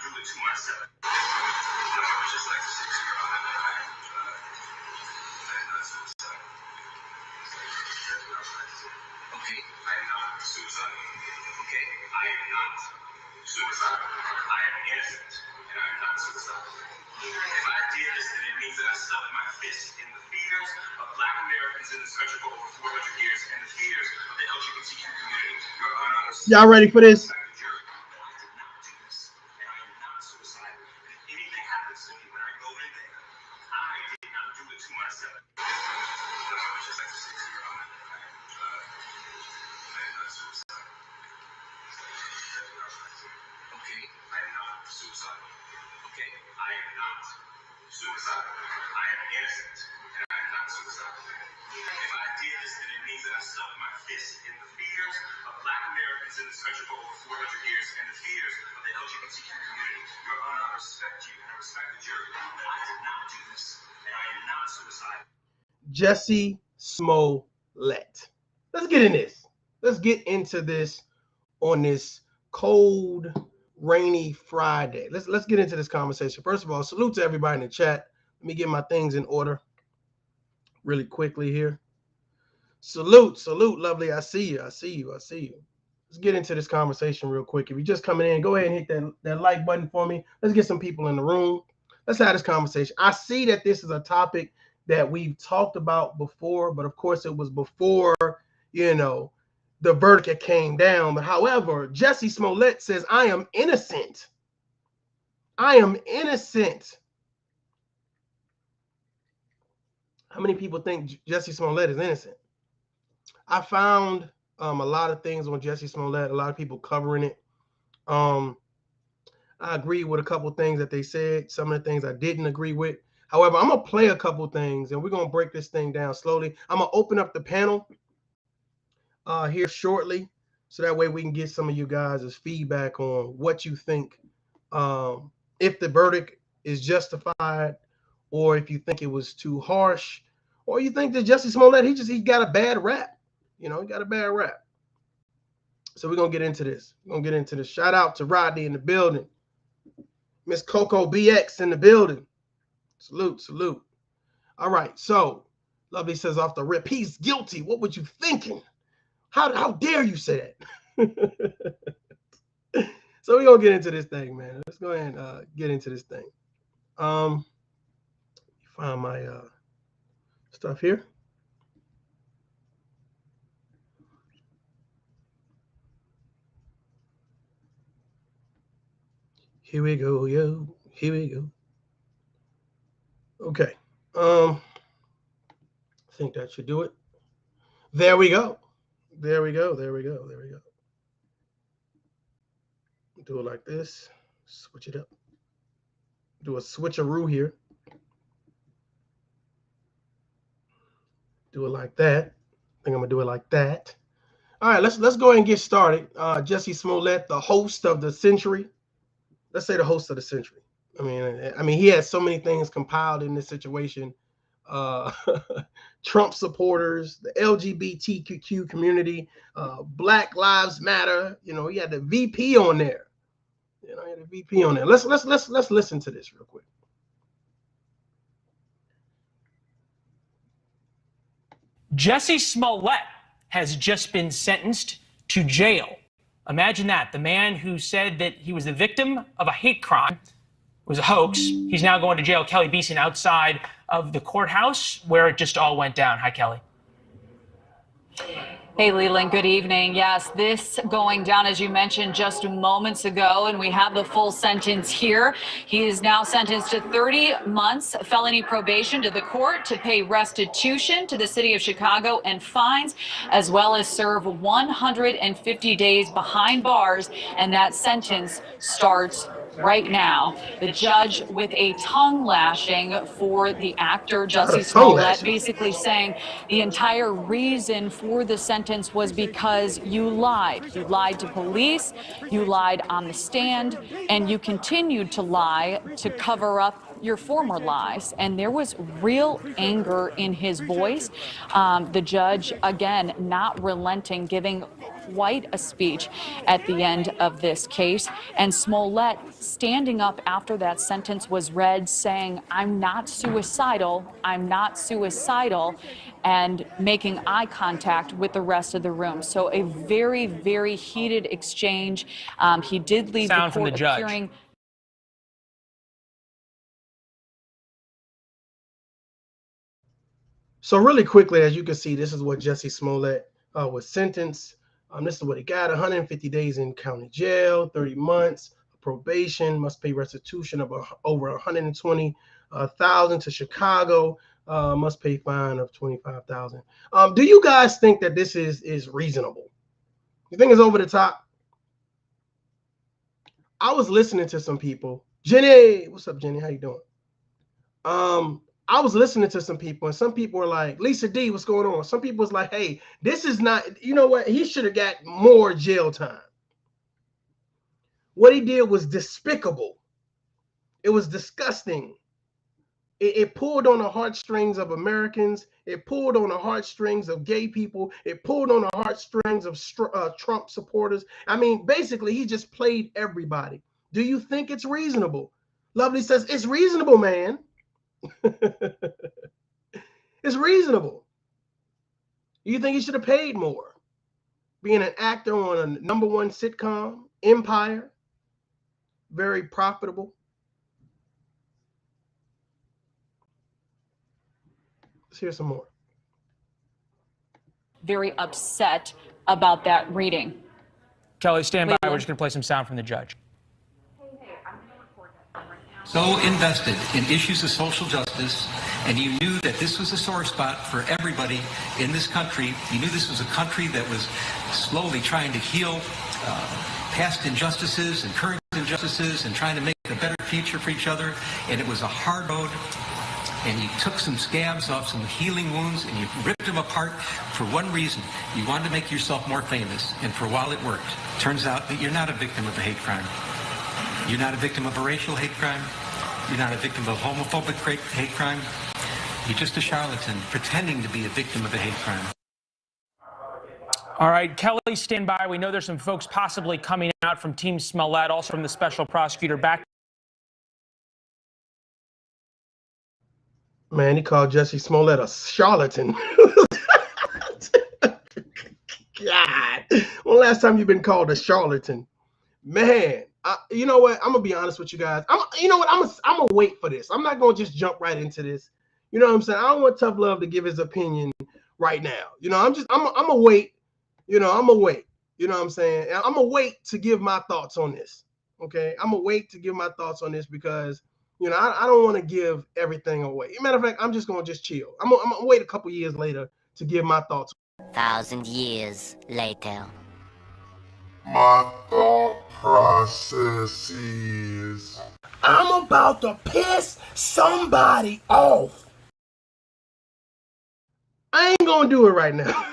do it to myself. No, I was just like 6 years old. I'm not suicidal. Okay, I am not suicidal. Okay, I am not suicidal. I am innocent, and I am not suicidal. If I did this, then it means that I stuck my fist in the fears of Black Americans in this country for over 400 years and the fears of the LGBTQ community. Your Honor, y'all ready for this? I did not do this, and I am not suicidal. If anything happens to me when I go in there, I did not do it to myself. No, I was just like a 6-year-old. I am not suicidal. Okay, I am not suicidal. Okay, I am not suicidal. I am innocent, and I am not suicidal. If I did this, then it means that I stuck my fist in the fears of Black Americans in this country for over 400 years and the fears of the LGBTQ community. Your Honor, I respect you and I respect the jury, but I did not do this, and I am not suicidal. Jussie Smollett. Let's get in this. Let's get into this on this cold, rainy Friday. Let's get into this conversation. First of all, salute to everybody in the chat. Let me get my things in order really quickly here. Salute, lovely. I see you. Let's get into this conversation real quick. If you're just coming in, go ahead and hit that like button for me. Let's get some people in the room. Let's have this conversation. I see that this is a topic that we've talked about before, but of course it was before, the verdict came down. But however, Jussie Smollett says, I am innocent. I am innocent. How many people think Jussie Smollett is innocent? I found a lot of things on Jussie Smollett, a lot of people covering it. I agree with a couple of things that they said. Some of the things I didn't agree with. However, I'm going to play a couple of things, and we're going to break this thing down slowly. I'm going to open up the panel here shortly, so that way we can get some of you guys' feedback on what you think, if the verdict is justified, or if you think it was too harsh, or you think that Jussie Smollett, he got a bad rap. He got a bad rap. So we're going to get into this. Shout out to Rodney in the building. Miss Coco BX in the building. Salute. All right. So Lovely says off the rip, he's guilty. What were you thinking? How dare you say that? So we're going to get into this thing, man. Let's go ahead and get into this thing. Find my stuff here. Here we go, yo. Here we go. Okay. I think that should do it. There we go. Do it like this. Switch it up. Do a switcheroo here. Do it like that. I think I'm gonna do it like that. All right, let's go ahead and get started. Jussie Smollett, the host of the century. Let's say the host of the century. I mean, he has so many things compiled in this situation. Trump supporters, the LGBTQ community, Black Lives Matter. He had the VP on there. Let's listen to this real quick. Jussie Smollett has just been sentenced to jail. Imagine that. The man who said that he was the victim of a hate crime was a hoax. He's now going to jail. Kelly Beeson outside of the courthouse where it just all went down. Hi, Kelly. Hey, Leland, good evening. Yes, this going down, as you mentioned, just moments ago, and we have the full sentence here. He is now sentenced to 30 months felony probation to the court, to pay restitution to the city of Chicago and fines, as well as serve 150 days behind bars, and that sentence starts right now. The judge with a tongue lashing for the actor Jussie Smollett, basically saying the entire reason for the sentence was because you lied. You lied to police, you lied on the stand, and you continued to lie to cover up your former lies. And there was real anger in his voice. The judge, again, not relenting, giving quite a speech at the end of this case. And Smollett standing up after that sentence was read saying, "I'm not suicidal, I'm not suicidal," and making eye contact with the rest of the room. So a very, very heated exchange. He did leave Sound the from the court judge. appearing. So really quickly, as you can see, this is what Jussie Smollett was sentenced. This is what he got: 150 days in county jail, 30 months, probation, must pay restitution of over 120,000 to Chicago, must pay fine of 25,000. Do you guys think that this is reasonable? You think it's over the top? I was listening to some people. Jenny, what's up, Jenny? How you doing? I was listening to some people, and some people were like, Lisa D, what's going on? Some people was like, hey, this is not, you know what? He should have got more jail time. What he did was despicable. It was disgusting. It pulled on the heartstrings of Americans. It pulled on the heartstrings of gay people. It pulled on the heartstrings of Trump supporters. I mean, basically, he just played everybody. Do you think it's reasonable? Lovely says, it's reasonable, man. It's reasonable. You think he should have paid more? Being an actor on a #1 sitcom, Empire, very profitable. Let's hear some more. Very upset about that reading. Kelly, stand by. We're just going to play some sound from the judge. So invested in issues of social justice, and you knew that this was a sore spot for everybody in this country. You knew this was a country that was slowly trying to heal past injustices and current injustices and trying to make a better future for each other. And it was a hard road. And you took some scabs off some healing wounds and you ripped them apart for one reason. You wanted to make yourself more famous. And for a while it worked. Turns out that you're not a victim of a hate crime. You're not a victim of a racial hate crime. You're not a victim of homophobic hate crime. You're just a charlatan pretending to be a victim of a hate crime. All right, Kelly, stand by. We know there's some folks possibly coming out from Team Smollett, also from the special prosecutor. Back. Man, he called Jussie Smollett a charlatan. God, when last time you've been called a charlatan? Man, you know what? I'm gonna be honest with you guys. You know what? I'm gonna wait for this. I'm not gonna just jump right into this. You know what I'm saying? I don't want Tough Love to give his opinion right now. You know, I'm gonna wait. You know, I'm gonna wait. You know what I'm saying? I'm gonna wait to give my thoughts on this. Okay, I'm gonna wait to give my thoughts on this because, you know, I don't want to give everything away. As a matter of fact, I'm just gonna just chill. I'm gonna wait a couple years later to give my thoughts. 1,000 years later. My thought process is, I'm about to piss somebody off. I ain't gonna do it right now.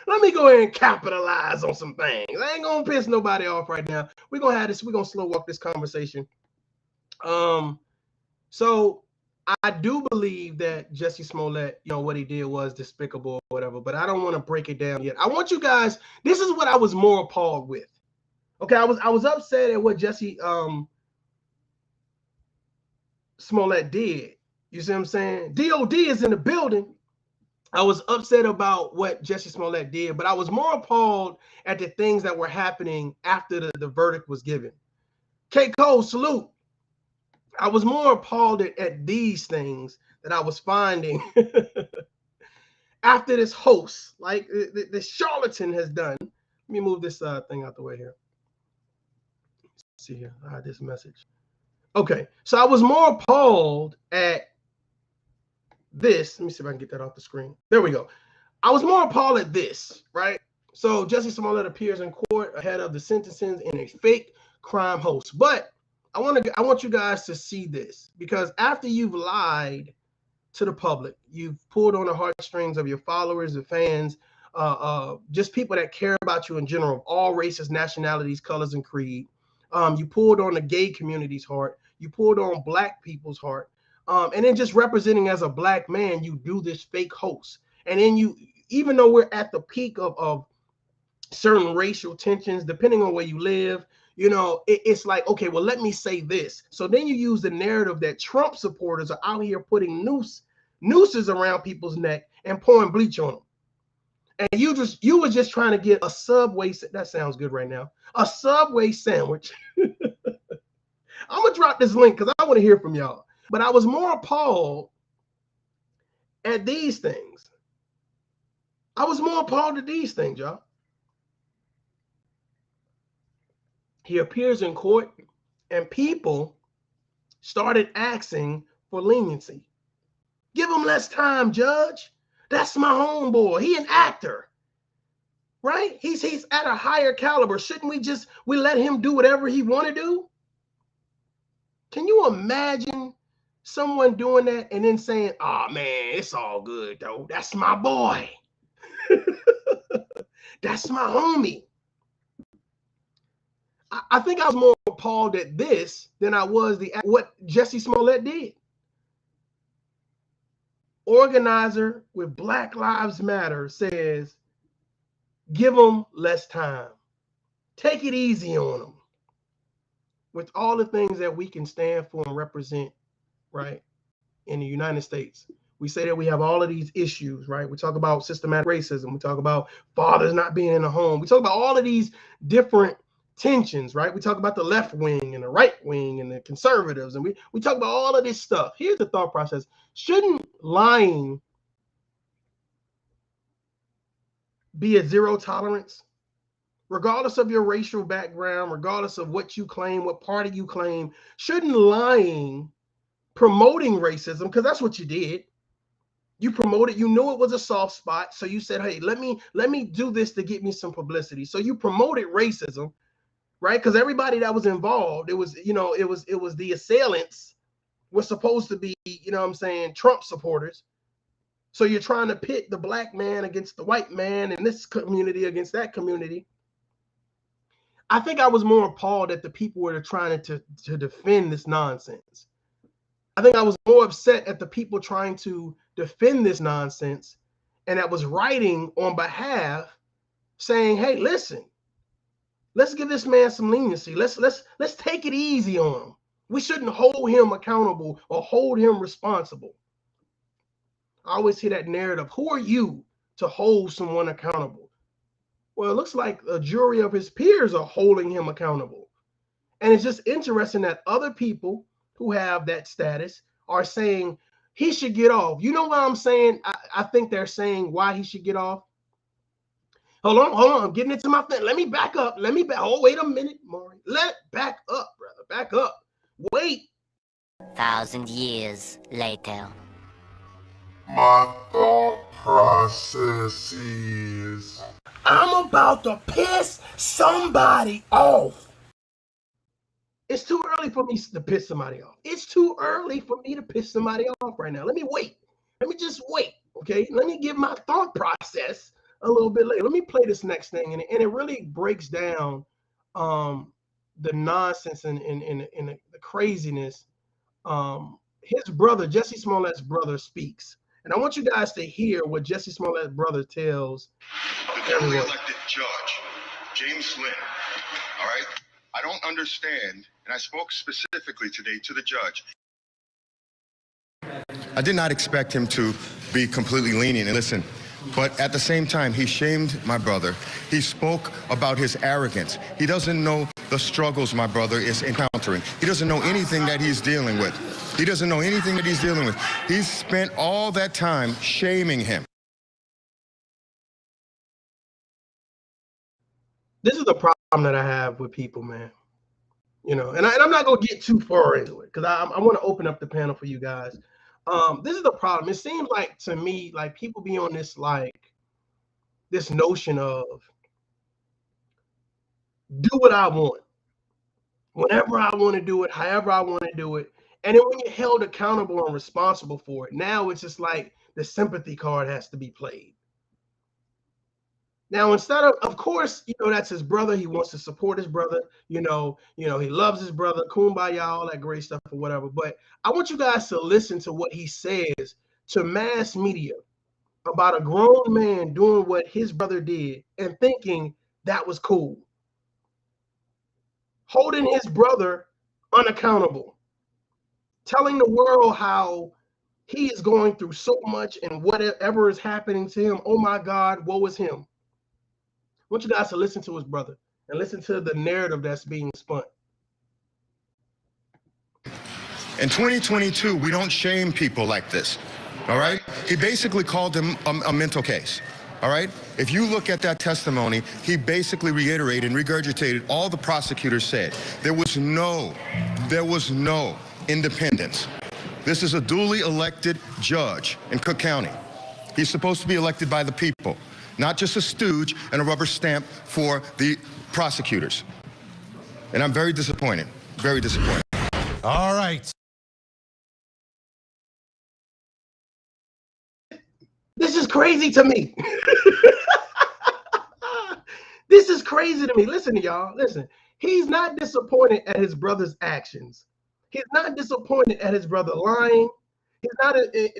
Let me go ahead and capitalize on some things. I ain't gonna piss nobody off right now. We're gonna have this, we're gonna slow walk this conversation. So I do believe that Jussie Smollett, you know, what he did was despicable or whatever, but I don't want to break it down yet. I want you guys, this is what I was more appalled with. Okay, I was upset at what Jussie Smollett did. You see what I'm saying? DOD is in the building. I was upset about what Jussie Smollett did, but I was more appalled at the things that were happening after the verdict was given. K. Cole, salute. I was more appalled at these things that I was finding after this host, like the charlatan has done. Let me move this thing out the way here. Let's see here, this message. Okay, so I was more appalled at this. Let me see if I can get that off the screen. There we go. I was more appalled at this, right? So Jussie Smollett appears in court ahead of the sentencing in a fake crime hoax. But I want you guys to see this, because after you've lied to the public, you've pulled on the heartstrings of your followers, the fans, just people that care about you in general, of all races, nationalities, colors, and creed. You pulled on the gay community's heart. You pulled on Black people's heart. And then just representing as a Black man, you do this fake hoax. And then even though we're at the peak of certain racial tensions, depending on where you live, you know, it's like, okay, well, let me say this. So then you use the narrative that Trump supporters are out here putting nooses around people's neck and pouring bleach on them. And you were just trying to get a Subway, that sounds good right now, a Subway sandwich. I'm gonna drop this link because I want to hear from y'all. But I was more appalled at these things. I was more appalled at these things, y'all. He appears in court and people started asking for leniency. Give him less time, Judge. That's my homeboy. He an actor, right? He's at a higher caliber. Shouldn't we let him do whatever he want to do? Can you imagine someone doing that and then saying, oh man, it's all good though. That's my boy. That's my homie. I think I was more appalled at this than I was what Jussie Smollett did. Organizer with Black Lives Matter says, give them less time. Take it easy on them. With all the things that we can stand for and represent, right, in the United States. We say that we have all of these issues, right? We talk about systematic racism. We talk about fathers not being in the home. We talk about all of these different tensions, right? We talk about the left wing and the right wing and the conservatives, and we talk about all of this stuff. Here's the thought process. Shouldn't lying be a zero tolerance? Regardless of your racial background, regardless of what you claim, what party you claim, shouldn't lying, promoting racism, because that's what you did. You promoted, you knew it was a soft spot, so you said, hey, let me do this to get me some publicity. So you promoted racism, right? Because everybody that was involved, it was the assailants were supposed to be, you know what I'm saying, Trump supporters. So you're trying to pit the black man against the white man and this community against that community. I think I was more appalled at the people who are trying to defend this nonsense. I think I was more upset at the people trying to defend this nonsense and that was writing on behalf saying, hey, listen, let's give this man some leniency. Let's take it easy on him. We shouldn't hold him accountable or hold him responsible. I always hear that narrative. Who are you to hold someone accountable? Well, it looks like a jury of his peers are holding him accountable. And it's just interesting that other people who have that status are saying he should get off. You know what I'm saying? I think they're saying why he should get off. Hold on. I'm getting into my thing. Let me back up. Oh, wait a minute, Maury. Back up, brother. Back up. Wait. 1,000 years later. My thought process is, I'm about to piss somebody off. It's too early for me to piss somebody off. It's too early for me to piss somebody off right now. Let me wait. Let me just wait, okay? Let me give my thought process a little bit later. Let me play this next thing, and it really breaks down the nonsense and the craziness. His brother, Jussie Smollett's brother, speaks. And I want you guys to hear what Jussie Smollett's brother tells everyone. The elected judge, James Lynn, all right? I don't understand, and I spoke specifically today to the judge. I did not expect him to be completely lenient. And listen, but at the same time, he shamed my brother. He spoke about his arrogance. He doesn't know the struggles my brother is encountering. He doesn't know anything that he's dealing with. He doesn't know anything that he's dealing with. He's spent all that time shaming him. This is the problem that I have with people, man. You know, and I'm not going to get too far into it because I want to open up the panel for you guys. This is the problem. It seems like to me, like people be on this, like this notion of do what I want, whenever I want to do it, however I want to do it. And then when you're held accountable and responsible for it, now it's just like the sympathy card has to be played. Now, instead of course, you know, that's his brother. He wants to support his brother. You know, he loves his brother, kumbaya, all that great stuff or whatever. But I want you guys to listen to what he says to mass media about a grown man doing what his brother did and thinking that was cool. Holding his brother unaccountable. Telling the world how he is going through so much and whatever is happening to him, oh my God, woe is him. I want you guys to listen to his brother and listen to the narrative that's being spun. In 2022, we don't shame people like this, all right? He basically called him a mental case, all right? If you look at that testimony, he basically reiterated and regurgitated all the prosecutors said. There was no independence. This is a duly elected judge in Cook County. He's supposed to be elected by the people, not just a stooge and a rubber stamp for the prosecutors. And I'm very disappointed, very disappointed. All right. This is crazy to me. This is crazy to me. Listen to y'all, listen. He's not disappointed at his brother's actions. He's not disappointed at his brother lying. He's not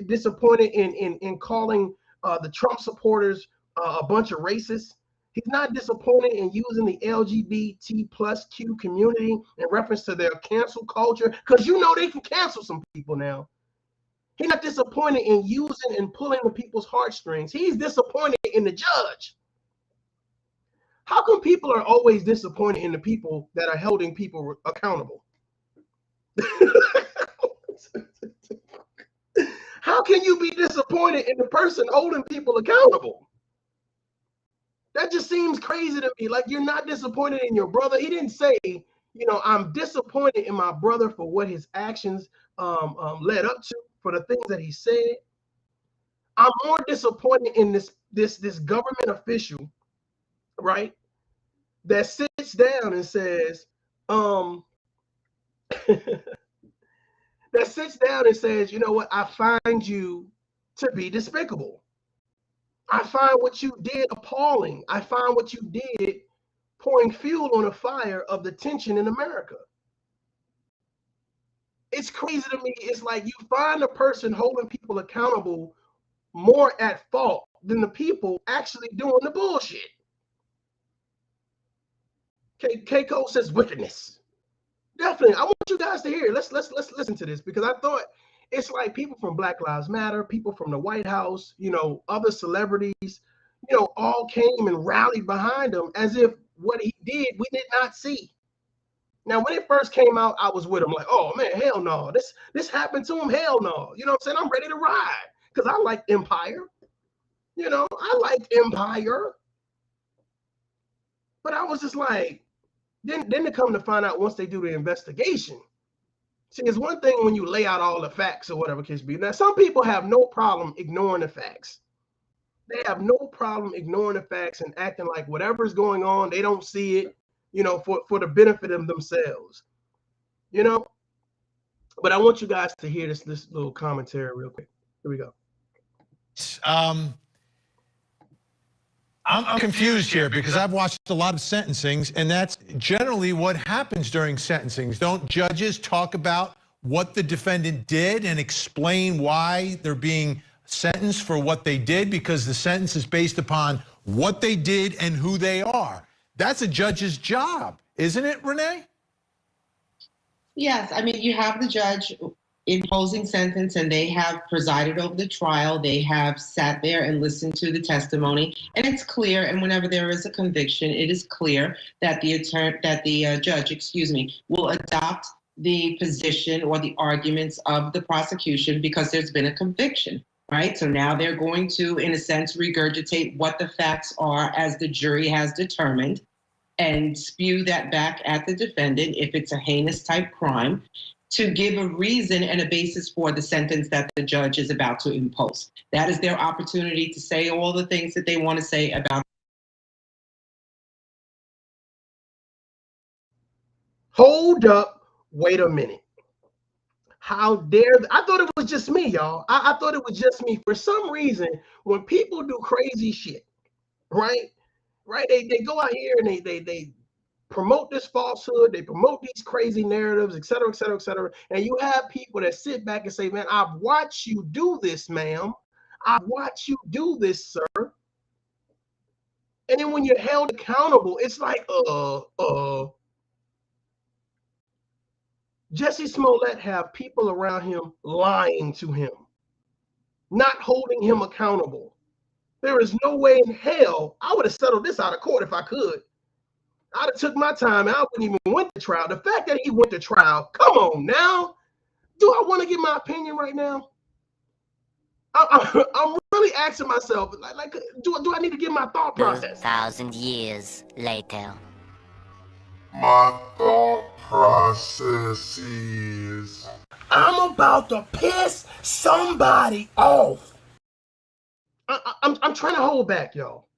disappointed in calling the Trump supporters a bunch of racists. He's not disappointed in using the LGBT+Q community in reference to their cancel culture, because you know they can cancel some people now. He's not disappointed in using and pulling the people's heartstrings. He's disappointed in the judge. How come people are always disappointed in the people that are holding people accountable? How can you be disappointed in the person holding people accountable? That just seems crazy to me. Like, you're not disappointed in your brother. He didn't say, you know, I'm disappointed in my brother for what his actions led up to, for the things that he said. I'm more disappointed in this government official, right, that sits down and says, that sits down and says, you know what, I find you to be despicable. I find what you did appalling. I find what you did pouring fuel on a fire of the tension in America. It's crazy to me. It's like you find a person holding people accountable more at fault than the people actually doing the bullshit. Keiko says wickedness. Definitely. I want you guys to hear it. Let's listen to this, because I thought it's like people from Black Lives Matter, people from the White House, you know, other celebrities, you know, all came and rallied behind him as if what he did we did not see. Now, when it first came out, I was with him like, oh man, hell no, this happened to him, hell no. You know what I'm saying? I'm ready to ride because I like Empire. You know, I liked Empire. But I was just like, then to come to find out once they do the investigation. See, it's one thing when you lay out all the facts or whatever case be. Now, some people have no problem ignoring the facts. They have no problem ignoring the facts and acting like whatever's going on, they don't see it, you know, for the benefit of themselves, you know. But I want you guys to hear this little commentary real quick. Here we go. I'm confused here because I've watched a lot of sentencings, and that's generally what happens during sentencings. Don't judges talk about what the defendant did and explain why they're being sentenced for what they did? Because the sentence is based upon what they did and who they are. That's a judge's job, isn't it, Renee? Yes, I mean, you have the judge imposing sentence, and they have presided over the trial. They have sat there and listened to the testimony, and it's clear. And whenever there is a conviction, it is clear that the judge, will adopt the position or the arguments of the prosecution because there's been a conviction, right? So now they're going to, in a sense, regurgitate what the facts are as the jury has determined, and spew that back at the defendant if it's a heinous type crime, to give a reason and a basis for the sentence that the judge is about to impose. That is their opportunity to say all the things that they want to say about. Hold up, wait a minute. How dare, I thought it was just me, y'all. I thought it was just me. For some reason, when people do crazy shit, right? They go out here and they promote this falsehood, they promote these crazy narratives, et cetera, et cetera, et cetera. And you have people that sit back and say, man, I've watched you do this, ma'am. I watch you do this, sir. And then when you're held accountable, it's like, Jussie Smollett have people around him lying to him, not holding him accountable. There is no way in hell I would have settled this out of court if I could. I'd have took my time and I wouldn't even went to trial. The fact that he went to trial, come on now. Do I want to give my opinion right now? I'm really asking myself, like, do I need to give my thought process? 2,000 years later. My thought process is, I'm about to piss somebody off. I'm trying to hold back, y'all.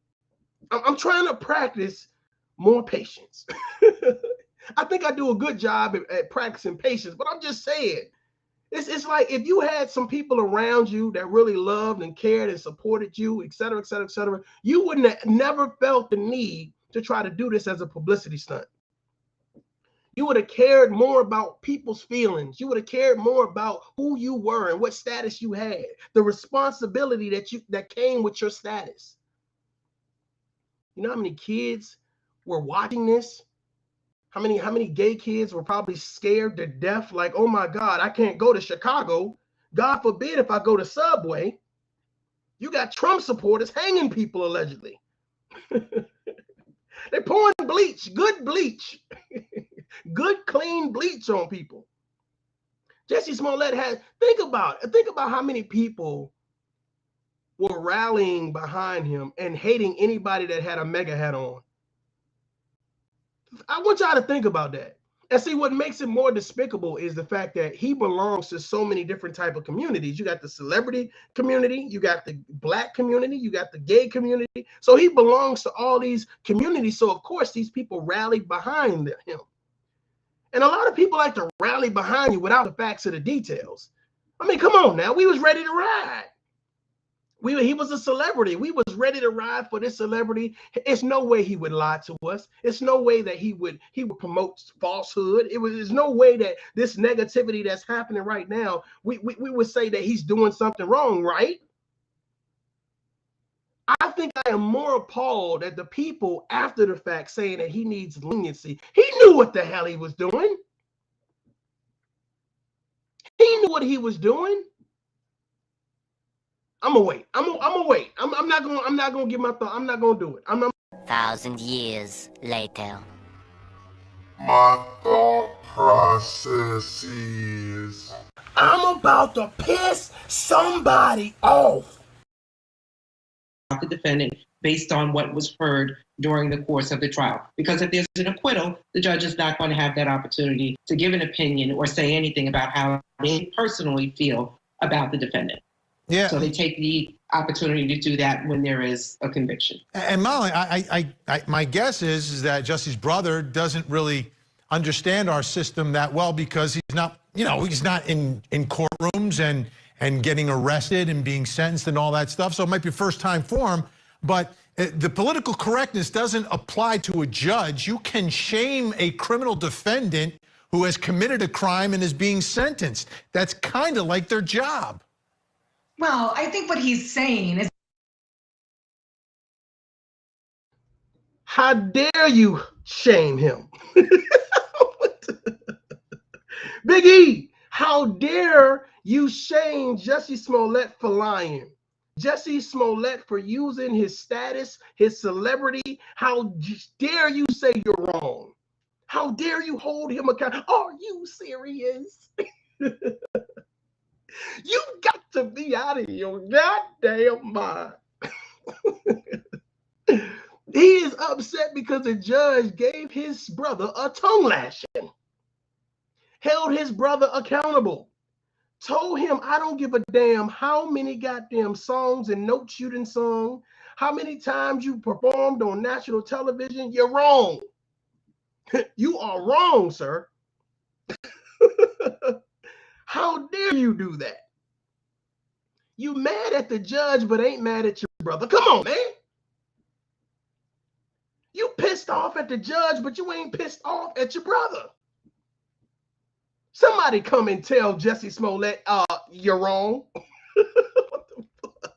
I'm trying to practice more patience. I think I do a good job at practicing patience, but I'm just saying, it's like if you had some people around you that really loved and cared and supported you, et cetera, et cetera, et cetera, you wouldn't have never felt the need to try to do this as a publicity stunt. You would have cared more about people's feelings. You would have cared more about who you were and what status you had, the responsibility that came with your status. You know how many kids were watching this? How many gay kids were probably scared to death, like, oh my God, I can't go to Chicago. God forbid if I go to Subway. You got Trump supporters hanging people allegedly. They're pouring bleach, good bleach. Good, clean bleach on people. Jussie Smollett think about how many people were rallying behind him and hating anybody that had a mega hat on. I want y'all to think about that. And see, what makes it more despicable is the fact that he belongs to so many different type of communities. You got the celebrity community, you got the Black community, you got the gay community. So he belongs to all these communities. So of course, these people rallied behind him. And a lot of people like to rally behind you without the facts or the details. I mean, come on now. We was ready to ride. He was a celebrity. We was ready to ride for this celebrity. It's no way he would lie to us. It's no way that he would promote falsehood. There's no way that this negativity that's happening right now, we would say that he's doing something wrong, right? I think I am more appalled at the people after the fact saying that he needs leniency. He knew what the hell he was doing. He knew what he was doing. I'm gonna wait. I'm gonna wait. I'm not gonna give my thought. I'm not gonna do it. 1,000 years later. my thought process is, I'm about to piss somebody off. The defendant based on what was heard during the course of the trial. Because if there's an acquittal, the judge is not going to have that opportunity to give an opinion or say anything about how they personally feel about the defendant. Yeah. So they take the opportunity to do that when there is a conviction. And Molly, my guess is that Jussie's brother doesn't really understand our system that well because he's not, he's not in courtrooms and getting arrested and being sentenced and all that stuff. So it might be first time for him, but the political correctness doesn't apply to a judge. You can shame a criminal defendant who has committed a crime and is being sentenced. That's kind of like their job. Well, I think what he's saying is, how dare you shame him? Big E, how dare you shame Jussie Smollett for lying? Jussie Smollett for using his status, his celebrity. How dare you say you're wrong? How dare you hold him accountable? Are you serious? You got to be out of your goddamn mind. He is upset because the judge gave his brother a tongue lashing, held his brother accountable, told him, I don't give a damn how many goddamn songs and notes you done sung, how many times you performed on national television, you're wrong. You are wrong, sir. How dare you do that? You mad at the judge, but ain't mad at your brother. Come on, man. You pissed off at the judge, but you ain't pissed off at your brother. Somebody come and tell Jussie Smollett, you're wrong. What the fuck?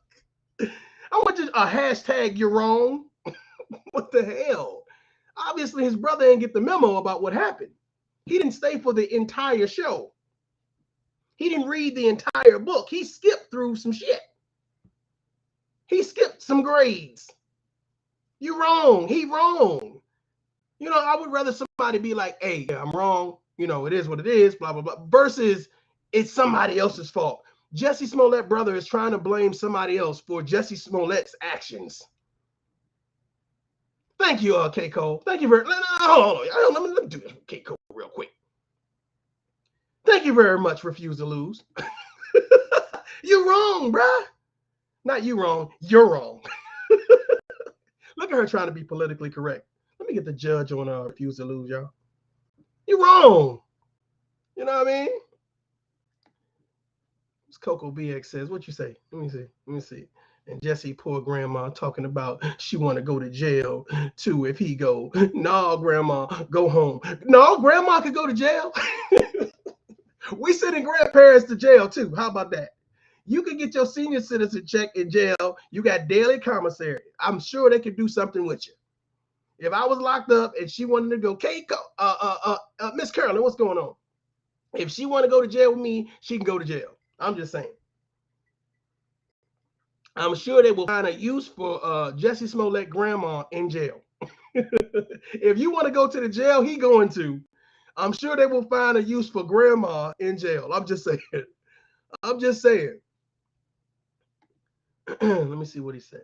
I want just a hashtag you're wrong. What the hell? Obviously, his brother didn't get the memo about what happened. He didn't stay for the entire show. He didn't read the entire book. He skipped through some shit. He skipped some grades. You wrong. He wrong. You know, I would rather somebody be like, hey, I'm wrong. You know, it is what it is, blah, blah, blah, versus it's somebody else's fault. Jussie Smollett brother is trying to blame somebody else for Jussie Smollett's actions. Thank you, K. Cole. Thank you very much. Hold on. Let me do this with K. Cole real quick. Thank you very much, Refuse to Lose. You're wrong, bruh. Not you wrong. You're wrong. Look at her trying to be politically correct. Let me get the judge on Refuse to Lose, y'all. You're wrong. You know what I mean? Coco BX says, what you say? Let me see. And Jesse, poor grandma, talking about she want to go to jail too if he go. No, grandma, go home. No, grandma could go to jail. We sending grandparents to jail too. How about that? You could get your senior citizen check in jail. You got daily commissary. I'm sure they could do something with you. If I was locked up and she wanted to go, Miss Carolyn, what's going on? If she want to go to jail with me, she can go to jail. I'm just saying. I'm sure they will find a use for Jussie Smollett grandma in jail. If you want to go to the jail he going to, I'm sure they will find a use for grandma in jail. I'm just saying. I'm just saying. Let me see what he said.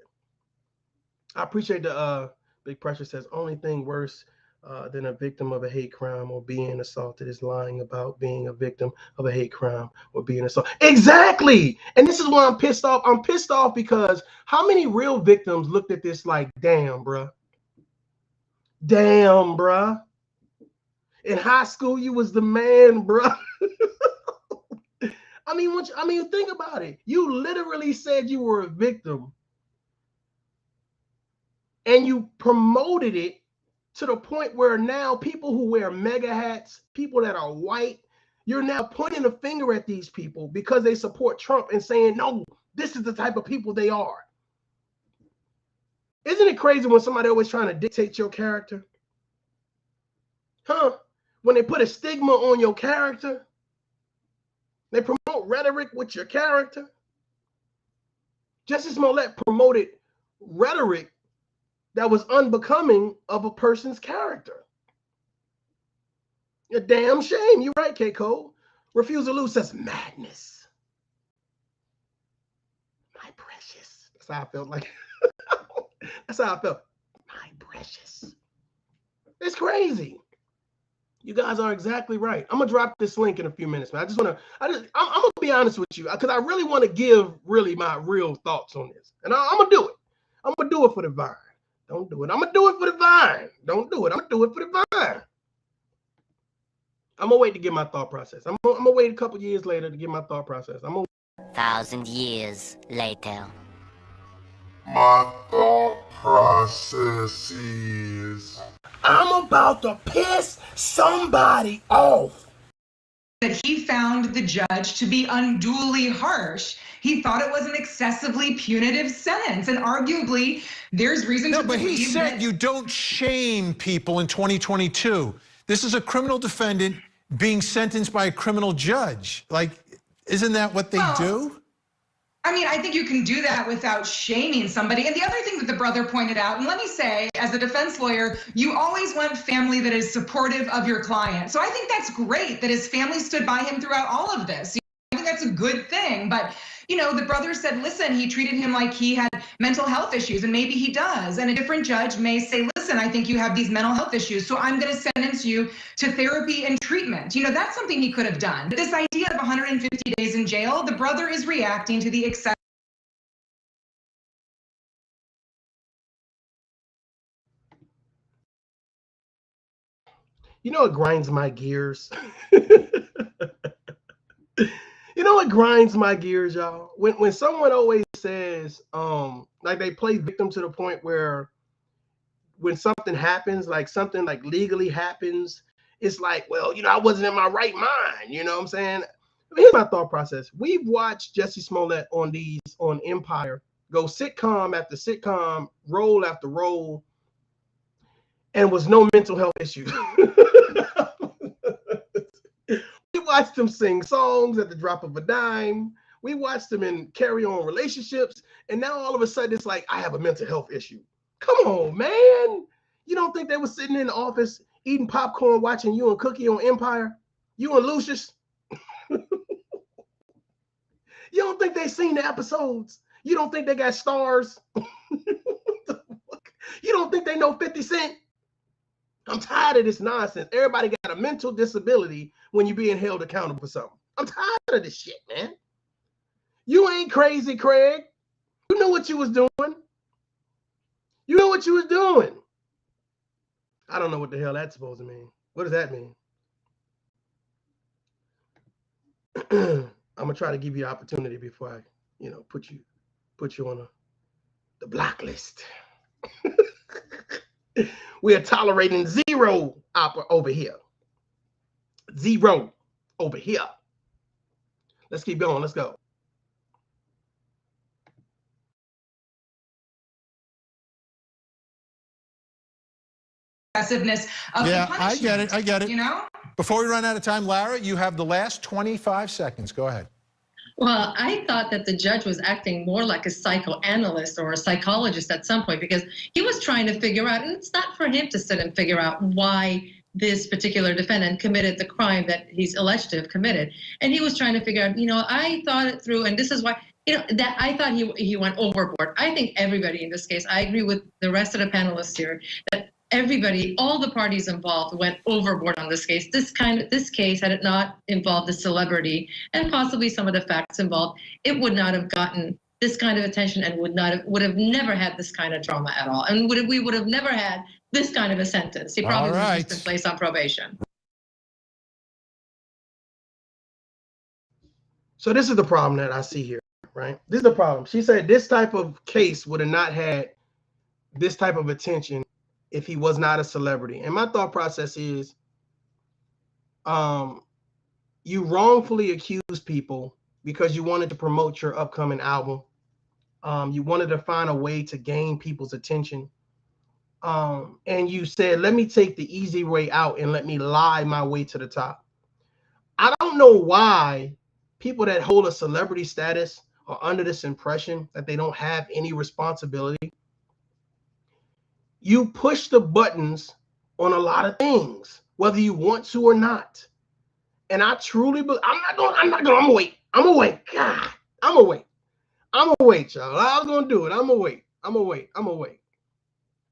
I appreciate the Big Pressure says only thing worse than a victim of a hate crime or being assaulted is lying about being a victim of a hate crime or being assaulted. Exactly. And this is why I'm pissed off. I'm pissed off because how many real victims looked at this like, damn, bruh. Damn, bruh. In high school, you was the man, bruh. I mean, think about it. You literally said you were a victim and you promoted it to the point where now people who wear mega hats, people that are white, you're now pointing a finger at these people because they support Trump and saying, no, this is the type of people they are. Isn't it crazy when somebody always trying to dictate your character? Huh? When they put a stigma on your character, they promote rhetoric with your character. Jussie Smollett promoted rhetoric that was unbecoming of a person's character. A damn shame. You're right, K. Cole. Refuse to Lose says madness. My precious. That's how I felt like. That's how I felt. My precious. It's crazy. You guys are exactly right. I'm gonna drop this link in a few minutes, man. I'm gonna be honest with you because I really want to give my real thoughts on this, and I'm gonna do it. I'm gonna do it for the vine. Don't do it. I'm gonna do it for the vine. Don't do it. I'm gonna do it for the vine. I'm gonna wait to get my thought process. I'm gonna wait a couple years later to get my thought process. 1,000 years later. My thought process is I'm about to piss somebody off. That he found the judge to be unduly harsh. He thought it was an excessively punitive sentence, and arguably there's reason to believe but he said you don't shame people in 2022. This is a criminal defendant being sentenced by a criminal judge. Like, isn't that what they do? I mean, I think you can do that without shaming somebody. And the other thing that the brother pointed out, and let me say, as a defense lawyer, you always want family that is supportive of your client. So I think that's great that his family stood by him throughout all of this. I think that's a good thing. But, you know, the brother said, listen, he treated him like he had mental health issues, and maybe he does. And a different judge may say, listen, I think you have these mental health issues, so I'm going to sentence you to therapy and treatment. You know, that's something he could have done. But this idea of 150 days in jail, the brother is reacting to the excess. You know what grinds my gears? You know what grinds my gears, y'all? When someone always says, like they play victim to the point where when something happens, like something like legally happens, it's like, well, you know, I wasn't in my right mind. You know what I'm saying? Here's my thought process. We've watched Jussie Smollett on Empire go sitcom after sitcom, role after role, and was no mental health issues. We watched him sing songs at the drop of a dime. We watched him in Carry On relationships. And now all of a sudden it's like, I have a mental health issue. Come on, man. You don't think they were sitting in the office eating popcorn, watching you and Cookie on Empire? You and Lucius? You don't think they seen the episodes? You don't think they got stars? You don't think they know 50 Cent? I'm tired of this nonsense. Everybody got a mental disability when you're being held accountable for something. I'm tired of this shit, man. You ain't crazy, Craig. You know what you was doing. You know what you was doing. I don't know what the hell that's supposed to mean. What does that mean? I'm gonna try to give you an opportunity before I, put you on the block list. We are tolerating zero over here. Zero over here. Let's keep going. Let's go. Aggressiveness of the punishment. I get it. You know? Before we run out of time, Lara, you have the last 25 seconds. Go ahead. Well, I thought that the judge was acting more like a psychoanalyst or a psychologist at some point, because he was trying to figure out, and it's not for him to sit and figure out why this particular defendant committed the crime that he's alleged to have committed. And he was trying to figure out, I thought it through, and this is why, that I thought he went overboard. I think everybody in this case, I agree with the rest of the panelists here, that everybody, all the parties involved went overboard on this case. This case, had it not involved a celebrity and possibly some of the facts involved, it would not have gotten this kind of attention and would have never had this kind of drama at all. And we would have never had this kind of a sentence. He probably would have just been placed on probation. So this is the problem that I see here, right? This is the problem. She said this type of case would have not had this type of attention if he was not a celebrity. And my thought process is, you wrongfully accused people because you wanted to promote your upcoming album. You wanted to find a way to gain people's attention. And you said, let me take the easy way out and let me lie my way to the top. I don't know why people that hold a celebrity status are under this impression that they don't have any responsibility. You push the buttons on a lot of things, whether you want to or not. And I truly believe, I'm gonna wait. I'm gonna wait. God, I'm gonna wait. I'm gonna wait, y'all. I was gonna do it. I'm gonna wait.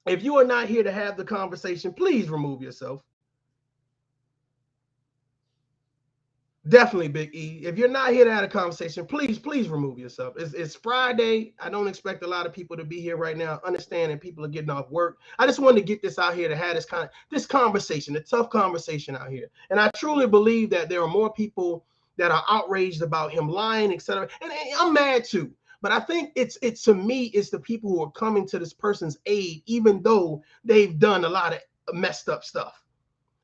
If you are not here to have the conversation, please remove yourself. Definitely, Big E. If you're not here to have a conversation, please remove yourself. It's Friday. I don't expect a lot of people to be here right now. Understanding people are getting off work. I just wanted to get this out here to have this conversation, a tough conversation out here. And I truly believe that there are more people that are outraged about him lying, etc. And I'm mad too. But I think it's to me, it's the people who are coming to this person's aid, even though they've done a lot of messed up stuff.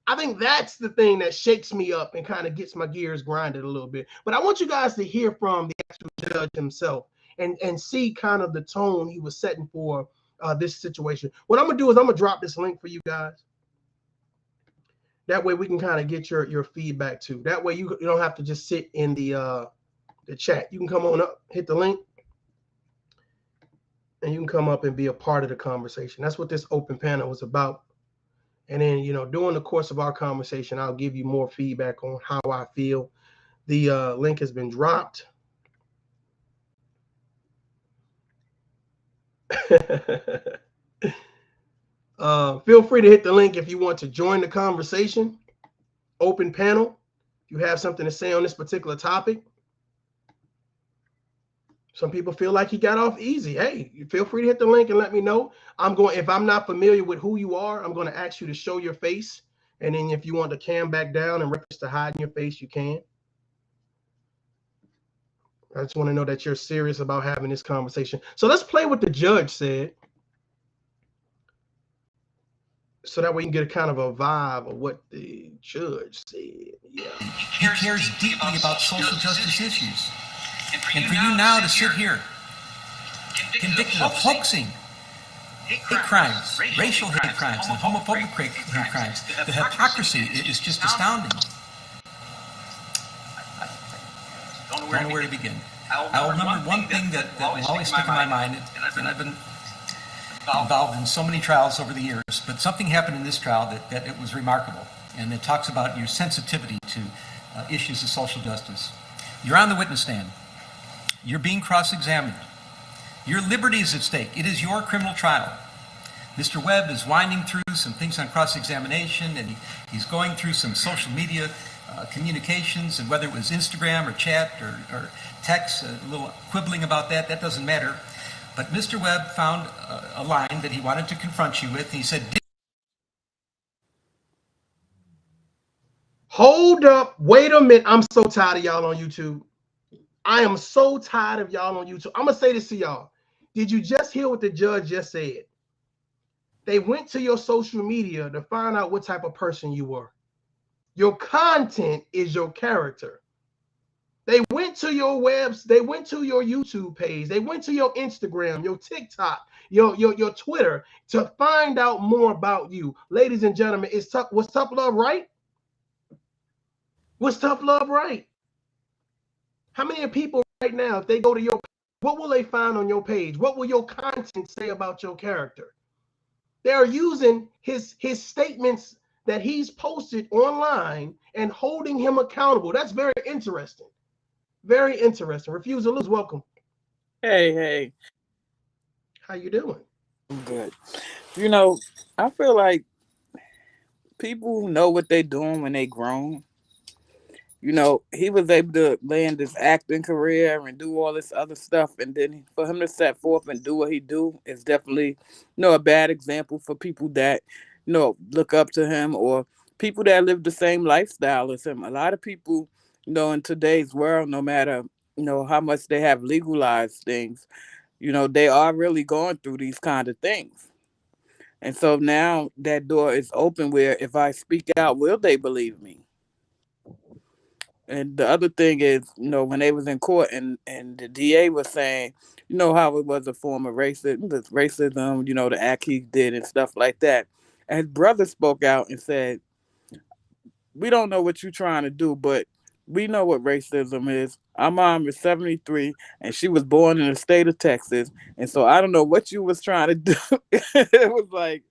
I think that's the thing that shakes me up and kind of gets my gears grinded a little bit. But I want you guys to hear from the actual judge himself and see kind of the tone he was setting for this situation. What I'm gonna do is I'm gonna drop this link for you guys. That way we can kind of get your feedback too. That way you don't have to just sit in the chat. You can come on up, hit the link, and you can come up and be a part of the conversation. That's what this open panel was about. And then, during the course of our conversation, I'll give you more feedback on how I feel. The link has been dropped. Feel free to hit the link if you want to join the conversation. Open panel. If you have something to say on this particular topic. Some people feel like he got off easy. Hey, you feel free to hit the link and let me know. If I'm not familiar with who you are, I'm going to ask you to show your face. And then if you want the cam back down and reference to hiding your face, you can. I just want to know that you're serious about having this conversation. So let's play what the judge said, so that we can get a kind of a vibe of what the judge said. Yeah. He cares deeply about social justice issues. And for you now to sit here convicted of hoaxing hate crimes, racial hate crimes, and homophobic hate crimes. The hypocrisy is just astounding. Don't know where to begin. I'll remember one thing that will always stick in my mind, and I've been involved in so many trials over the years, but something happened in this trial that it was remarkable, and it talks about your sensitivity to issues of social justice. You're on the witness stand. You're being cross-examined. Your liberty is at stake. It is your criminal trial. Mr. Webb is winding through some things on cross-examination, and he's going through some social media communications, and whether it was Instagram or chat or text, a little quibbling about that, that doesn't matter. But Mr. Webb found a line that he wanted to confront you with, and he said, Hold up, wait a minute. I'm so tired of y'all on YouTube. I am so tired of y'all on YouTube. I'm gonna say this to y'all. Did you just hear what the judge just said? They went to your social media to find out what type of person you were. Your content is your character. They went to your webs, they went to your YouTube page, they went to your Instagram, your TikTok, your Twitter to find out more about you. Ladies and gentlemen, was tough love right? Was tough love right? How many people right now, if they go to your page, what will they find on your page? What will your content say about your character? They are using his statements that he's posted online and holding him accountable. That's very interesting. Very interesting. Refuse to lose. Welcome. Hey. How you doing? I'm good. You know, I feel like people who know what they're doing when they grown, you know, he was able to land his acting career and do all this other stuff, and then for him to set forth and do what he do is definitely, a bad example for people that, look up to him, or people that live the same lifestyle as him. A lot of people, in today's world, no matter, how much they have legalized things, they are really going through these kind of things. And so now that door is open where if I speak out, will they believe me? And the other thing is, when they was in court and the DA was saying, how it was a form of racism, the act he did and stuff like that. And his brother spoke out and said, we don't know what you're trying to do, but we know what racism is. Our mom is 73 and she was born in the state of Texas. And so I don't know what you was trying to do. It was like,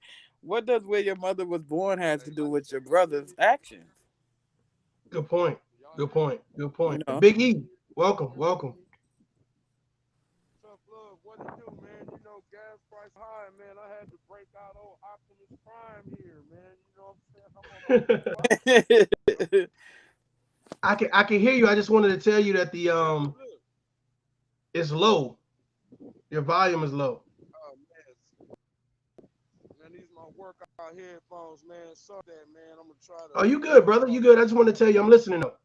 what does where your mother was born has to do with your brother's actions? Good point. Good point. Good point. Big E, welcome. Tough love, what it do, man? Gas price high, man. I had to break out old Optimus Prime here, man. You know what I'm saying? I can hear you. I just wanted to tell you that the it's low. Your volume is low. Oh man, these my workout headphones, man. So that, man, I'm gonna try to. Oh, you good, brother? You good? I just wanted to tell you I'm listening up.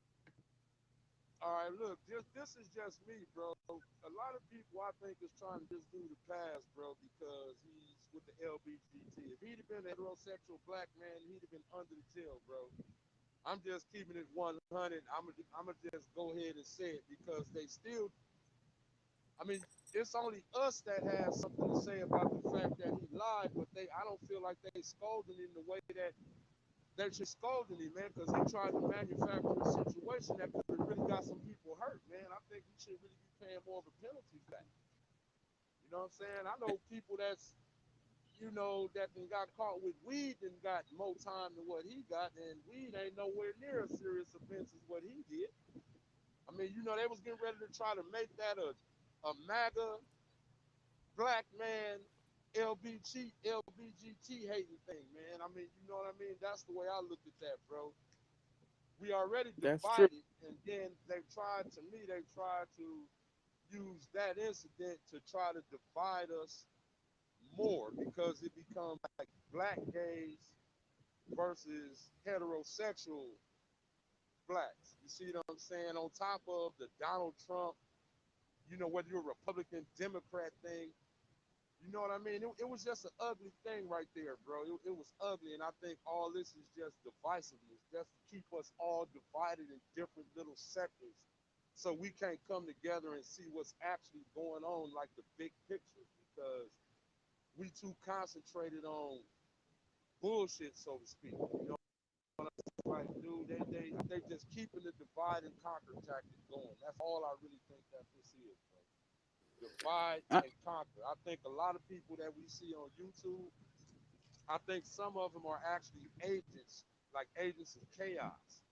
All right, look, this is just me, bro. A lot of people, I think, is trying to just do the past, bro, because he's with the LGBT. If he'd have been a heterosexual black man, he'd have been under the jail, bro. I'm just keeping it 100. I'm gonna just go ahead and say it because they still. I mean, it's only us that have something to say about the fact that he lied, but I don't feel like they scolded him the way that they should scolding him, man, because he tried to manufacture a situation that could have really got some people hurt, man. I think he should really be paying more of a penalty for that. You know what I'm saying? I know people that's, that got caught with weed and got more time than what he got, and weed ain't nowhere near a serious offense as what he did. I mean, they was getting ready to try to make that a MAGA black man LBGT hating thing, man. I mean, you know what I mean? That's the way I look at that, bro. We already divided, and then they tried to use that incident to try to divide us more because it becomes like black gays versus heterosexual blacks. You see what I'm saying? On top of the Donald Trump, whether you're a Republican, Democrat thing, you know what I mean? It was just an ugly thing right there, bro. It was ugly, and I think all this is just divisiveness, just to keep us all divided in different little sectors so we can't come together and see what's actually going on, like the big picture, because we too concentrated on bullshit, so to speak. You know what I'm saying? Right, dude? They just keeping the divide and conquer tactic going. That's all I really think that this is, bro. Divide and conquer. I think a lot of people that we see on YouTube, I think some of them are actually agents, like agents of chaos.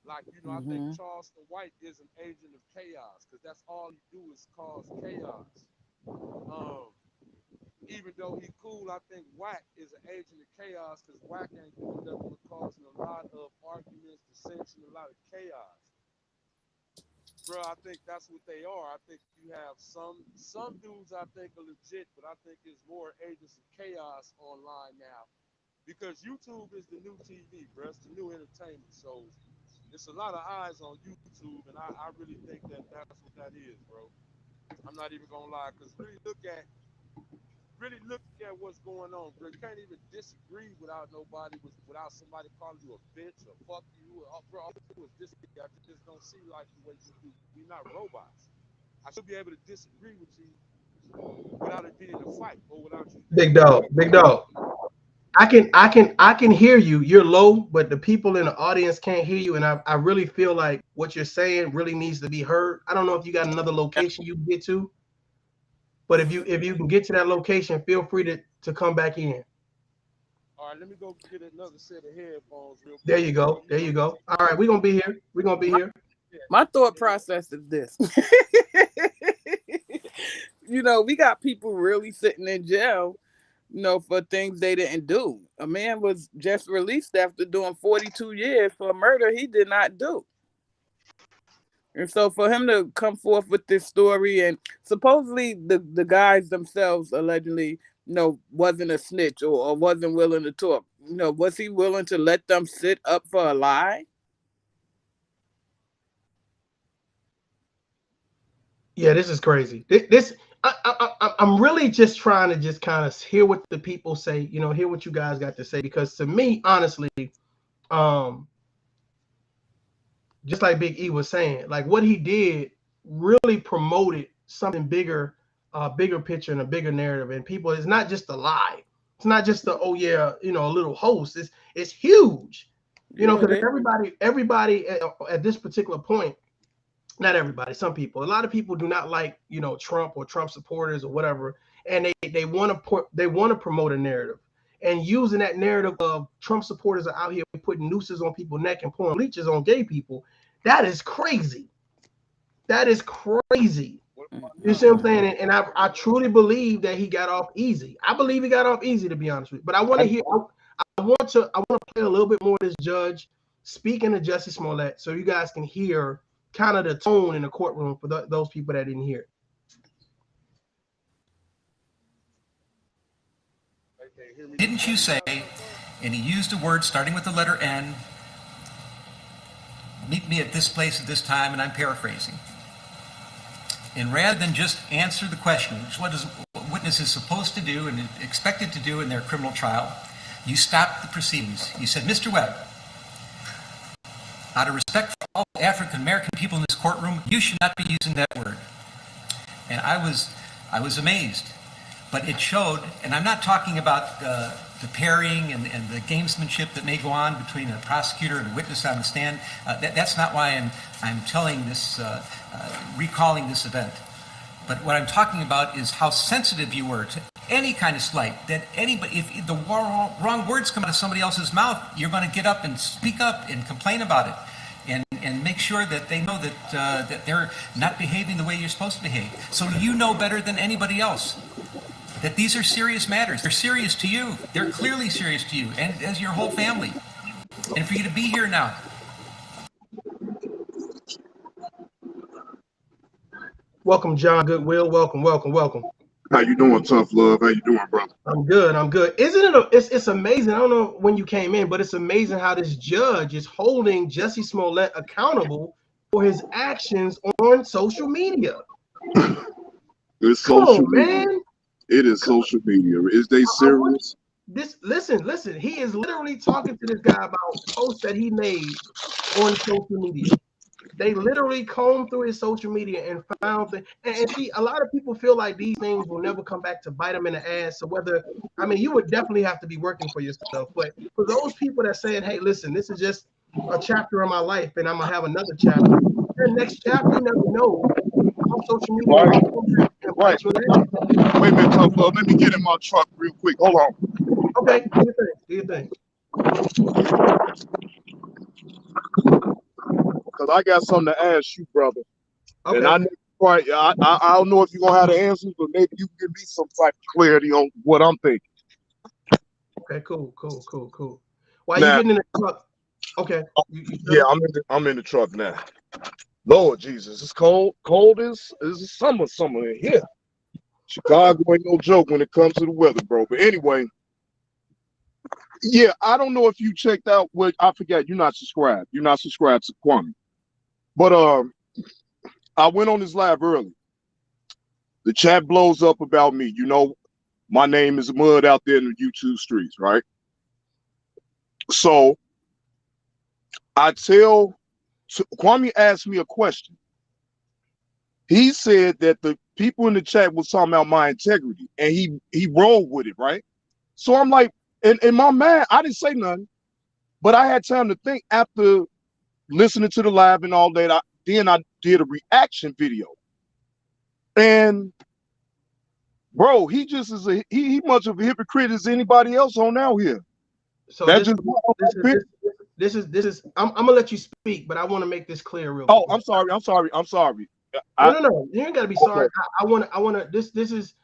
Like, you know, I think Charleston White is an agent of chaos, because that's all he do is cause chaos. Even though he cool, I think Wack is an agent of chaos, because Wack ain't doing nothing but causing a lot of arguments, dissension, a lot of chaos. Bro, I think that's what they are. I think you have some dudes I think are legit, but I think it's more agents of chaos online now, because YouTube is the new TV, bro. It's the new entertainment. So it's a lot of eyes on YouTube, and I really think that that's what that is, bro. I'm not even gonna lie, because really look at what's going on, bro. You can't even disagree without somebody calling you a bitch or fuck you. Bro, all you do is disagree. I just don't see life the way you do. We're not robots. I should be able to disagree with you without it being a fight or without you. Big dog. I can hear you. You're low, but the people in the audience can't hear you. And I really feel like what you're saying really needs to be heard. I don't know if you got another location you can get to, but if you can get to that location, feel free to come back in. All right, let me go get another set of headphones real quick. There you go. There you go. All right, we're gonna be here. We're gonna be here. My thought process is this. You know, we got people really sitting in jail, you know, for things they didn't do. A man was just released after doing 42 years for a murder he did not do. And so for him to come forth with this story, and supposedly the guys themselves allegedly, you know, wasn't a snitch or wasn't willing to talk. You know, was he willing to let them sit up for a lie? Yeah, this is crazy. I'm really just trying to just kind of hear what the people say, you know, hear what you guys got to say, because to me, honestly, just like Big E was saying, like what he did really promoted something bigger, bigger picture and a bigger narrative. And people, it's not just a lie. It's not just a, oh yeah, you know, a little host. It's huge, you know, because everybody at this particular point, not everybody, some people, a lot of people do not like, you know, Trump or Trump supporters or whatever, and they want to promote a narrative, and using that narrative of Trump supporters are out here putting nooses on people's neck and pouring leeches on gay people. That is crazy. That is crazy. You see what I'm saying? And I truly believe that he got off easy. I believe he got off easy, to be honest with you. But I want to hear. I want to play a little bit more of this judge speaking to Jussie Smollett, so you guys can hear kind of the tone in the courtroom for those people that didn't hear it. Didn't you say, and he used a word starting with the letter N, meet me at this place at this time, and I'm paraphrasing. And rather than just answer the question, which what a witness is supposed to do and expected to do in their criminal trial, you stopped the proceedings. You said, Mr. Webb, out of respect for all African-American people in this courtroom, you should not be using that word. And I was amazed. But it showed, and I'm not talking about the pairing and the gamesmanship that may go on between a prosecutor and a witness on the stand. That's not why I'm telling this, recalling this event. But what I'm talking about is how sensitive you were to any kind of slight, that anybody, if the wrong words come out of somebody else's mouth, you're going to get up and speak up and complain about it. And make sure that they know that they're not behaving the way you're supposed to behave. So you know better than anybody else that these are serious matters. They're serious to you. They're clearly serious to you and as your whole family. And for you to be here now. Welcome, John Goodwill. Welcome. How you doing, Tough Love? How you doing, brother? I'm good. Isn't it? It's amazing. I don't know when you came in, but it's amazing how this judge is holding Jussie Smollett accountable for his actions on social media. It's social media. Man. It is social media. Is they serious? Listen. He is literally talking to this guy about posts that he made on social media. They literally combed through his social media and found things. And see, a lot of people feel like these things will never come back to bite them in the ass. So you would definitely have to be working for yourself. But for those people that saying, hey, listen, this is just a chapter of my life and I'm gonna have another chapter. The next chapter, you never know how social media Right. Wait a minute, Tough Love. Let me get in my truck real quick. Hold on. Okay, do your thing. Because I got something to ask you, brother. Okay. And I don't know if you're gonna have the answers, but maybe you can give me some type of clarity on what I'm thinking. Okay, cool. While you getting in the truck? Okay. Yeah, I'm in the truck now. Lord Jesus, it's cold. Cold is summer in here. Chicago ain't no joke when it comes to the weather, bro. But anyway, yeah, I don't know if you checked out what I forget. You're not subscribed. You're not subscribed to Kwame. But I went on his live early. The chat blows up about me. You know, my name is mud out there in the YouTube streets, right? So Kwame asked me a question. He said that the people in the chat was talking about my integrity, and he rolled with it, right? So I'm like, in my mind, I didn't say nothing, but I had time to think after listening to the live and all that. Then I did a reaction video, and bro, he just is he much of a hypocrite as anybody else on out here. So this is I'm gonna let you speak, but I want to make this clear real quick. Oh, I'm sorry. No, you ain't gotta be sorry. Okay. I wanna this is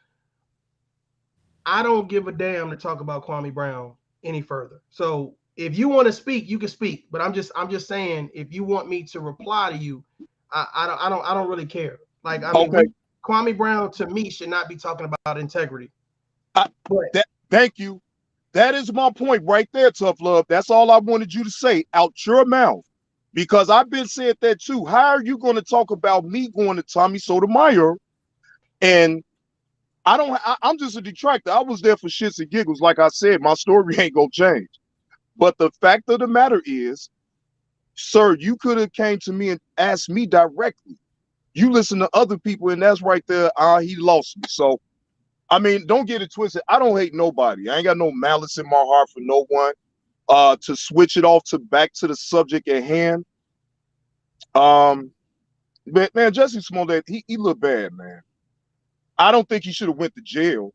I don't give a damn to talk about Kwame Brown any further. So if you want to speak, you can speak, but I'm just saying, if you want me to reply to you, I don't really care. Like, I mean, okay. Kwame Brown to me should not be talking about integrity. Thank you. That is my point right there, Tough Love. That's all I wanted you to say out your mouth, because I've been saying that too. How are you going to talk about me going to Tommy Sotomayor? And I'm just a detractor. I was there for shits and giggles. Like I said, my story ain't gonna change. But the fact of the matter is, sir, you could have came to me and asked me directly. You listen to other people, and that's right there. He lost me. So, I mean, don't get it twisted. I don't hate nobody. I ain't got no malice in my heart for no one. To switch it off back to the subject at hand. But man, Jussie Smollett, he looked bad, man. I don't think he should have went to jail,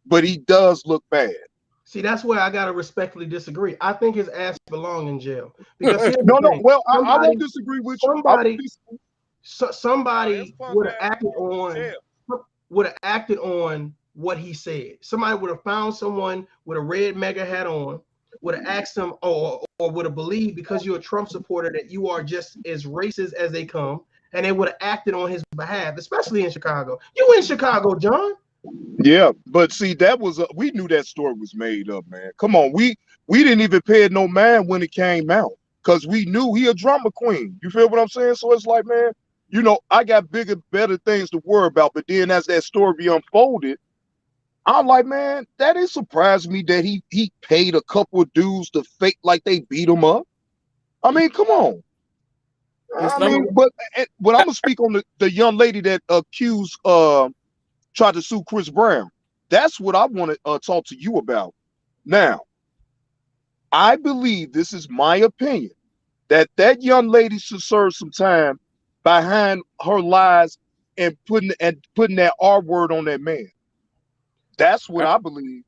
but he does look bad. See, that's where I gotta respectfully disagree. I think his ass belong in jail. Because I won't disagree with you. Somebody would have acted on what he said. Somebody would have found someone with a red mega hat on, would have asked him, or would have believed, because you're a Trump supporter, that you are just as racist as they come, and they would have acted on his behalf, especially in Chicago. You in Chicago, John? Yeah, but see, that was we knew that story was made up, man. Come on, we didn't even pay it no mind when it came out, because we knew he a drama queen. You feel what I'm saying? So it's like, man, you know, I got bigger, better things to worry about. But then as that story unfolded, I'm like, man, that is surprised me that he paid a couple of dudes to fake like they beat him up. I mean, come on. But I'm gonna speak on the young lady that accused tried to sue Chris Brown. That's what I want to talk to you about. Now, I believe, this is my opinion, that young lady should serve some time behind her lies and putting that R word on that man. That's what I believe.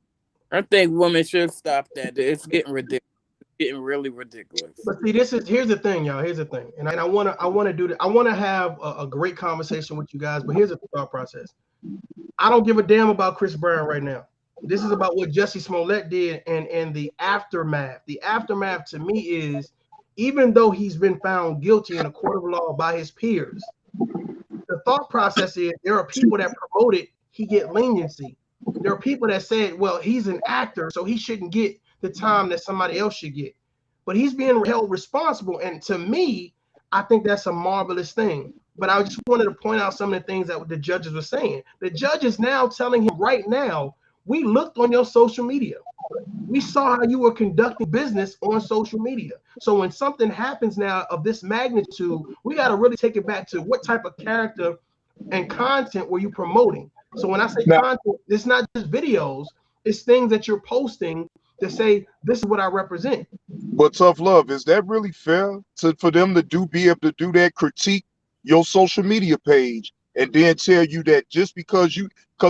I think women should stop that. It's getting ridiculous. It's getting really ridiculous. But see, here's the thing, y'all. Here's the thing, and I want to do that. I want to have a great conversation with you guys. But here's the thought process. I don't give a damn about Chris Brown right now. This is about what Jussie Smollett did and the aftermath. The aftermath to me is, even though he's been found guilty in a court of law by his peers, the thought process is there are people that promoted he get leniency. There are people that said, well, he's an actor, so he shouldn't get the time that somebody else should get. But he's being held responsible. And to me, I think that's a marvelous thing. But I just wanted to point out some of the things that the judges were saying. The judge is now telling him right now, We looked on your social media. We saw how you were conducting business on social media. So when something happens now of this magnitude, we got to really take it back to what type of character and content were you promoting. So when I say content, it's not just videos, it's things that you're posting to say, this is what I represent. But Tough Love, is that really fair for them to be able to do that, critique your social media page, and then tell you that just because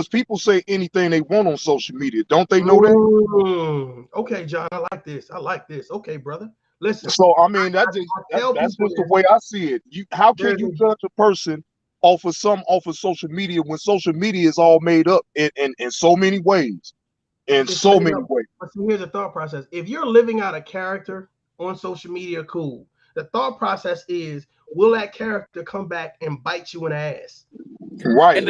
people say anything they want on social media, don't they know that? Okay, John, I like this. Okay, brother. Listen. So I mean, that's just the way I see it. How can you judge a person off of social media when social media is all made up in so many ways? In so many ways. But see, here's the thought process. If you're living out a character on social media, cool. The thought process is, will that character come back and bite you in the ass? Right.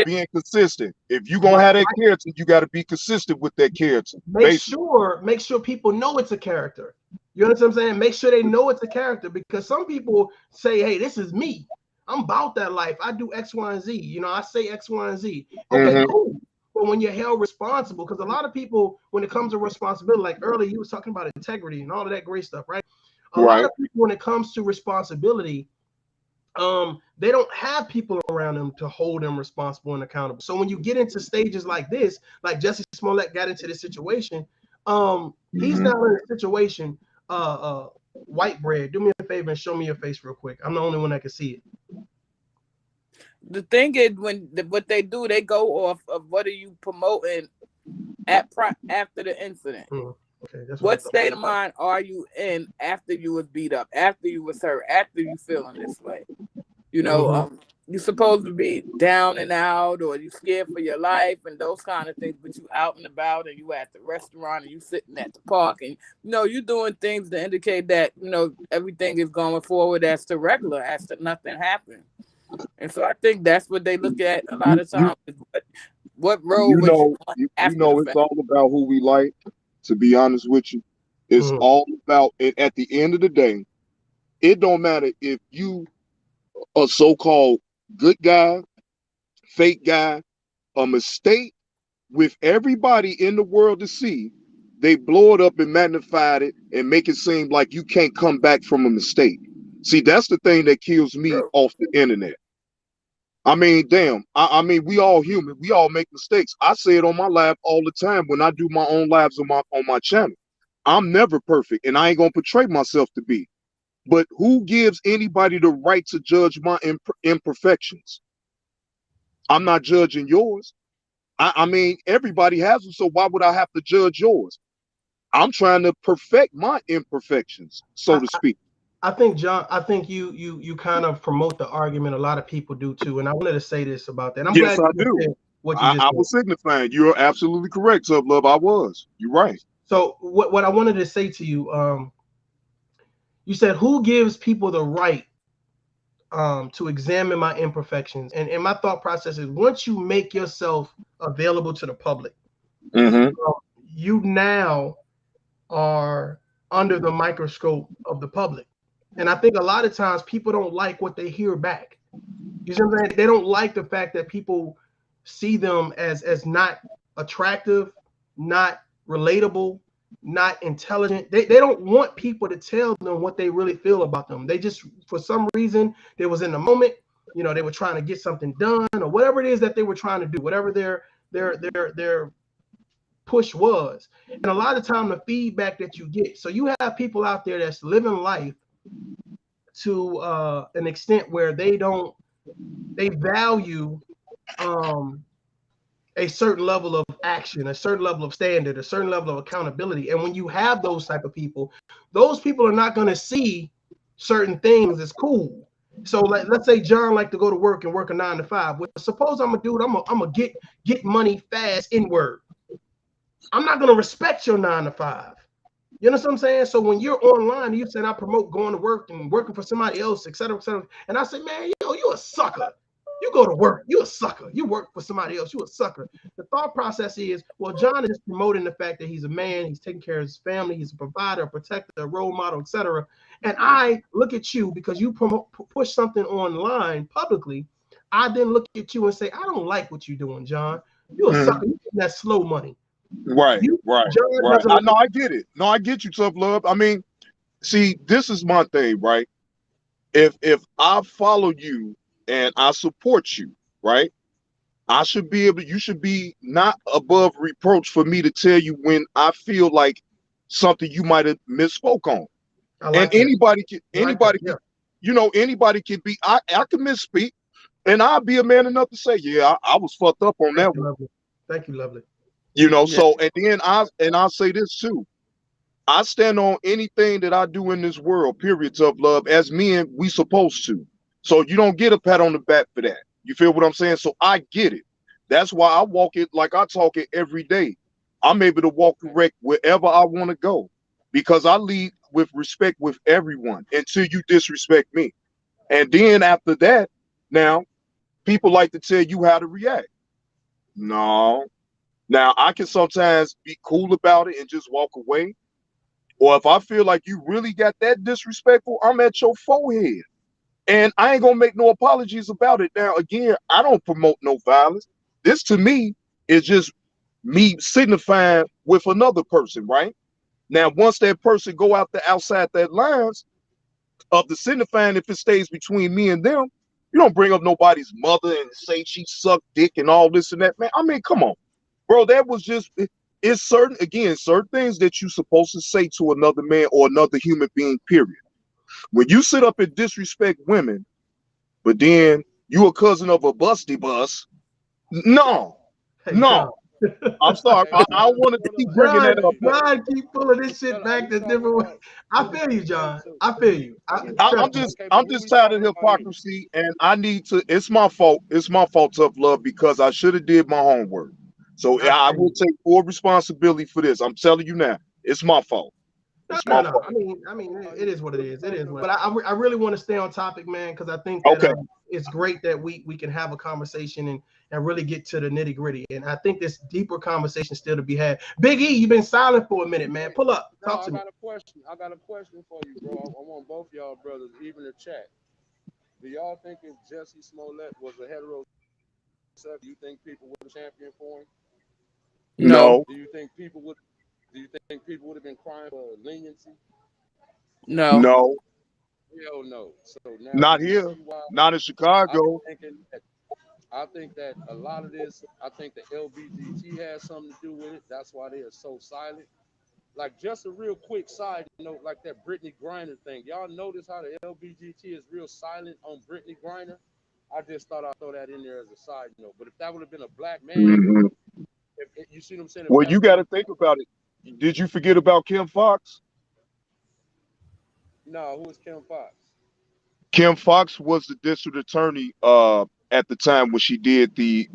Being consistent. If you're gonna have that character, you got to be consistent with that character. Make sure people know it's a character. You understand what I'm saying? Make sure they know it's a character, because some people say, hey, this is me. I'm about that life. I do X, Y, and Z. You know, I say X, Y, and Z. Okay, cool. But when you're held responsible, because a lot of people, when it comes to responsibility, like earlier, you was talking about integrity and all of that great stuff, right? A lot of people, when it comes to responsibility, they don't have people around them to hold them responsible and accountable. So when you get into stages like this, like Jussie Smollett got into this situation, he's now in a situation. White bread, do me a favor and show me your face real quick. I'm the only one that can see it. The thing is, what they do, they go off of what are you promoting after the incident. Okay, that's what state of mind are you in after you was beat up, after you was hurt, after you feeling this way? You know, you're supposed to be down and out, or you scared for your life and those kind of things, but you out and about, and you at the restaurant, and you sitting at the park, and you're doing things to indicate that everything is going forward as to regular, as to nothing happened. And so I think that's what they look at a lot of times. What role it's all about who we like. To be honest with you, it's all about it. At the end of the day, it don't matter if you a so-called good guy, fake guy, a mistake with everybody in the world to see. They blow it up and magnify it and make it seem like you can't come back from a mistake. See, that's the thing that kills me off the internet. I mean, damn. I mean, we all human. We all make mistakes. I say it on my live all the time when I do my own lives on my channel. I'm never perfect, and I ain't gonna portray myself to be. But who gives anybody the right to judge my imperfections? I'm not judging yours. I mean, everybody has them, so why would I have to judge yours? I'm trying to perfect my imperfections, so to speak. I think, John, you kind of promote the argument. A lot of people do too, and I wanted to say this about that. I'm yes, glad I do. I was signifying. You're absolutely correct, Tough Love. I was. You're right. So what I wanted to say to you, you said, who gives people the right to examine my imperfections? And my thought process is, once you make yourself available to the public, you now are under the microscope of the public. And I think a lot of times people don't like what they hear back. You see what I'm saying? They don't like the fact that people see them as not attractive, not relatable, not intelligent. They don't want people to tell them what they really feel about them. They just, for some reason, they was in the moment, they were trying to get something done, or whatever it is that they were trying to do, whatever their push was. And a lot of time, the feedback that you get, so you have people out there that's living life to an extent where they value a certain level of action, a certain level of standard, a certain level of accountability. And when you have those type of people, those people are not going to see certain things as cool. So let's say John like to go to work and work a 9 to 5. Well, suppose I'm a dude, I'm gonna get money fast inward. I'm not gonna respect your 9 to 5. You know what I'm saying? So when you're online, you saying I promote going to work and working for somebody else, et cetera, and I say, man, you a sucker. You go to work, you a sucker. You work for somebody else, you a sucker. The thought process is, well, John is promoting the fact that he's a man, he's taking care of his family, he's a provider, a protector, a role model, et cetera. And I look at you because you push something online publicly. I then look at you and say, I don't like what you're doing, John. You a sucker. You getting that slow money. Right, You, right, John right. doesn't. I get it. No, I get you, tough love. I mean, see, this is my thing, right? If I follow you and I support you, right? I should be able. You should be not above reproach for me to tell you when I feel like something you might have misspoke on. I And like that. anybody Yeah. can, anybody can be. I can misspeak, and I'll be a man enough to say, yeah, I was fucked up on that one. Lovely. Thank you, lovely. Yeah. So and then I'll say this too. I stand on anything that I do in this world, periods of love, as men, we supposed to. So you don't get a pat on the back for that. You feel what I'm saying? So I get it. That's why I walk it like I talk it every day. I'm able to walk correct wherever I want to go because I lead with respect with everyone until you disrespect me. And then after that, now people like to tell you how to react. No. Now I can sometimes be cool about it and just walk away. Or if I feel like you really got that disrespectful, I'm at your forehead. And I ain't gonna make no apologies about it. Now, again, I don't promote no violence. This to me is just me signifying with another person, right? Now, once that person go out the outside that lines of the signifying, if it stays between me and them, you don't bring up nobody's mother and say she sucked dick and all this and that, man. I mean, come on, bro. That was just it's certain things that you're supposed to say to another man or another human being, period. When you sit up and disrespect women, but then you a cousin of a busty bus, no, Hey, no. I'm sorry. I don't want to keep bringing John, that up, but John, keep pulling this shit back to different ways. I feel you, John. I feel you. I'm just tired of hypocrisy, and I need to. It's my fault. It's my fault, tough love, because I should have did my homework. So I will take full responsibility for this. I'm telling you now, it's my fault. It's my fault. I mean, it is what it is. It is. But I really want to stay on topic, man, because I think that Okay. it's great that we can have a conversation and really get to the nitty gritty. And I think there's deeper conversation still to be had. Big E, you've been silent for a minute, man. Pull up. Talk to me. I got a question for you, bro. I want both y'all brothers, even the chat. Do y'all think if Jussie Smollett was a heterosexual, do you think people would have championed for him? No. Do you think people would have been crying for leniency? No. No. Hell no. So now Not do you here. see why Not in Chicago. I think that a lot of this, I think the LBGT has something to do with it. That's why they are so silent. Like, just a real quick side note, like that Brittany Griner thing. Y'all notice how the LBGT is real silent on Brittany Griner? I just thought I'd throw that in there as a side note. But if that would have been a black man, Mhm. if you see what I'm saying? Well, you got to think about it. Did you forget about Kim Fox? No, who was Kim Fox? Kim Fox was the district attorney at the time when she did she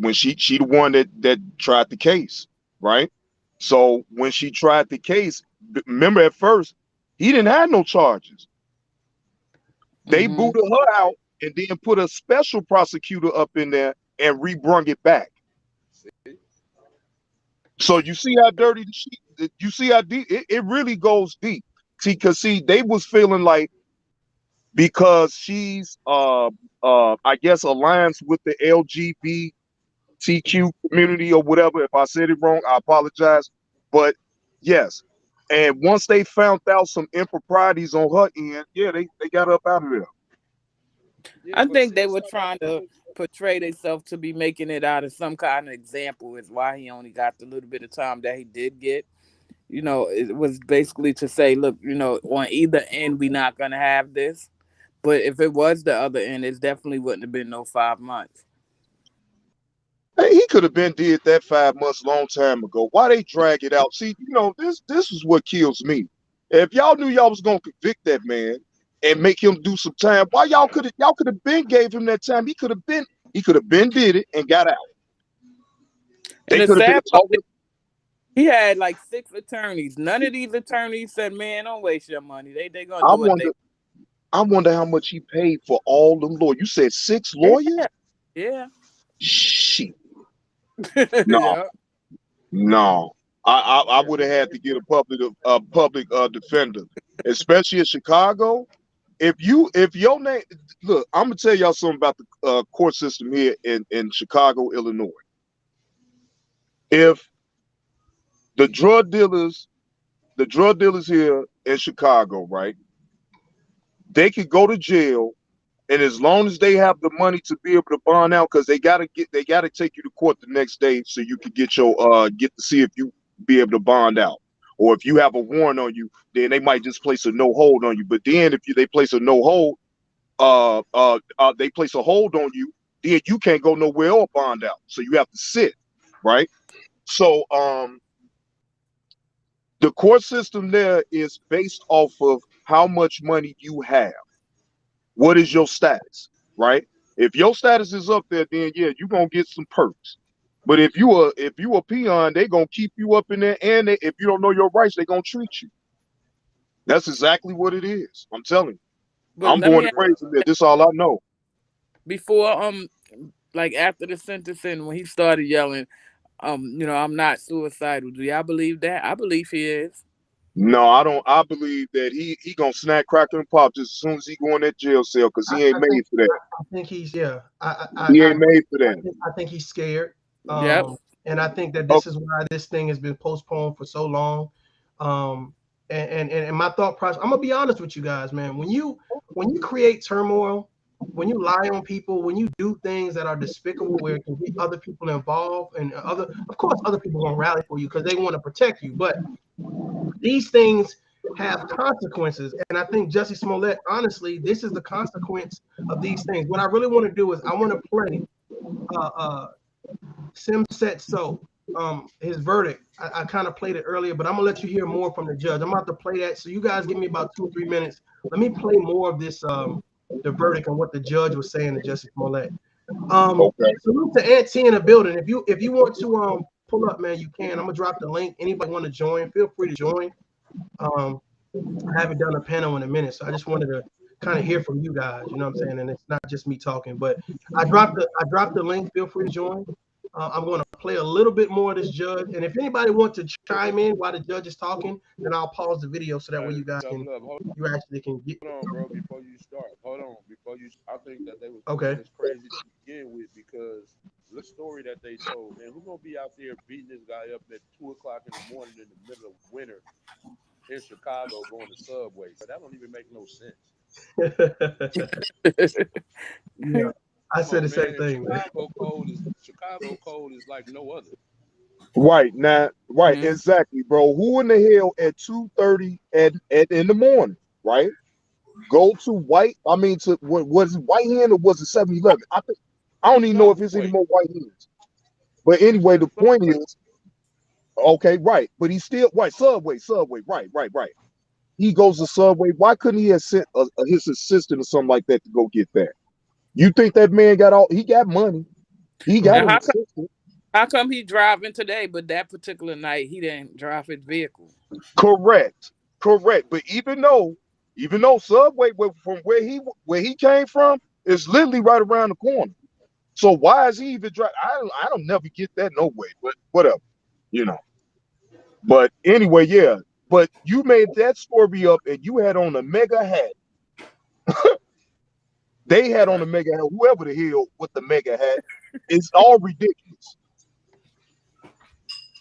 the one that tried the case, right? So when she tried the case, remember at first he didn't have no charges. They booted her out and then put a special prosecutor up in there and rebrung it back. See? So you see how dirty you see how deep it really goes deep. Because they was feeling like because she's I guess aligns with the LGBTQ community or whatever. If I said it wrong, I apologize. But yes. And once they found out some improprieties on her end, yeah, they got up out of there. Yeah, I think they were trying to portray themselves to be making it out of some kind of example is why he only got the little bit of time that he did get. You know, it was basically to say, look, you know, on either end, we're not going to have this. But if it was the other end, it definitely wouldn't have been no 5 months. Hey, he could have been did that 5 months long time ago. Why they drag it out? See, this is what kills me. If y'all knew y'all was gonna convict that man and make him do some time, why y'all could have been gave him that time? He could have been did it and got out. And They the could have been sad part talking. he had like 6 attorneys. None of these attorneys said, "Man, don't waste your money. They gonna I do what they." wonder how much he paid for all them lawyers. You said 6 lawyers? Yeah. Shit. No, Yeah. no. I would have had to get a public defender, especially in Chicago. If your name, look, I'm gonna tell y'all something about the court system here in Chicago, Illinois. If the drug dealers here in Chicago, right? They could go to jail, and as long as they have the money to be able to bond out, because they gotta take you to court the next day so you can get to see if you be able to bond out. Or if you have a warrant on you, then they might just place a no hold on you. But then if they place a no hold, they place a hold on you, then you can't go nowhere or bond out. So you have to sit, right? So the court system there is based off of how much money you have. What is your status, right? If your status is up there, then yeah, you're gonna get some perks. But if you a peon, they gonna keep you up in there, and if you don't know your rights, they gonna treat you. That's exactly what it is. I'm telling you. But I'm let going me to praise him there. This is all I know. before like after the sentencing when he started yelling, I'm not suicidal. Do y'all believe that? I believe he is. No, I don't. I believe that he gonna snack, crack, and pop just as soon as he go in that jail cell because he ain't made for that. I think he's he ain't made for that. I think he's scared. Yep. And I think that this is why this thing has been postponed for so long. And my thought process, I'm gonna be honest with you guys, man. When you create turmoil, when you lie on people, when you do things that are despicable, where it can get other people involved, and of course, other people gonna rally for you because they want to protect you. But these things have consequences, and I think Jussie Smollett, honestly, this is the consequence of these things. What I really want to do is I want to play Sim Set So, his verdict. I kind of played it earlier, but I'm gonna let you hear more from the judge. I'm about to play that, so you guys give me about 2 or 3 minutes. Let me play more of this, the verdict and what the judge was saying to Jussie Smollett. Salute to Aunt T in the building. If you want to pull up, man, you can. I'm gonna drop the link. Anybody want to join? Feel free to join. I haven't done a panel in a minute, so I just wanted to kind of hear from you guys. You know what I'm saying? And it's not just me talking, but I dropped the link. Feel free to join. I'm going to play a little bit more of this judge, and if anybody wants to chime in while the judge is talking, then I'll pause the video so that way you guys actually can get. Hold on, bro. Before you start, I think that they was okay. This crazy to begin with because the story that they told, man, who's gonna be out there beating this guy up at 2:00 in the morning in the middle of winter in Chicago going to Subway? So that don't even make no sense. Yeah. I said the same thing. Chicago code is like no other. Right now, right, exactly, bro. Who in the hell at 2:30 in the morning, right? Go to White. I mean, was it White Hand or was it 7-Eleven? I don't even know if it's any more White Hands. But anyway, the point is, okay, right. But he's still Subway, right. He goes to Subway. Why couldn't he have sent his assistant or something like that to go get that? You think that man he got money. He got how come he driving today, but that particular night he didn't drive his vehicle? Correct. But even though Subway from where he came from is literally right around the corner. So why is he even driving? I don't never get that no way, but whatever, you know. But anyway, yeah. But you made that story up and you had on a mega hat. They had on a mega hat, whoever the hell with the mega hat. It's all ridiculous.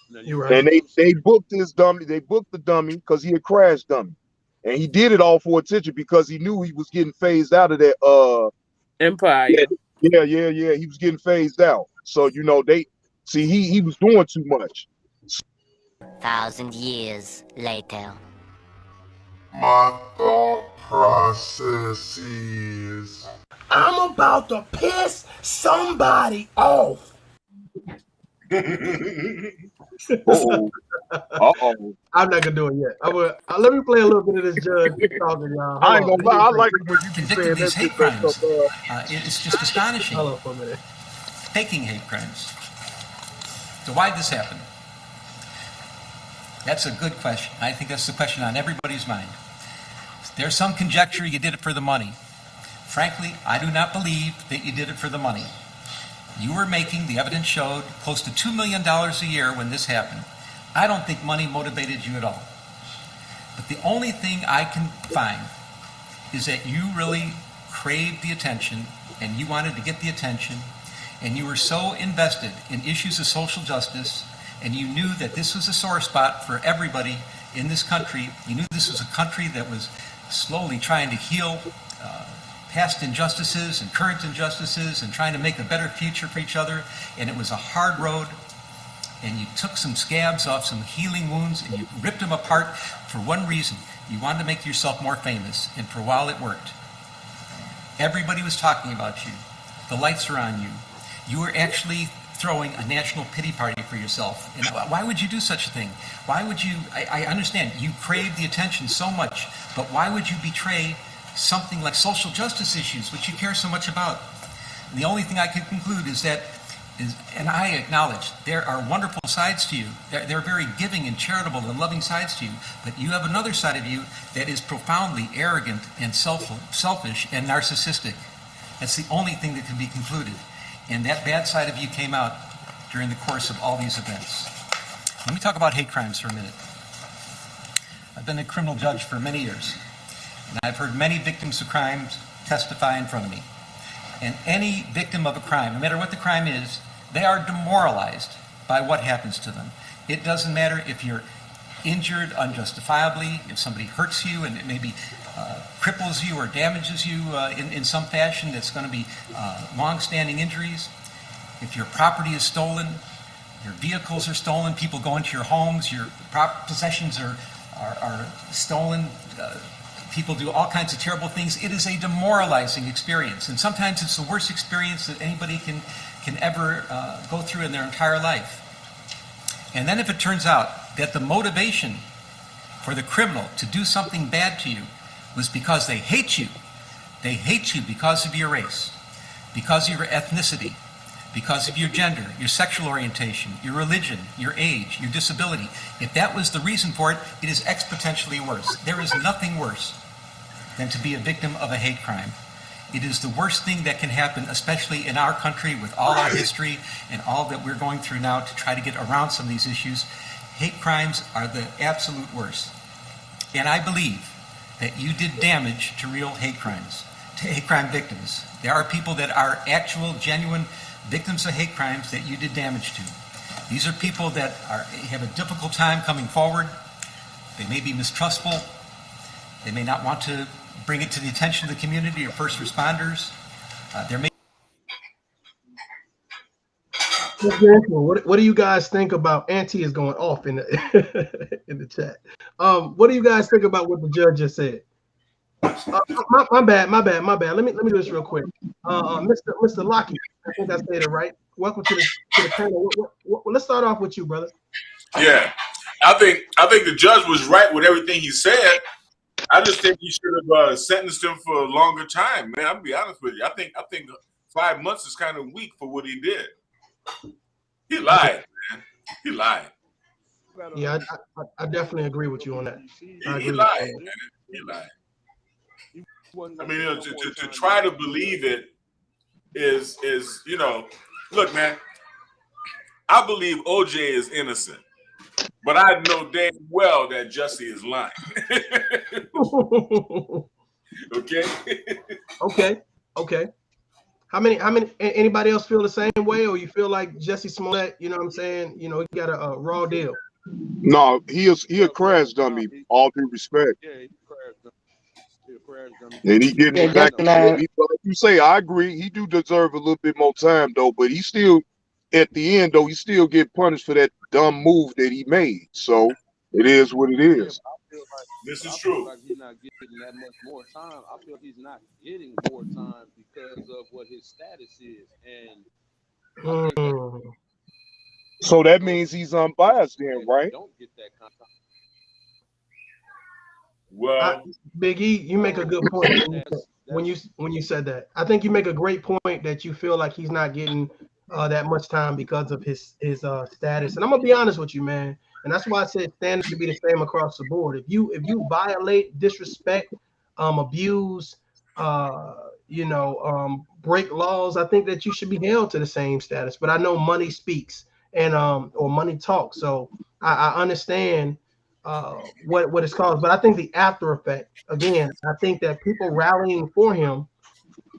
You're right. And they booked this dummy. They booked the dummy because he had crashed dummy. And he did it all for attention because he knew he was getting phased out of that Empire. Yeah. He was getting phased out. So he was doing too much. 1,000 years later. My thought process is I'm about to piss somebody off. Uh-oh. I'm not gonna do it yet. Let me play a little bit of this judge talking, y'all. I ain't gonna lie. I like it when you convicted of these hate crimes. It's just astonishing. Hold on for a minute. Faking hate crimes. So why did this happen? That's a good question. I think that's the question on everybody's mind. There's some conjecture you did it for the money. Frankly, I do not believe that you did it for the money. You were making, the evidence showed, close to $2 million a year when this happened. I don't think money motivated you at all. But the only thing I can find is that you really craved the attention and you wanted to get the attention and you were so invested in issues of social justice and you knew that this was a sore spot for everybody in this country. You knew this was a country that was slowly trying to heal past injustices and current injustices and trying to make a better future for each other. And it was a hard road. And you took some scabs off some healing wounds and you ripped them apart for one reason. You wanted to make yourself more famous. And for a while it worked. Everybody was talking about you. The lights are on you. You were actually throwing a national pity party for yourself. And why would you do such a thing? Why would you, I understand, you crave the attention so much, but why would you betray something like social justice issues, which you care so much about? And the only thing I could conclude is that, and I acknowledge, there are wonderful sides to you. There are very giving and charitable and loving sides to you, but you have another side of you that is profoundly arrogant and selfish and narcissistic. That's the only thing that can be concluded. And that bad side of you came out during the course of all these events. Let me talk about hate crimes for a minute. I've been a criminal judge for many years, and I've heard many victims of crimes testify in front of me. And any victim of a crime, no matter what the crime is, they are demoralized by what happens to them. It doesn't matter if you're injured unjustifiably, if somebody hurts you and it maybe cripples you or damages you in some fashion that's going to be long-standing injuries. If your property is stolen, your vehicles are stolen, people go into your homes, your possessions are stolen, people do all kinds of terrible things. It is a demoralizing experience, and sometimes it's the worst experience that anybody can ever go through in their entire life. And then if it turns out that the motivation for the criminal to do something bad to you was because they hate you because of your race, because of your ethnicity, because of your gender, your sexual orientation, your religion, your age, your disability, if that was the reason for it, it is exponentially worse. There is nothing worse than to be a victim of a hate crime. It is the worst thing that can happen, especially in our country with all our history and all that we're going through now to try to get around some of these issues. Hate crimes are the absolute worst. And I believe that you did damage to real hate crimes, to hate crime victims. There are people that are actual, genuine victims of hate crimes that you did damage to. These are people that have a difficult time coming forward. They may be mistrustful. They may not want to bring it to the attention of the community or first responders. There may. What do you guys think about? Auntie is going off in the in the chat. What do you guys think about what the judge just said? My bad. Let me do this real quick. Mr. Lockett, I think I said it right. Welcome to the panel. Let's start off with you, brother. Yeah, I think the judge was right with everything he said. I just think he should have sentenced him for a longer time, man. I'll be honest with you. I think 5 months is kind of weak for what he did. He lied, man. He lied. Yeah, I definitely agree with you on that. He lied, man. He lied. I mean, to try to believe it is look, man. I believe OJ is innocent, but I know damn well that Jussie is lying. Okay. How many? Anybody else feel the same way, or you feel like Jussie Smollett? You know what I'm saying? You know, he got a raw deal. No, he a crash dummy. All due respect. Yeah, he's a crash dummy. And he getting back. Like you say, I agree. He do deserve a little bit more time, though. But he still, at the end, though, he still get punished for that dumb move that he made. So it is what it is. This is true. Like he's not getting that much more time. I feel he's not getting more time because of what his status is, and so that means he's unbiased, then, right? Don't get that kind of time. Well, Big E, you make a good point when you said that. I think you make a great point that you feel like he's not getting that much time because of his status. And I'm gonna be honest with you, man. And that's why I said standards should be the same across the board. If you violate, disrespect, abuse, break laws, I think that you should be held to the same status. But I know money speaks and or money talks. So I understand what it's caused. But I think the after effect, again, I think that people rallying for him,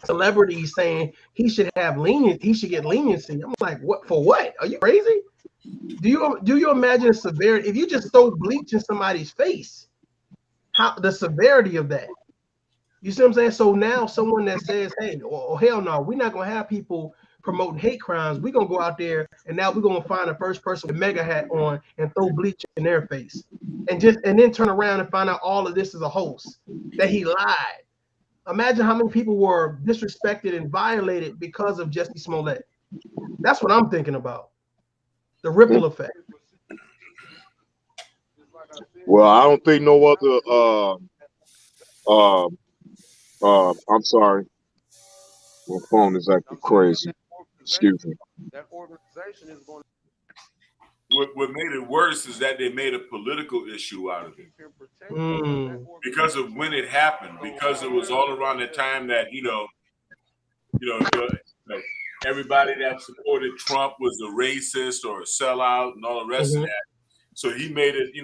celebrities saying he should have he should get leniency. I'm like, what for what? Are you crazy? Do you imagine the severity if you just throw bleach in somebody's face? How the severity of that? You see what I'm saying? So now someone that says, "Hey, oh hell no, we're not gonna have people promoting hate crimes. We're gonna go out there and now we're gonna find the first person with a mega hat on and throw bleach in their face, and then turn around and find out all of this is a hoax, that he lied." Imagine how many people were disrespected and violated because of Jussie Smollett. That's what I'm thinking about. The ripple effect. Well, I don't think no other. I'm sorry. My phone is acting crazy. Excuse me. That organization is going to. What made it worse is that they made a political issue out of it because of when it happened. Because it was all around the time that everybody that supported Trump was a racist or a sellout and all the rest of that. So he made it. He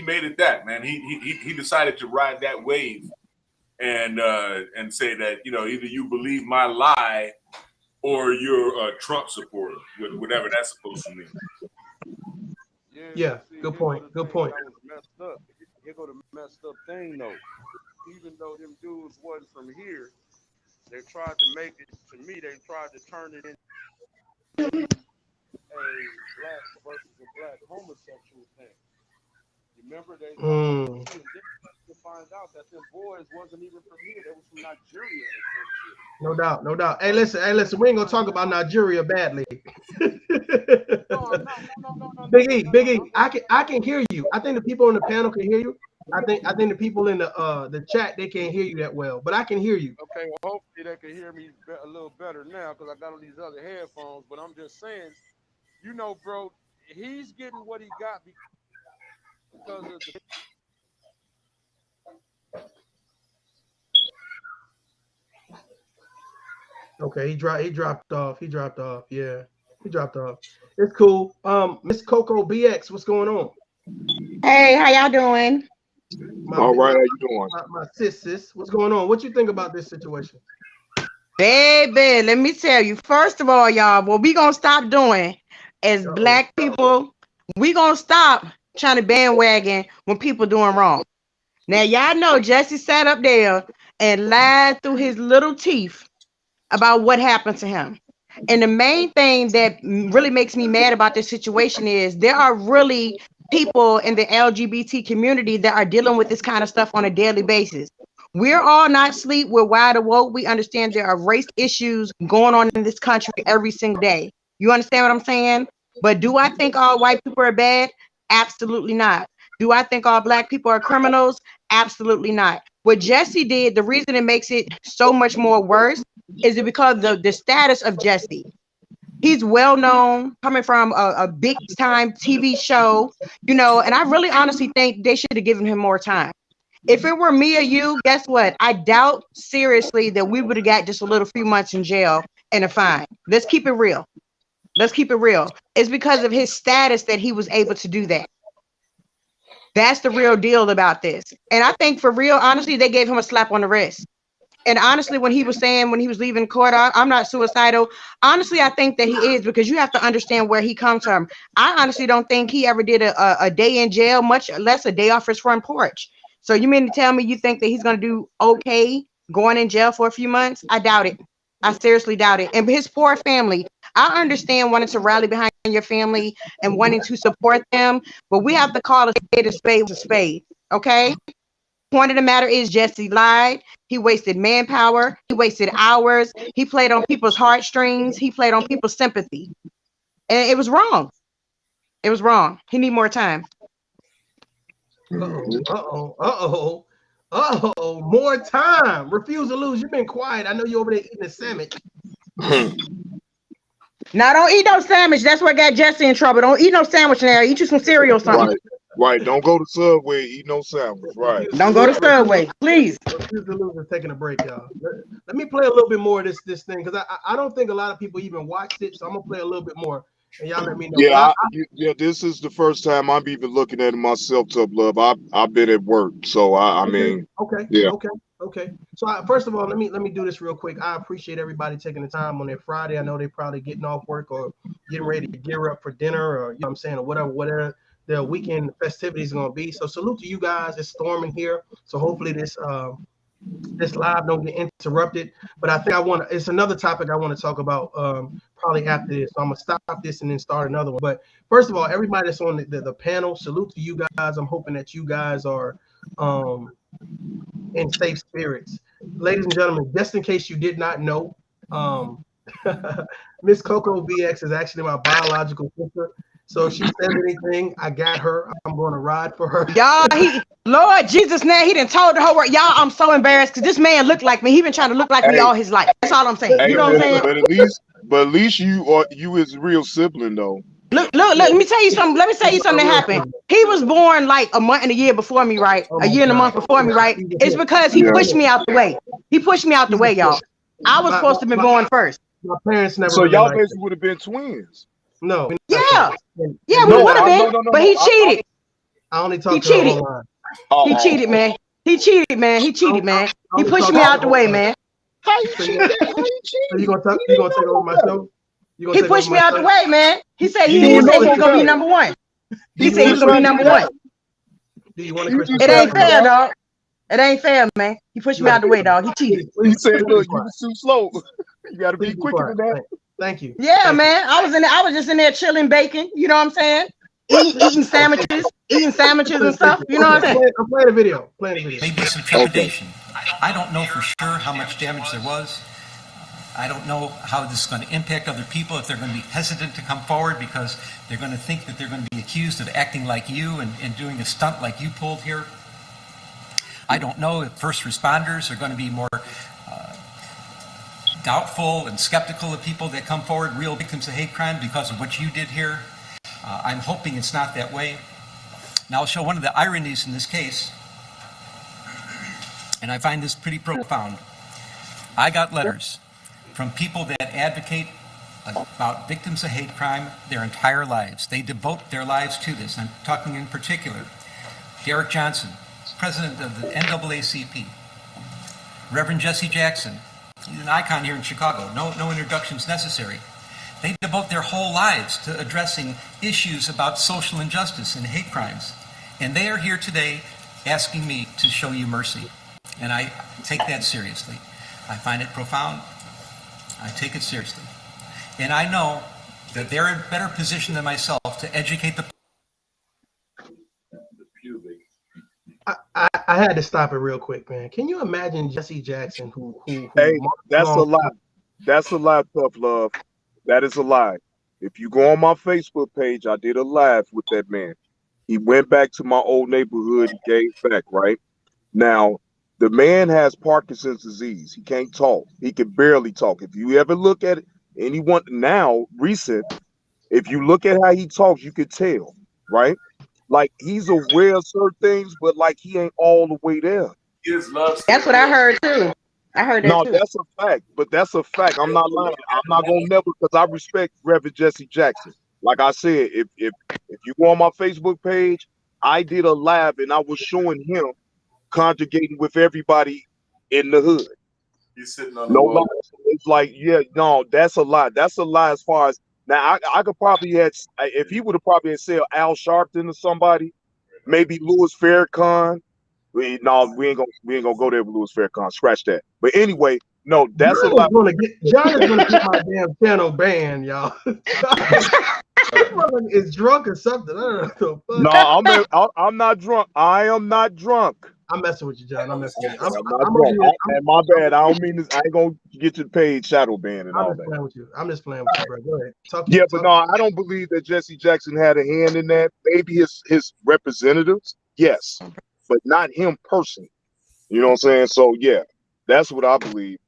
made it that, man. He decided to ride that wave and say that either you believe my lie or you're a Trump supporter, whatever that's supposed to mean. Yeah, good point. Good point. Here go the messed up thing though. Even though them dudes wasn't from here, they tried to make it. To me, they tried to turn it into a black versus a black homosexual thing. Remember they to find out that them boys wasn't even from here. They was from Nigeria. No doubt, no doubt. Hey, listen. We ain't gonna talk about Nigeria badly. Big E, I can hear you. I think the people on the panel can hear you. I think the people in the chat, they can't hear you that well, but I can hear you. Okay, well hopefully they can hear me a little better now because I got on these other headphones. But I'm just saying, bro, he's getting what he got because of the. Okay, he dropped off. Yeah, he dropped off. It's cool. Miss Coco BX, what's going on? Hey, how y'all doing? All right, how you doing? My sis, what's going on? What you think about this situation? Baby, let me tell you. First of all, y'all, what we gonna stop doing as black people, we gonna stop trying to bandwagon when people doing wrong. Now, y'all know Jussie sat up there and lied through his little teeth about what happened to him. And the main thing that really makes me mad about this situation is there are really people in the LGBT community that are dealing with this kind of stuff on a daily basis. We're all not asleep. We're wide awoke. We understand there are race issues going on in this country every single day. You understand what I'm saying? But do I think all white people are bad? Absolutely not. Do I think all black people are criminals? Absolutely not. What Jussie did, the reason it makes it so much more worse is it because of the status of Jussie. He's well known, coming from a big time TV show, and I really honestly think they should have given him more time. If it were me or you, guess what? I doubt seriously that we would have got just a little few months in jail and a fine. Let's keep it real. It's because of his status that he was able to do that. That's the real deal about this. And I think for real, honestly, they gave him a slap on the wrist. And honestly, when he was leaving court, I'm not suicidal. Honestly, I think that he is, because you have to understand where he comes from. I honestly don't think he ever did a day in jail, much less a day off his front porch. So you mean to tell me you think that he's going to do okay going in jail for a few months? I doubt it. I seriously doubt it. And his poor family, I understand wanting to rally behind your family and wanting to support them, but we have to call a spade a spade, okay? Point of the matter is Jussie lied. He wasted manpower. He wasted hours. He played on people's heartstrings. He played on people's sympathy. And it was wrong. It was wrong. He need more time. More time. Refuse to lose. You've been quiet. I know you're over there eating a sandwich. Now, don't eat no sandwich. That's what got Jussie in trouble. Don't eat no sandwich now. Eat you some cereal or something. Right. Don't go to Subway, eat no sandwich. Right. Don't go to Subway, please. Refuse to lose is taking a break, y'all. Let me play a little bit more of this thing, because I don't think a lot of people even watched it. So I'm gonna play a little bit more, and y'all let me know. Yeah, this is the first time I'm even looking at it myself, Tough Love. I've been at work, so I mean. Okay. Yeah. Okay. Okay. So first of all, let me do this real quick. I appreciate everybody taking the time on their Friday. I know they probably getting off work or getting ready to gear up for dinner, or you know what I'm saying, or whatever their weekend festivities are gonna be. So salute to you guys. It's storming here. So hopefully this live don't get interrupted. But I think it's another topic I want to talk about probably after this. So I'm gonna stop this and then start another one. But first of all, everybody that's on the panel, salute to you guys. I'm hoping that you guys are in safe spirits. Ladies and gentlemen, just in case you did not know, Miss Coco VX is actually my biological sister. So if she says anything, I got her. I'm going to ride for her. Y'all, Lord Jesus, now he done told the whole world. Y'all, I'm so embarrassed because this man looked like me. He been trying to look like me all his life. That's all I'm saying. You know what I'm saying? But at least you his real sibling though. Look, let me tell you something. Let me tell you something that happened. He was born like a month and a year before me, right? A year and a month before me, right? It's because he pushed me out the way. He pushed me out the way, y'all. I was supposed to be born first. My parents never. So y'all basically would have been twins. No. Yeah, we would have been, but he cheated. I only talk. He cheated. He cheated, man. He cheated, man. He cheated, man. He pushed me out the way, man. How you cheated? So you gonna take over my show? He pushed me out the way, man. He said he was gonna be number one. He said he was gonna be number one. Do you want to? It ain't fair, dog. It ain't fair, man. He pushed me out the way, dog. He cheated. He said, "Look, you was too slow. You got to be quicker than that." Thank you. Yeah, man. I was just in there chilling, baking. You know what I'm saying? Eating sandwiches and stuff. You know what I'm saying? I'm playing a video. Maybe some trepidation. I don't know for sure how much damage there was. I don't know how this is going to impact other people, if they're going to be hesitant to come forward because they're going to think that they're going to be accused of acting like you and doing a stunt like you pulled here. I don't know if first responders are going to be more doubtful and skeptical of people that come forward, real victims of hate crime, because of what you did here. I'm hoping it's not that way. Now I'll show one of the ironies in this case, and I find this pretty profound. I got letters from people that advocate about victims of hate crime their entire lives. They devote their lives to this. I'm talking in particular Derek Johnson, president of the NAACP, Reverend Jesse Jackson. He's an icon here in Chicago. No introductions necessary. They devote their whole lives to addressing issues about social injustice and hate crimes. And they are here today asking me to show you mercy. And I take that seriously. I find it profound. I take it seriously. And I know that they're in a better position than myself to educate the I had to stop it real quick, man. Can you imagine Jesse Jackson who Hey, that's a lie. That's a lie, Tough Love. That is a lie. If you go on my Facebook page, I did a live with that man. He went back to my old neighborhood. He gave back, right? Now, the man has Parkinson's disease. He can't talk. He can barely talk. If you ever look at it, anyone now, recent, if you look at how he talks, you could tell, right? Like he's aware of certain things, but like he ain't all the way there. That's what I heard too. I heard that no, too. that's a fact. But that's a fact. I'm not lying. I'm not gonna never, because I respect Reverend Jesse Jackson. Like I said, if you go on my Facebook page, I did a live and I was showing him conjugating with everybody in the hood. He's sitting on the No wall. lie. It's like, yeah, no, that's a lie. That's a lie as far as now. I could probably had, if he would have probably said Al Sharpton or somebody, maybe Louis Farrakhan. We ain't gonna go there with Louis Farrakhan. Scratch that. But anyway, no, that's a lie. John is gonna get my damn channel banned, y'all. Is drunk or something. I don't know. No, I'm not drunk. I am not drunk. I'm messing with you, John. I'm messing with you. I'm not drunk. And my bad. I don't mean this. I ain't gonna get your page shadow banned and all that. I'm just playing with you, bro. Go ahead. But no, I don't believe that Jesse Jackson had a hand in that. Maybe his representatives, yes, but not him personally. You know what I'm saying? So yeah, that's what I believe.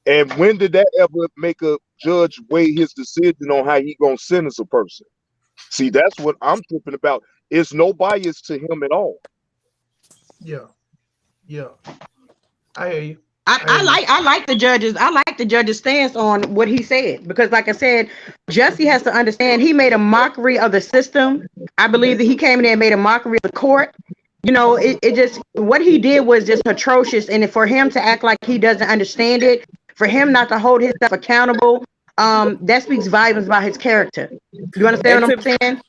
And when did that ever make a judge weigh his decision on how he gonna sentence a person? See, that's what I'm tripping about. It's no bias to him at all. Yeah, I hear you. I like the judges. I like the judge's stance on what he said, because like I said, Jussie has to understand he made a mockery of the system. I believe that he came in there and made a mockery of the court. You know, it just, what he did was just atrocious. And for him to act like he doesn't understand it, for him not to hold himself accountable, that speaks volumes about his character. You understand what I'm saying?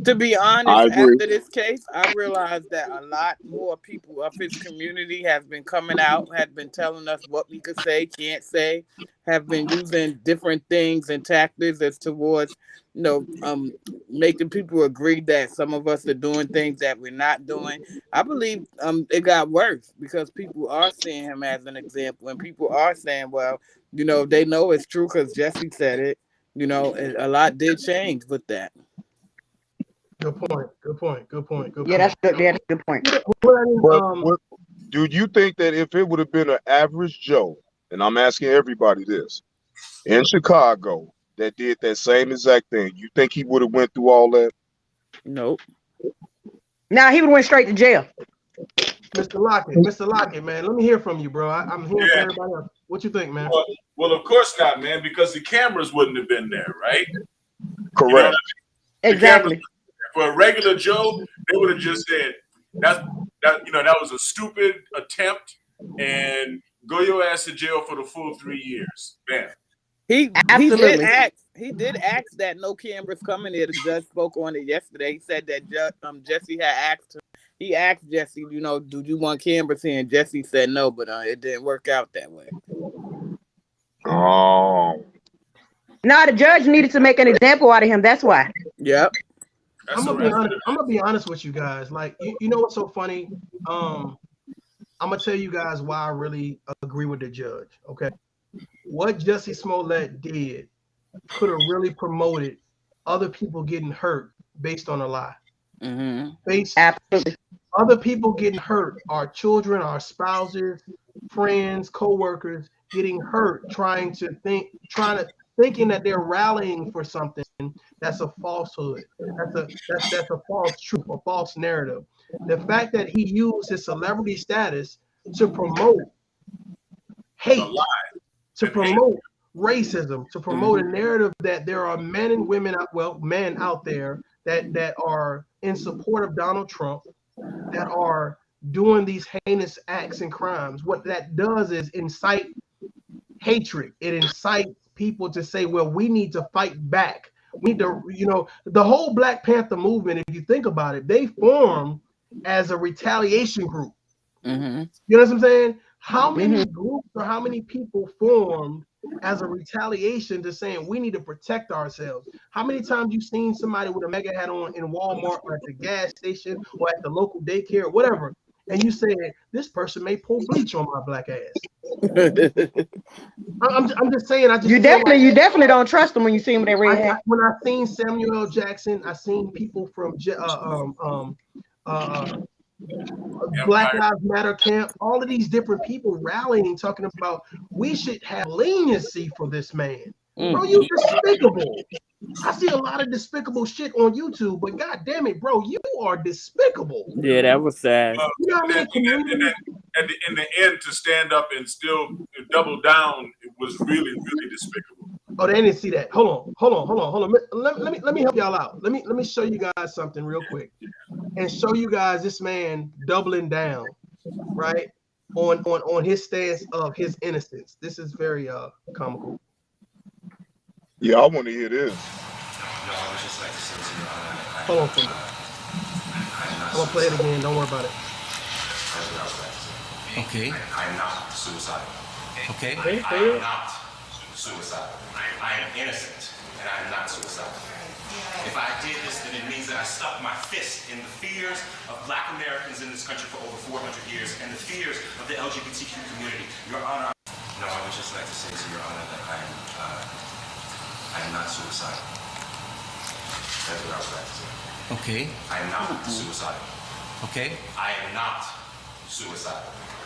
To be honest, I agree. after this case, I realized that a lot more people of his community have been coming out, have been telling us what we could say, can't say, have been using different things and tactics as towards, making people agree that some of us are doing things that we're not doing. I believe it got worse because people are seeing him as an example, and people are saying, well, they know it's true because Jussie said it. And a lot did change with that. Good point. Good point. Good point. Good Yeah, point. that's a good point. But do you think that if it would have been an average Joe, and I'm asking everybody this, in Chicago that did that same exact thing, you think he would have went through all that? Nope. Now he would have went straight to jail. Mr. Lockett, man, let me hear from you, bro. I'm hearing from everybody else. What you think, man? Well, of course not, man, because the cameras wouldn't have been there, right? Correct. Exactly. For a regular Joe, they would have just said that was a stupid attempt, and go your ass to jail for the full 3 years. Bam. He did ask that no cameras coming here. The judge spoke on it yesterday. He said that Jussie had asked him. He asked Jussie, do you want cameras here? And Jussie said no, but it didn't work out that way. Oh. Now the judge needed to make an example out of him. That's why. Yep. I'm gonna be honest with you guys. Like, you know what's so funny? I'm gonna tell you guys why I really agree with the judge. Okay, what Jussie Smollett did could have really promoted other people getting hurt based on a lie. Absolutely. Other people getting hurt, our children, our spouses, friends, co-workers getting hurt, thinking that they're rallying for something that's a falsehood. That's a false truth, a false narrative. The fact that he used his celebrity status to promote hate, to promote racism, to promote a narrative that there are men and women men out there that are in support of Donald Trump, that are doing these heinous acts and crimes. What that does is incite hatred. It incites people to say, well, we need to fight back. We need to, the whole Black Panther movement, if you think about it, they formed as a retaliation group. You know what I'm saying? How many groups or how many people formed as a retaliation to saying we need to protect ourselves? How many times you seen somebody with a mega hat on in Walmart or at the gas station or at the local daycare or whatever, and you said this person may pull bleach on my black ass? I'm just saying. You definitely don't trust them when you see them with their red hat. When I seen Samuel L. Jackson, I seen people from Black Lives Matter camp, all of these different people rallying, talking about we should have leniency for this man. Bro, you despicable. I see a lot of despicable shit on YouTube, but god damn it, bro, you are despicable. Yeah, that was sad. You know what I mean? And in the end, to stand up and still double down, it was really, really despicable. Oh, they didn't see that. Hold on. Let me help y'all out. Let me show you guys something real quick, and show you guys this man doubling down, right, on his stance of his innocence. This is very comical. Yeah, I want to hear this. Hold on for me. I'm gonna play it again. Don't worry about it. Okay. I'm not suicidal. Okay. I am not suicidal. I am innocent, and I am not suicidal. If I did this, then it means that I stuck my fist in the fears of Black Americans in this country for over 400 years, and the fears of the LGBTQ community. Your Honor, no, I would just like to say to Your Honor that I am not suicidal. That's what I would like to say. Okay. I am not suicidal. Okay. I am not suicidal.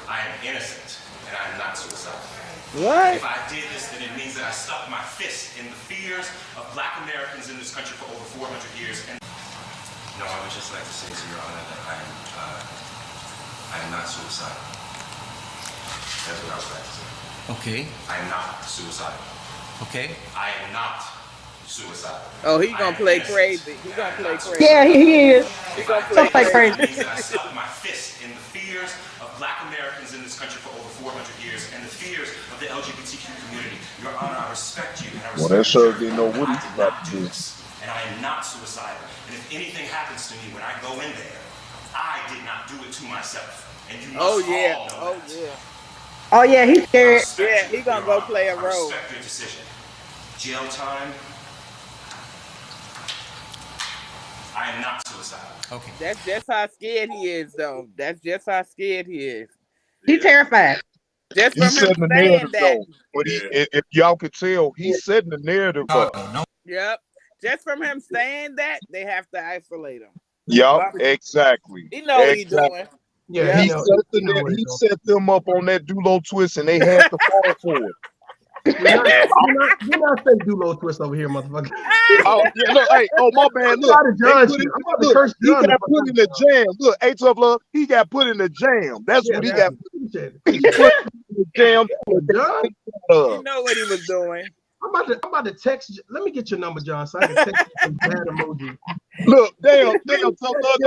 I am innocent, and I am not suicidal. What? If I did this, then it means that I stuck my fist in the fears of Black Americans in this country for over 400 years. And no, I would just like to say to Your Honor that I am not suicidal. That's what I would like to say. Okay. I am not suicidal. Okay. I am not suicidal. Oh, he gonna play crazy. He gonna play crazy. Yeah, he is. He gonna play crazy. It means that I stuck my fist in the fears of Black Americans in this country for over 400 years and the fears of the LGBTQ community. Your Honor, I respect you and I respect Well, that sure you. didn't know what I he's did about not to do do. this, and I am not suicidal. And if anything happens to me when I go in there, I did not do it to myself. And you must all know that. Oh yeah, he's scared. Yeah, he gonna go play a I role. respect your decision. Jail time. I am not suicidal. Okay. That's just how scared he is, though. That's just how scared he is. He's terrified. Just He's from him setting the saying narrative that. though. But if y'all could tell, he's setting the narrative up. Yep. Just from him saying that, they have to isolate him. Yup, exactly. He know what he's doing. Yeah, he set them up on that Dulo twist, and they had to fall for it. You're not say Dulo twist over here, motherfucker. Oh, yeah, look, hey, oh my bad. Look, he got put in the jam. Look, hey, Tough Love, he got put in the jam. That's what he got. He put in the jam. You know what he was doing. I'm about to text you. Let me get your number, John, so I can text you some bad emoji. Look, damn, Tough Love,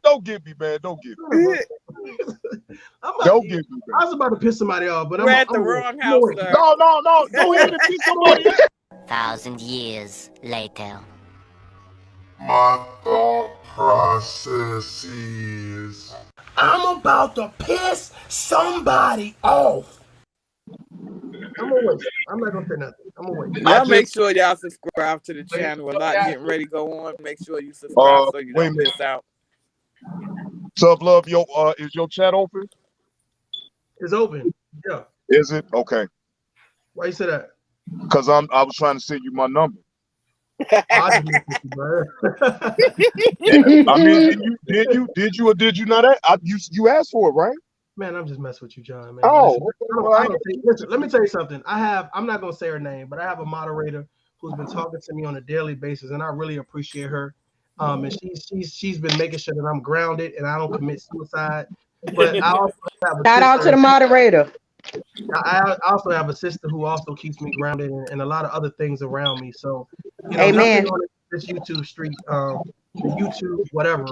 don't get me, man. Don't get me. Don't get me, man. I was about to piss somebody off, but We're at the wrong house, sir. No. Go ahead and piss somebody off. 1,000 years later. My thought process is I'm about to piss somebody off. I'm gonna wait. I'm not gonna say nothing. I'm gonna wait. Y'all make sure y'all subscribe to the channel. A lot getting ready to go on. Make sure you subscribe so you don't miss out. Tough Love, is your chat open? It's open. Yeah. Is it? Okay. Why you say that? Because I was trying to send you my number. I mean, did you or did you not? You asked for it, right? Man, I'm just messing with you, John. Man. Oh, listen, let me tell you something. I'm not gonna say her name, but I have a moderator who's been talking to me on a daily basis, and I really appreciate her. And she's been making sure that I'm grounded and I don't commit suicide. But I also have a Shout out to the moderator. I also have a sister who also keeps me grounded and a lot of other things around me. So, Amen. nothing on this YouTube street, YouTube, whatever,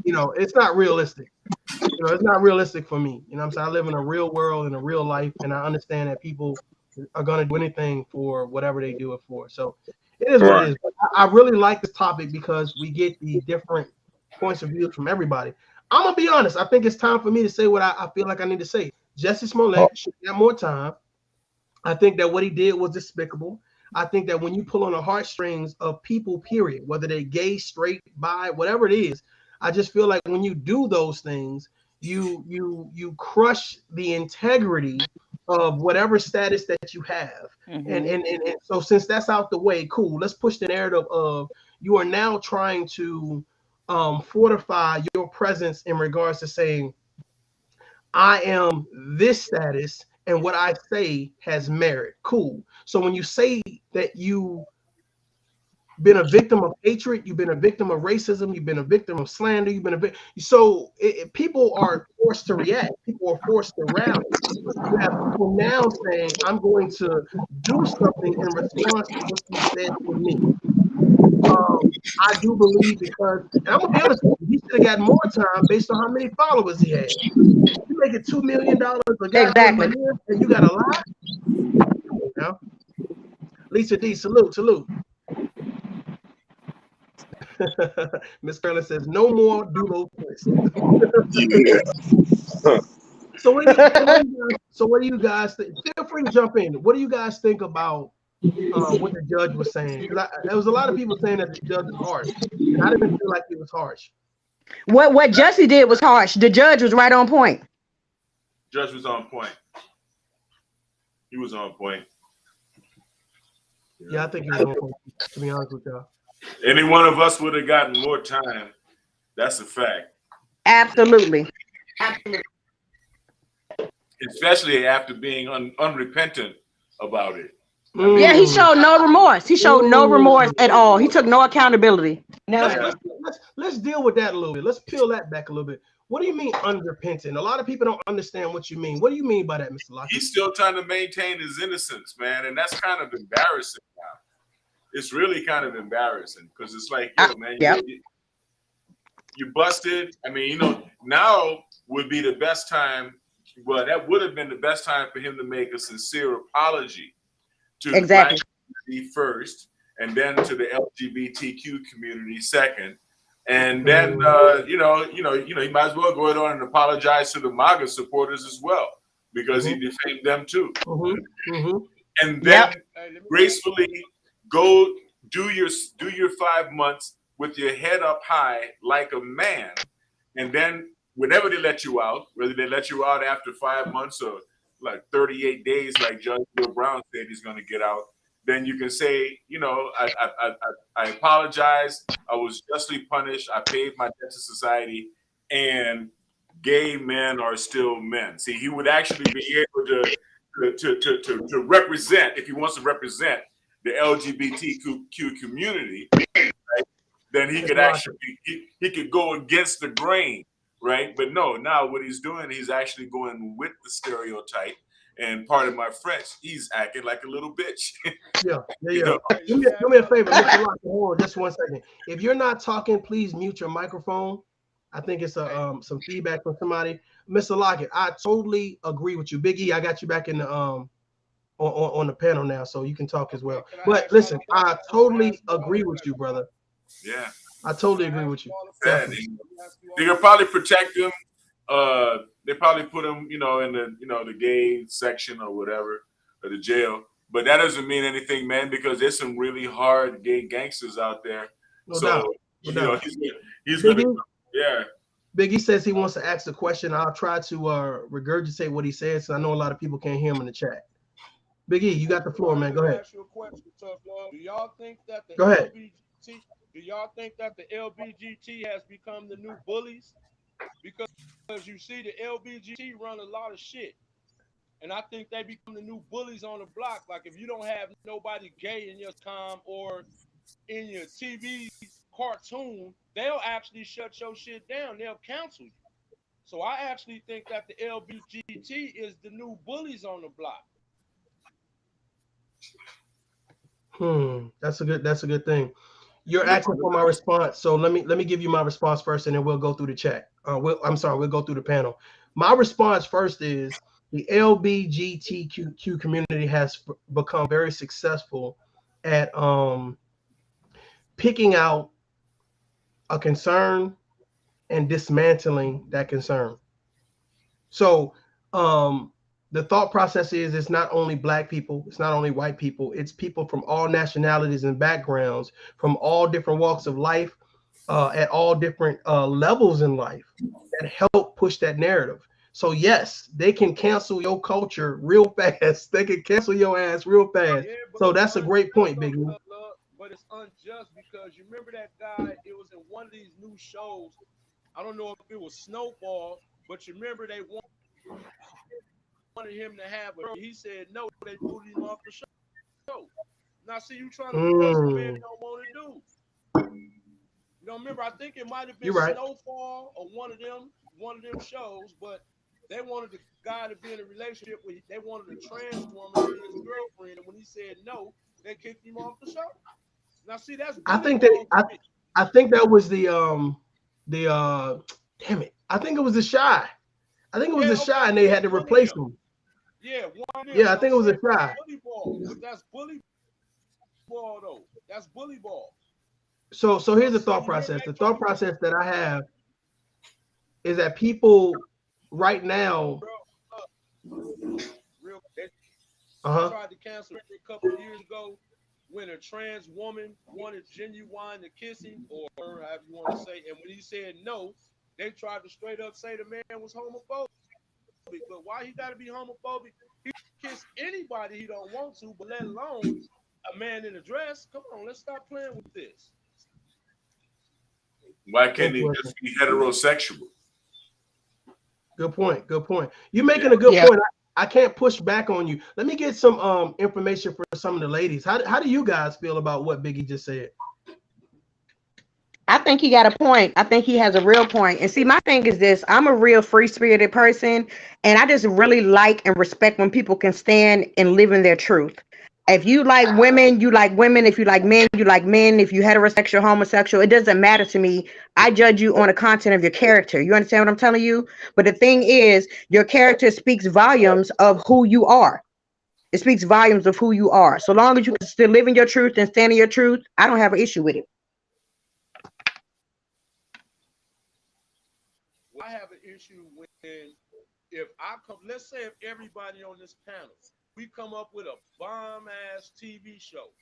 it's not realistic. It's not realistic for me. You know what I'm saying? I live in a real world, in a real life, and I understand that people are going to do anything for whatever they do it for. So it is what it is. But I really like this topic because we get the different points of view from everybody. I'm going to be honest. I think it's time for me to say what I feel like I need to say. Jussie Smollett should get more time. I think that what he did was despicable. I think that when you pull on the heartstrings of people, period, whether they're gay, straight, bi, whatever it is, I just feel like when you do those things, you crush the integrity of whatever status that you have. And so since that's out the way, cool, let's push the narrative of you are now trying to fortify your presence in regards to saying, I am this status and what I say has merit. Cool. So when you say that you've been a victim of hatred, you've been a victim of racism, you've been a victim of slander, you've been people are forced to react. People are forced to rally. You have people now saying, I'm going to do something in response to what you said to me. I do believe because, and I'm gonna be honest with you, he should have got more time based on how many followers he had. You make it $2 million exactly, and you got a lot. Now, Lisa D, salute. Miss Curlin says, no more Dulo twist. So what do you guys think? Feel free to jump in. What do you guys think about what the judge was saying? Because there was a lot of people saying that the judge was harsh. And I didn't feel like it was harsh. What Jussie did was harsh. The judge was right on point. Judge was on point. He was on point. Yeah, I think he was on point, to be honest with y'all. Any one of us would have gotten more time. That's a fact. Absolutely. Especially after being unrepentant about it. Yeah, he showed no remorse. He showed no remorse at all. He took no accountability. Let's deal with that a little bit. Let's peel that back a little bit. What do you mean unrepentant? A lot of people don't understand what you mean. What do you mean by that, Mr. Lockett? He's still trying to maintain his innocence, man, and that's kind of embarrassing now. it's really kind of embarrassing because it's like, yo, man, you busted. I mean, you know, now would be the best time. Well, that would have been the best time for him to make a sincere apology to the Black community first, and then to the LGBTQ community second, and then you know, he might as well go on and apologize to the MAGA supporters as well because he defamed them too, and then gracefully go do your 5 months with your head up high like a man, and then whenever they let you out, whether they let you out after 5 months or like 38 days, like Judge Bill Brown said he's going to get out, then you can say, you know, I apologize. I was justly punished. I paid my debt to society, and gay men are still men. See, he would actually be able to represent, if he wants to represent the LGBTQ community, right? Then he could actually he could go against the grain. Right, but no. Now what he's doing, he's actually going with the stereotype. And part of my French, he's acting like a little bitch. Do me a favor, Mr. Lockett, hold on just 1 second. If you're not talking, please mute your microphone. I think it's some feedback from somebody. Mr. Lockett, I totally agree with you. Big E, I got you back in the on the panel now, so you can talk as well. But listen, I totally agree with you, brother. Yeah. I totally agree with you. Yeah, they could probably protect him. They probably put him, you know, in the gay section or whatever, or the jail. But that doesn't mean anything, man, because there's some really hard gay gangsters out there. No doubt. You know, he's gonna, yeah. Biggie says he wants to ask a question. I'll try to regurgitate what he says. So I know a lot of people can't hear him in the chat. Biggie, you got the floor, man. Go ahead. Do y'all think that the Go ahead. Do y'all think that the LBGT has become the new bullies? Because you see, the LBGT run a lot of shit. And I think they become the new bullies on the block. Like, if you don't have nobody gay in your com or in your TV cartoon, they'll actually shut your shit down. They'll cancel you. So I actually think that the LBGT is the new bullies on the block. That's a good thing. You're asking for my response, so let me give you my response first, and then we'll go through the chat. We'll go through the panel. My response first is the LGBTQ community has become very successful at picking out a concern and dismantling that concern. So the thought process is it's not only Black people, it's not only white people, it's people from all nationalities and backgrounds, from all different walks of life, at all different levels in life that help push that narrative. So yes, they can cancel your culture real fast. They can cancel your ass real fast. Yeah, so that's a great point, Biggie. But it's unjust because you remember that guy, it was in one of these new shows. I don't know if it was Snowfall, but you remember they wanted him to have it. He said no, they booted him off the show. Now see, you trying to do what the man don't want to do. You know, remember, I think it might have been Snowfall or one of them shows, but they wanted the guy to be in a relationship with, they wanted a trans woman to be his girlfriend, and when he said no, they kicked him off the show. Now see, that's I think that was the damn it. I think it was the Shy. I think it was the Shy, and they had to replace him. Yeah, I think it was a Shy. That's bully ball, though. That's bully ball. So here's the thought process. The thought process that I have is that people right now. Tried to cancel it a couple of years ago when a trans woman wanted Genuine to kiss him, or however you want to say, and when he said no, they tried to straight up say the man was homophobic. But why he got to be homophobic? He can kiss anybody he don't want to, but let alone a man in a dress. Come on, let's stop playing with this. Why can't he just be heterosexual? Good point. Good point. You're making a good point. I can't push back on you. Let me get some information for some of the ladies. How do you guys feel about what Biggie just said? I think he got a point. I think he has a real point. And see, my thing is this. I'm a real free-spirited person, and I just really like and respect when people can stand and live in their truth. If you like women, you like women. If you like men, you like men. If you heterosexual, homosexual, it doesn't matter to me. I judge you on the content of your character. You understand what I'm telling you? But the thing is, your character speaks volumes of who you are. It speaks volumes of who you are. So long as you can still live in your truth and stand in your truth, I don't have an issue with it. I have an issue when, if I come, let's say if everybody on this panel, we come up with a bomb-ass TV show,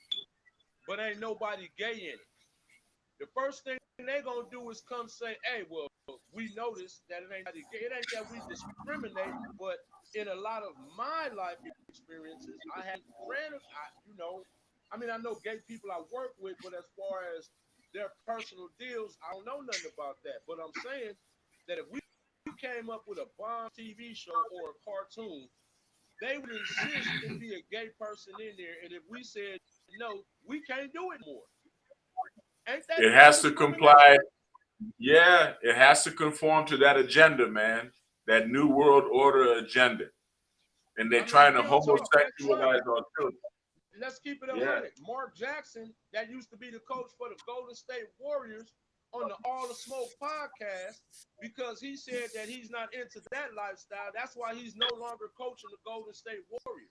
but ain't nobody gay in it. The first thing they gonna do is come say, hey, well, we noticed that it ain't nobody gay. It ain't that we discriminate, but in a lot of my life experiences, I have granted, I know gay people I work with, but as far as their personal deals, I don't know nothing about that. But I'm saying that if we came up with a bomb TV show or a cartoon, they would insist to be a gay person in there, and if we said no, we can't do it more. Ain't that it has to comply. Yeah, it has to conform to that agenda, man. That New World Order agenda. And they're trying to homosexualize our children. Let's keep it 100. Mark Jackson, that used to be the coach for the Golden State Warriors, on the All the Smoke podcast, because he said that he's not into that lifestyle. That's why he's no longer coaching the Golden State Warriors.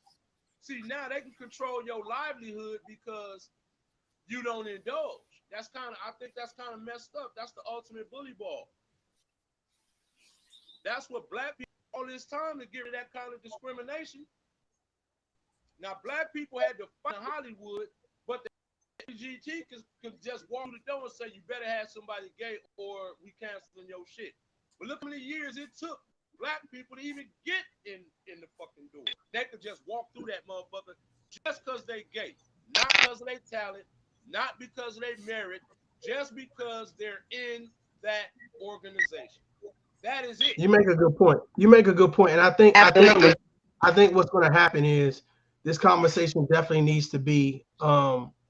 See, now they can control your livelihood because you don't indulge. I think that's kind of messed up. That's the ultimate bully ball. That's what black people all this time to get rid of that kind of discrimination. Now, black people had to fight in Hollywood, but the LGBT could just walk through the door and say, you better have somebody gay or we canceling your shit. But look how many years it took black people to even get in the fucking door. They could just walk through that motherfucker just because they gay. Not because of their talent, not because of their merit, just because they're in that organization. That is it. You make a good point. And I think what's going to happen is this conversation definitely needs to be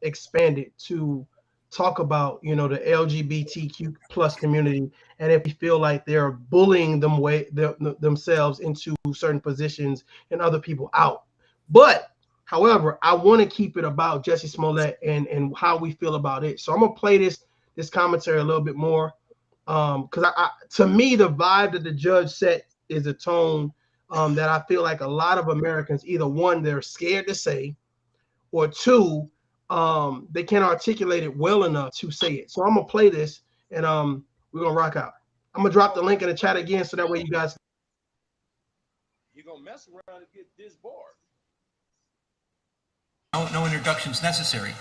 expanded to talk about, the LGBTQ plus community, and if we feel like they're bullying themselves into certain positions and other people out. But however, I want to keep it about Jussie Smollett and how we feel about it. So I'm gonna play this commentary a little bit more, because to me the vibe that the judge set is a tone that I feel like a lot of Americans, either one, they're scared to say, or two, they can't articulate it well enough to say it. So I'm gonna play this, and we're gonna rock out. I'm gonna drop the link in the chat again, so that way you guys. You're gonna mess around and get disbarred. No introductions necessary.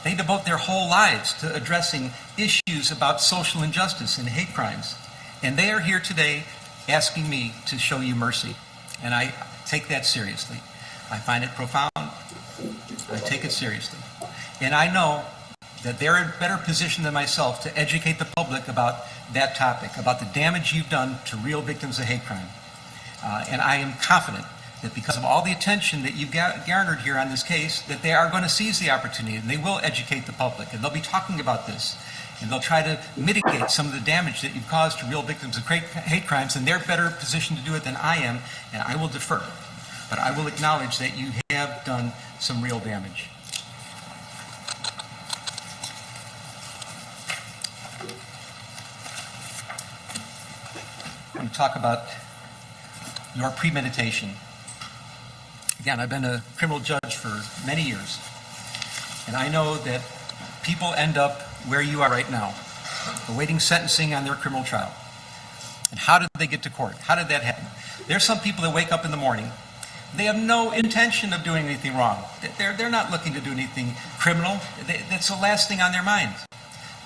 They devote their whole lives to addressing issues about social injustice and hate crimes, and they are here today asking me to show you mercy, and I take that seriously. I find it profound. I take it seriously. And I know that they're in a better position than myself to educate the public about that topic, about the damage you've done to real victims of hate crime. And I am confident that because of all the attention that you've garnered here on this case, that they are going to seize the opportunity and they will educate the public, and they'll be talking about this, and they'll try to mitigate some of the damage that you've caused to real victims of hate crimes, and they're better positioned to do it than I am, and I will defer. But I will acknowledge that you have done some real damage. We talk about your premeditation. Again, I've been a criminal judge for many years, and I know that people end up where you are right now, awaiting sentencing on their criminal trial. And how did they get to court? How did that happen? There's some people that wake up in the morning, they have no intention of doing anything wrong. They're not looking to do anything criminal. That's the last thing on their mind.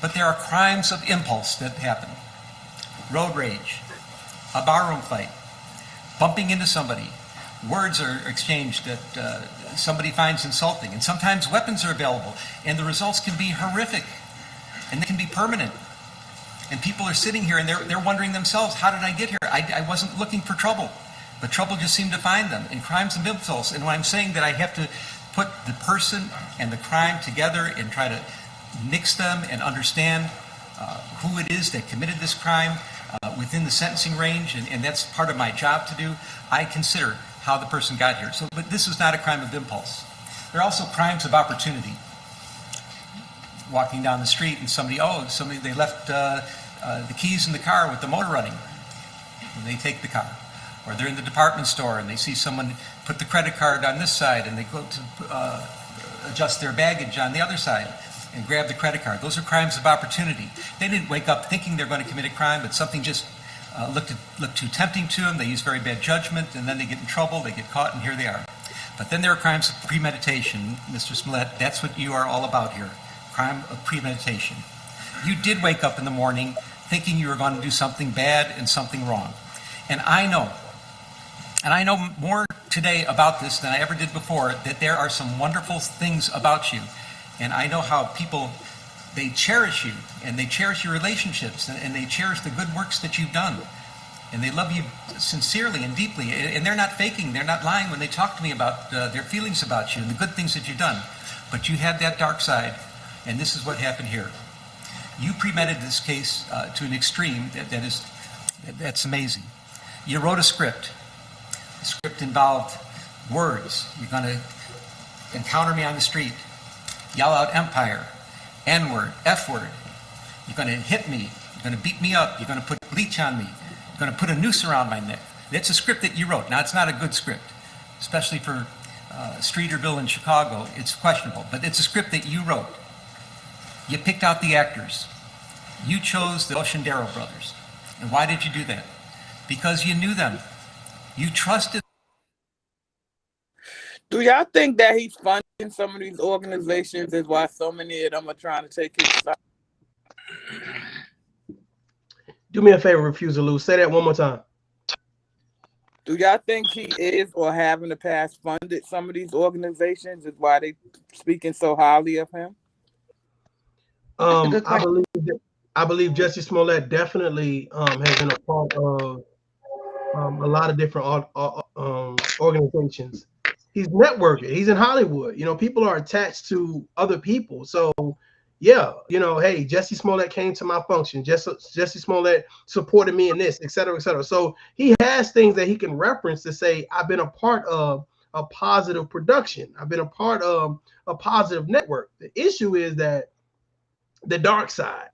But there are crimes of impulse that happen. Road rage, a barroom fight, bumping into somebody, words are exchanged that somebody finds insulting, and sometimes weapons are available, and the results can be horrific, and they can be permanent. And people are sitting here and they're wondering themselves, how did I get here? I wasn't looking for trouble, but trouble just seemed to find them, and crimes of impulse. And when I'm saying that I have to put the person and the crime together and try to mix them and understand who it is that committed this crime within the sentencing range, and that's part of my job to do, I consider how the person got here. So, but this is not a crime of impulse. There are also crimes of opportunity. Walking down the street and somebody they left the keys in the car with the motor running, and they take the car. Or they're in the department store and they see someone put the credit card on this side and they go to adjust their baggage on the other side and grab the credit card. Those are crimes of opportunity. They didn't wake up thinking they're going to commit a crime, but something just looked too tempting to them. They use very bad judgment, and then they get in trouble, they get caught, and here they are. But then there are crimes of premeditation. Mr. Smollett, that's what you are all about here, crime of premeditation. You did wake up in the morning thinking you were going to do something bad and something wrong. And I know more today about this than I ever did before, that there are some wonderful things about you. And I know how people, they cherish you, and they cherish your relationships, and they cherish the good works that you've done. And they love you sincerely and deeply. And they're not faking, they're not lying when they talk to me about their feelings about you and the good things that you've done. But you had that dark side, and this is what happened here. You premeditated this case to an extreme that's amazing. You wrote a script. The script involved words. You're going to encounter me on the street, yell out empire, N-word, F-word. You're going to hit me. You're going to beat me up. You're going to put bleach on me. You're going to put a noose around my neck. That's a script that you wrote. Now, it's not a good script, especially for Streeterville in Chicago. It's questionable, but it's a script that you wrote. You picked out the actors. You chose the Oceandero brothers. And why did you do that? Because you knew them. You trusted. Do y'all think that he's funding some of these organizations is why so many of them are trying to take his side? Do me a favor, Refusal Lou. Say that one more time. Do y'all think he is or have in the past funded some of these organizations is why they speaking so highly of him? I believe Jussie Smollett definitely has been a part of a lot of different organizations. He's networking. He's in Hollywood. You know, people are attached to other people. So, yeah, you know, hey, Jussie Smollett came to my function. Jussie Smollett supported me in this, et cetera, et cetera. So he has things that he can reference to say, I've been a part of a positive production. I've been a part of a positive network. The issue is that the dark side,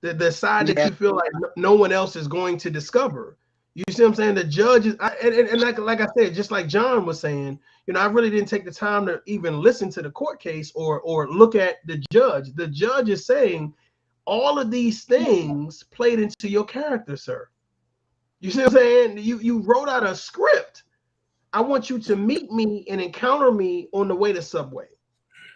the side that you feel like no one else is going to discover. You see what I'm saying? The judges, and like I said, just like John was saying, you know, I really didn't take the time to even listen to the court case or look at the judge. The judge is saying all of these things played into your character, sir. You see what I'm saying? You wrote out a script. I want you to meet me and encounter me on the way to Subway.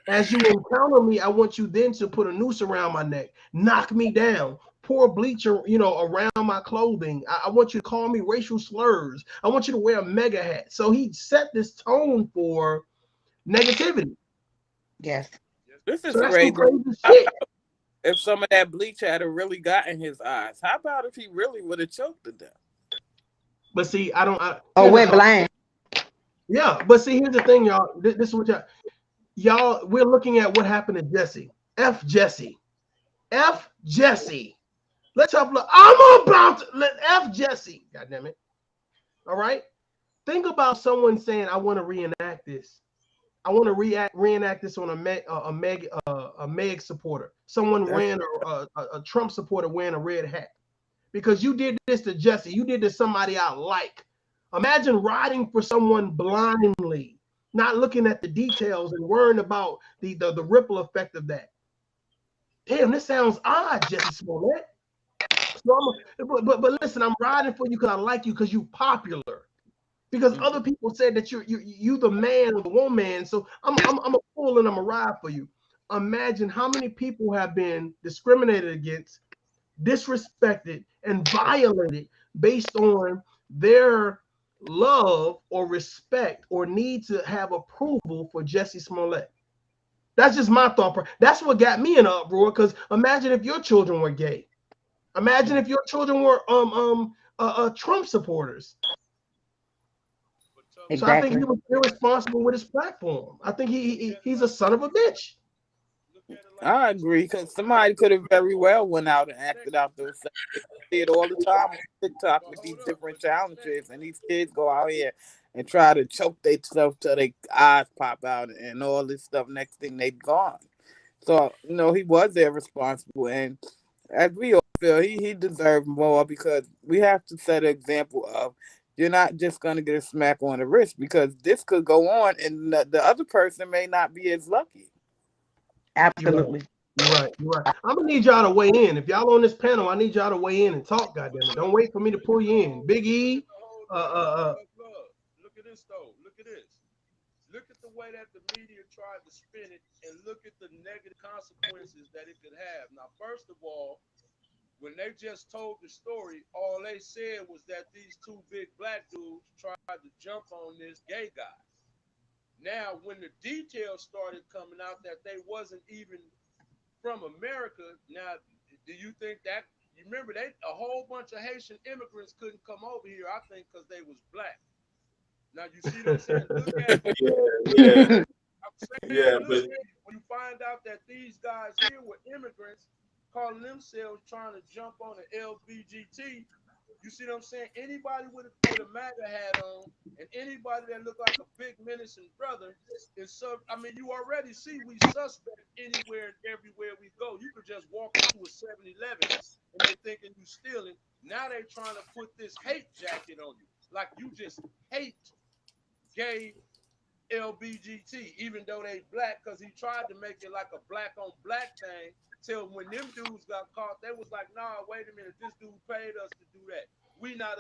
As you encounter me, I want you then to put a noose around my neck, knock me down, pour bleach, you know, around my clothing. I want you to call me racial slurs. I want you to wear a mega hat. So he set this tone for negativity. Yes. This is So crazy. Shit. If some of that bleach had really got in his eyes, how about if he really would have choked to death? But see, went blind. Yeah, but see, here's the thing, y'all. This is what y'all, we're looking at what happened to Jussie. F Jussie. F Jussie. Let's have a look. I'm about to let F Jussie. God damn it. All right. Think about someone saying, I want to reenact this. I want to reenact this on a Meg supporter. Someone ran a Trump supporter wearing a red hat. Because you did this to Jussie. You did this to somebody I like. Imagine riding for someone blindly, not looking at the details and worrying about the ripple effect of that. Damn, this sounds odd, Jussie Smollett. So but listen, I'm riding for you because I like you because you popular. Because other people said that you the man or the woman. So I'm a fool and I'm a ride for you. Imagine how many people have been discriminated against, disrespected, and violated based on their love or respect or need to have approval for Jussie Smollett. That's just my thought. That's what got me in an uproar. Because imagine if your children were gay. Imagine if your children were Trump supporters. Exactly. So I think he was irresponsible with his platform. I think he's a son of a bitch. Look at it I agree, because somebody could have very well went out and acted out those things. They see it all the time on TikTok with these different challenges, and these kids go out here and try to choke themselves till their eyes pop out and all this stuff. Next thing they gone. So he was irresponsible, and as we all feel, he deserved more, because we have to set an example of you're not just gonna get a smack on the wrist, because this could go on, and the other person may not be as lucky. Absolutely. You're right. You're right. I'm gonna need y'all to weigh in. If y'all on this panel, I need y'all to weigh in and talk. Goddamn it! Don't wait for me to pull you in. Big E. Look at this though. Look at this. Look at the way that the media tried to spin it, and look at the negative consequences that it could have. Now, first of all, when they just told the story, all they said was that these two big black dudes tried to jump on this gay guy. Now, when the details started coming out that they wasn't even from America, now, do you think that, you remember, a whole bunch of Haitian immigrants couldn't come over here, I think, because they was black. Now, you see what I'm saying? Look at it. But when you find out that these guys here were immigrants calling themselves trying to jump on the LBGT, you see what I'm saying? Anybody with a MAGA hat on, and anybody that look like a big menacing brother is you already see we suspect anywhere and everywhere we go. You could just walk into a 7-Eleven and they thinking you stealing. Now they trying to put this hate jacket on you, like you just hate gay LBGT, even though they black, because he tried to make it like a black on black thing. Till when them dudes got caught, they was like, nah, wait a minute, this dude paid us to do that. We not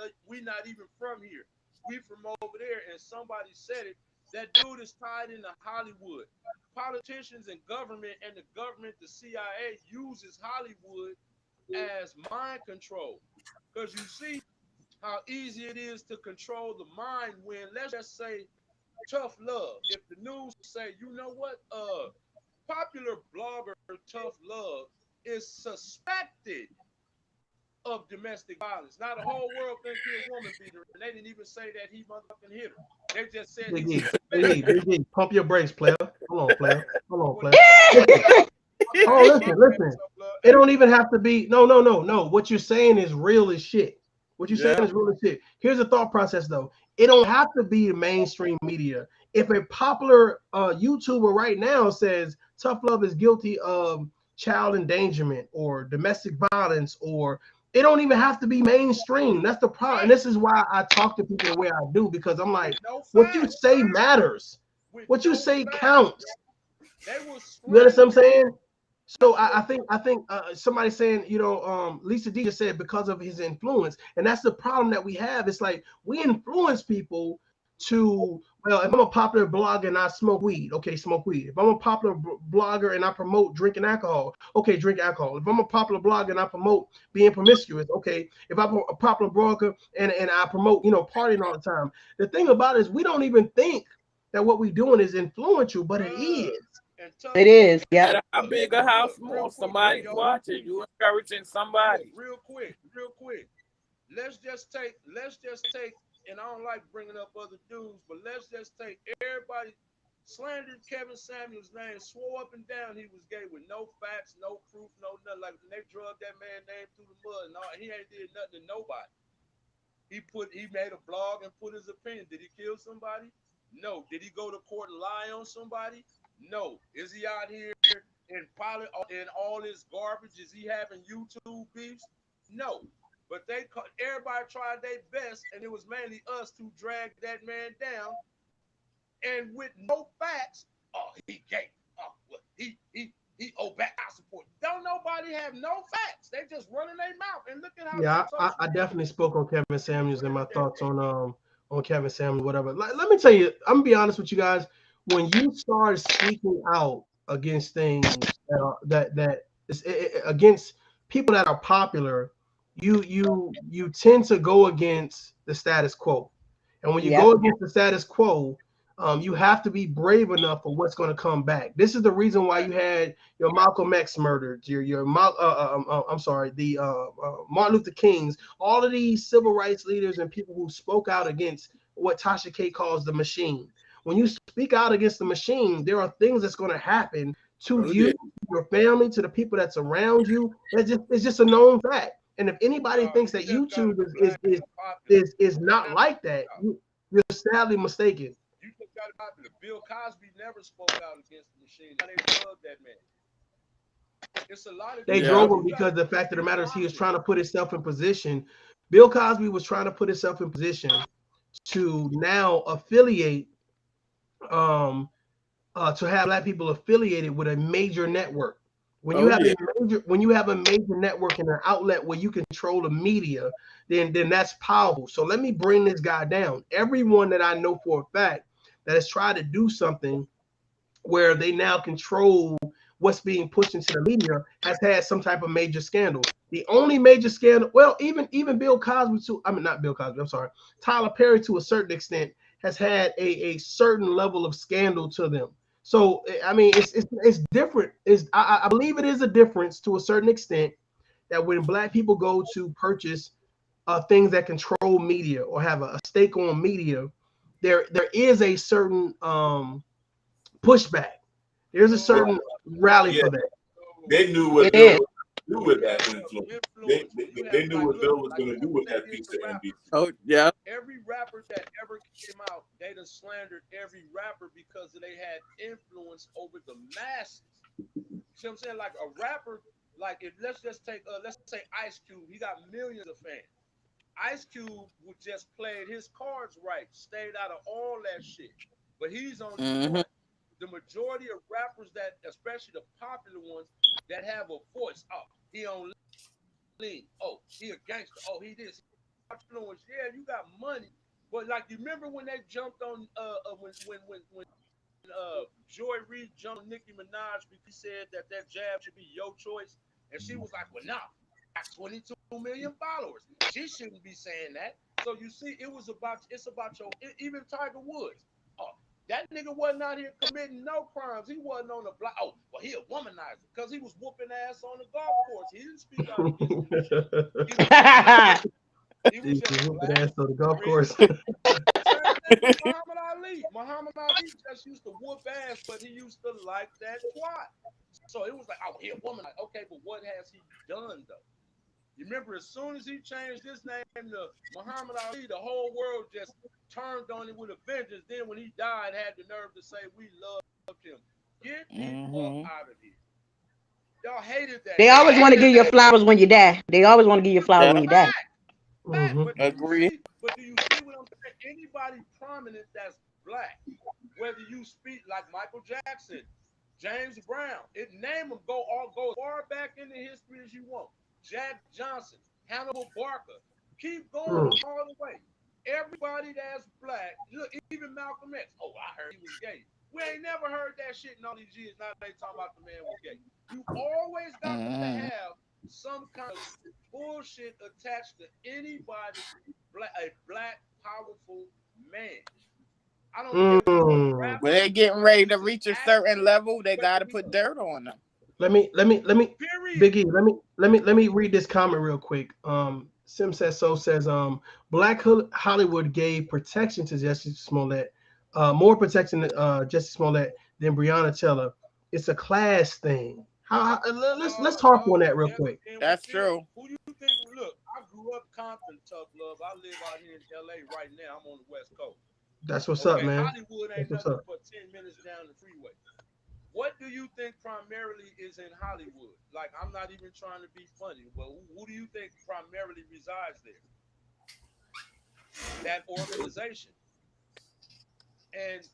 even from here. We from over there. And somebody said it, that dude is tied into Hollywood. Politicians and government, the the CIA, uses Hollywood as mind control. Because you see how easy it is to control the mind when, let's just say, Tough Love. If the news say, you know what, popular blogger Tough Love is suspected of domestic violence. Now the whole world thinks he's a woman beater, and they didn't even say that he motherfucking hit her. They just said he's Big pump your brakes, player. Hold on, player. Listen. It don't even have to be. No. What you're saying is real as shit. Here's the thought process, though. It don't have to be mainstream media. If a popular YouTuber right now says Tough Love is guilty of child endangerment or domestic violence, or it don't even have to be mainstream. That's the problem. And this is why I talk to people the way I do, because I'm like, what you say matters. What you say counts. You understand what I'm saying? So I think somebody saying, Lisa D just said because of his influence, and that's the problem that we have. It's like we influence people to, well, if I'm a popular blogger and I smoke weed, okay, smoke weed. If I'm a popular blogger and I promote drinking alcohol, okay, drink alcohol. If I'm a popular blogger and I promote being promiscuous, okay. If I'm a popular blogger and I promote, partying all the time. The thing about it is we don't even think that what we're doing is influential, but it is. It is, yeah. How big a house more? Somebody's watching. You encouraging somebody. Real quick. Let's just take, and I don't like bringing up other dudes, but let's just take everybody slandered Kevin Samuels' name, swore up and down he was gay with no facts, no proof, no nothing. Like when they drugged that man's name through the mud and all, he ain't did nothing to nobody. He made a blog and put his opinion. Did he kill somebody? No. Did he go to court and lie on somebody? No. Is he out here in all this garbage? Is he having YouTube beefs? No. But everybody tried their best, and it was mainly us to drag that man down. And with no facts, he gay. Well, he back our support. Don't nobody have no facts. They just running their mouth. And look at how. Yeah, I definitely spoke on Kevin Samuels and my thoughts on Kevin Samuels, whatever. Let me tell you, I'm gonna be honest with you guys. When you start speaking out against things that is against people that are popular, you tend to go against the status quo. And when you go against the status quo, you have to be brave enough for what's going to come back. This is the reason why you had your Malcolm X murdered, Martin Luther Kings, all of these civil rights leaders and people who spoke out against what Tasha K calls the machine. When you speak out against the machine, there are things that's going to happen to you, your family, to the people that's around you. It's just a known fact. And if anybody thinks that YouTube is not like that, you're sadly mistaken. You just got it popular. Bill Cosby never spoke out against the machine. They drugged that man. It's a lot of they drove him because the fact of the matter is he was trying to put himself in position. Bill Cosby was trying to put himself in position to now affiliate, to have black people affiliated with a major network. When you have a major network and an outlet where you control the media, then that's powerful. So let me bring this guy down. Everyone that I know for a fact that has tried to do something where they now control what's being pushed into the media has had some type of major scandal. The only major scandal, well, even Bill Cosby too. I mean, not Bill Cosby. I'm sorry. Tyler Perry, to a certain extent, has had a certain level of scandal to them. So I mean, it's different. I believe it is a difference to a certain extent that when black people go to purchase things that control media or have a stake on media, there is a certain pushback. There's a certain rally for that. They knew what Bill was going to do with that influence. They knew what Bill was going to do with that piece of NBC. Oh, yeah. Every rapper that ever came out, they done slandered every rapper because they had influence over the masses. You see what I'm saying? Like a rapper, like if let's just take, let's say Ice Cube, he got millions of fans. Ice Cube would just played his cards right, stayed out of all that shit. But he's on the majority of rappers that, especially the popular ones, that have a voice. Oh, he on lean. Oh, he a gangster. Oh, he this. Influence. Yeah, you got money. But like, you remember when they jumped on when Joy Reid jumped on Nicki Minaj because he said that jab should be your choice, and she was like, well, nah, I got 22 million followers. She shouldn't be saying that. So you see, it's about your, even Tiger Woods. Oh, that nigga wasn't out here committing no crimes. He wasn't on the block. Oh, well, he a womanizer because he was whooping ass on the golf course. He didn't speak out against it. He was just whooping ass on the golf course. Muhammad Ali just used to whoop ass, but he used to like that twat. So it was like, oh, he a womanizer. Okay, but what has he done though? You remember, as soon as he changed his name to Muhammad Ali, the whole world just turned on him with a vengeance. Then when he died, had the nerve to say, we loved him. Get the fuck out of here. Y'all hated that. They always want to give you flowers when you die. They always want to give you flowers when you die. Agree. But do you see what I'm saying? Anybody prominent that's black, whether you speak like Michael Jackson, James Brown, name them, go as far back in the history as you want. Jack Johnson, Hannibal Barker, keep going all the way. Everybody that's black, look, even Malcolm X. Oh, I heard he was gay. We ain't never heard that shit in all these years. Now they talking about the man was gay. You always got to have some kind of bullshit attached to anybody, a black powerful man. I don't. When they're getting ready to reach a certain level, they got to put dirt on them. Let me, Biggie, let me read this comment real quick. Sim says Black Hollywood gave protection to Jussie Smollett, more protection to Jussie Smollett than Breonna Taylor. It's a class thing. Let's talk on that real quick. That's true. Who you think? Look, I grew up Compton, tough love. I live out here in LA right now. I'm on the West Coast. That's what's up, man. Hollywood ain't nothing but 10 minutes down the freeway. What do you think primarily is in Hollywood? Like, I'm not even trying to be funny, but who do you think primarily resides there? That organization. And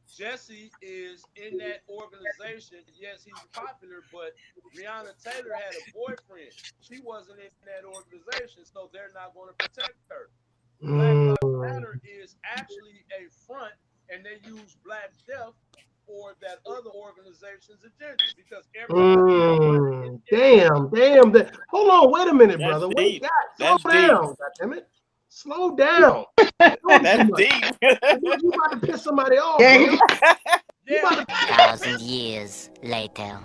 Jussie is in that organization. Yes, he's popular, but Breonna Taylor had a boyfriend. She wasn't in that organization, so they're not going to protect her. Black Lives Matter is actually a front, and they use Black Death for that other organization's agenda because everybody. Damn. Hold on, wait a minute, brother. Wait, slow down. Goddammit. Slow down. That's deep. You about to piss somebody off. Yeah. 1,000 years later.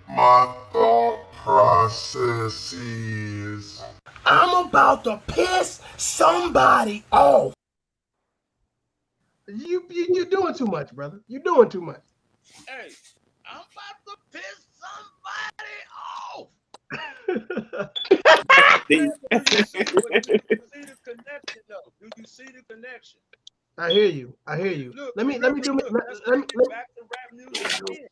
My thought process is, I'm about to piss somebody off. You're doing too much, brother. You're doing too much. Hey, I'm about to piss somebody off. Do you see the connection though? Do you see the connection? I hear you. I hear you. Look, Let me let's do take it back to rap music again.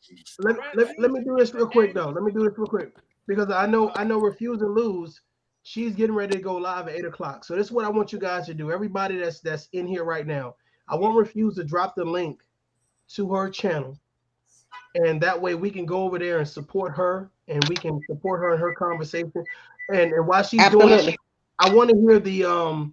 let me do this real quick though. Let me do this real quick because I know Refuse and Lose. She's getting ready to go live at 8 o'clock. So this is what I want you guys to do. Everybody that's in here right now, I want Refuse to drop the link to her channel, and that way we can go over there and support her, and we can support her in her conversation. And while she's doing it, I want to hear the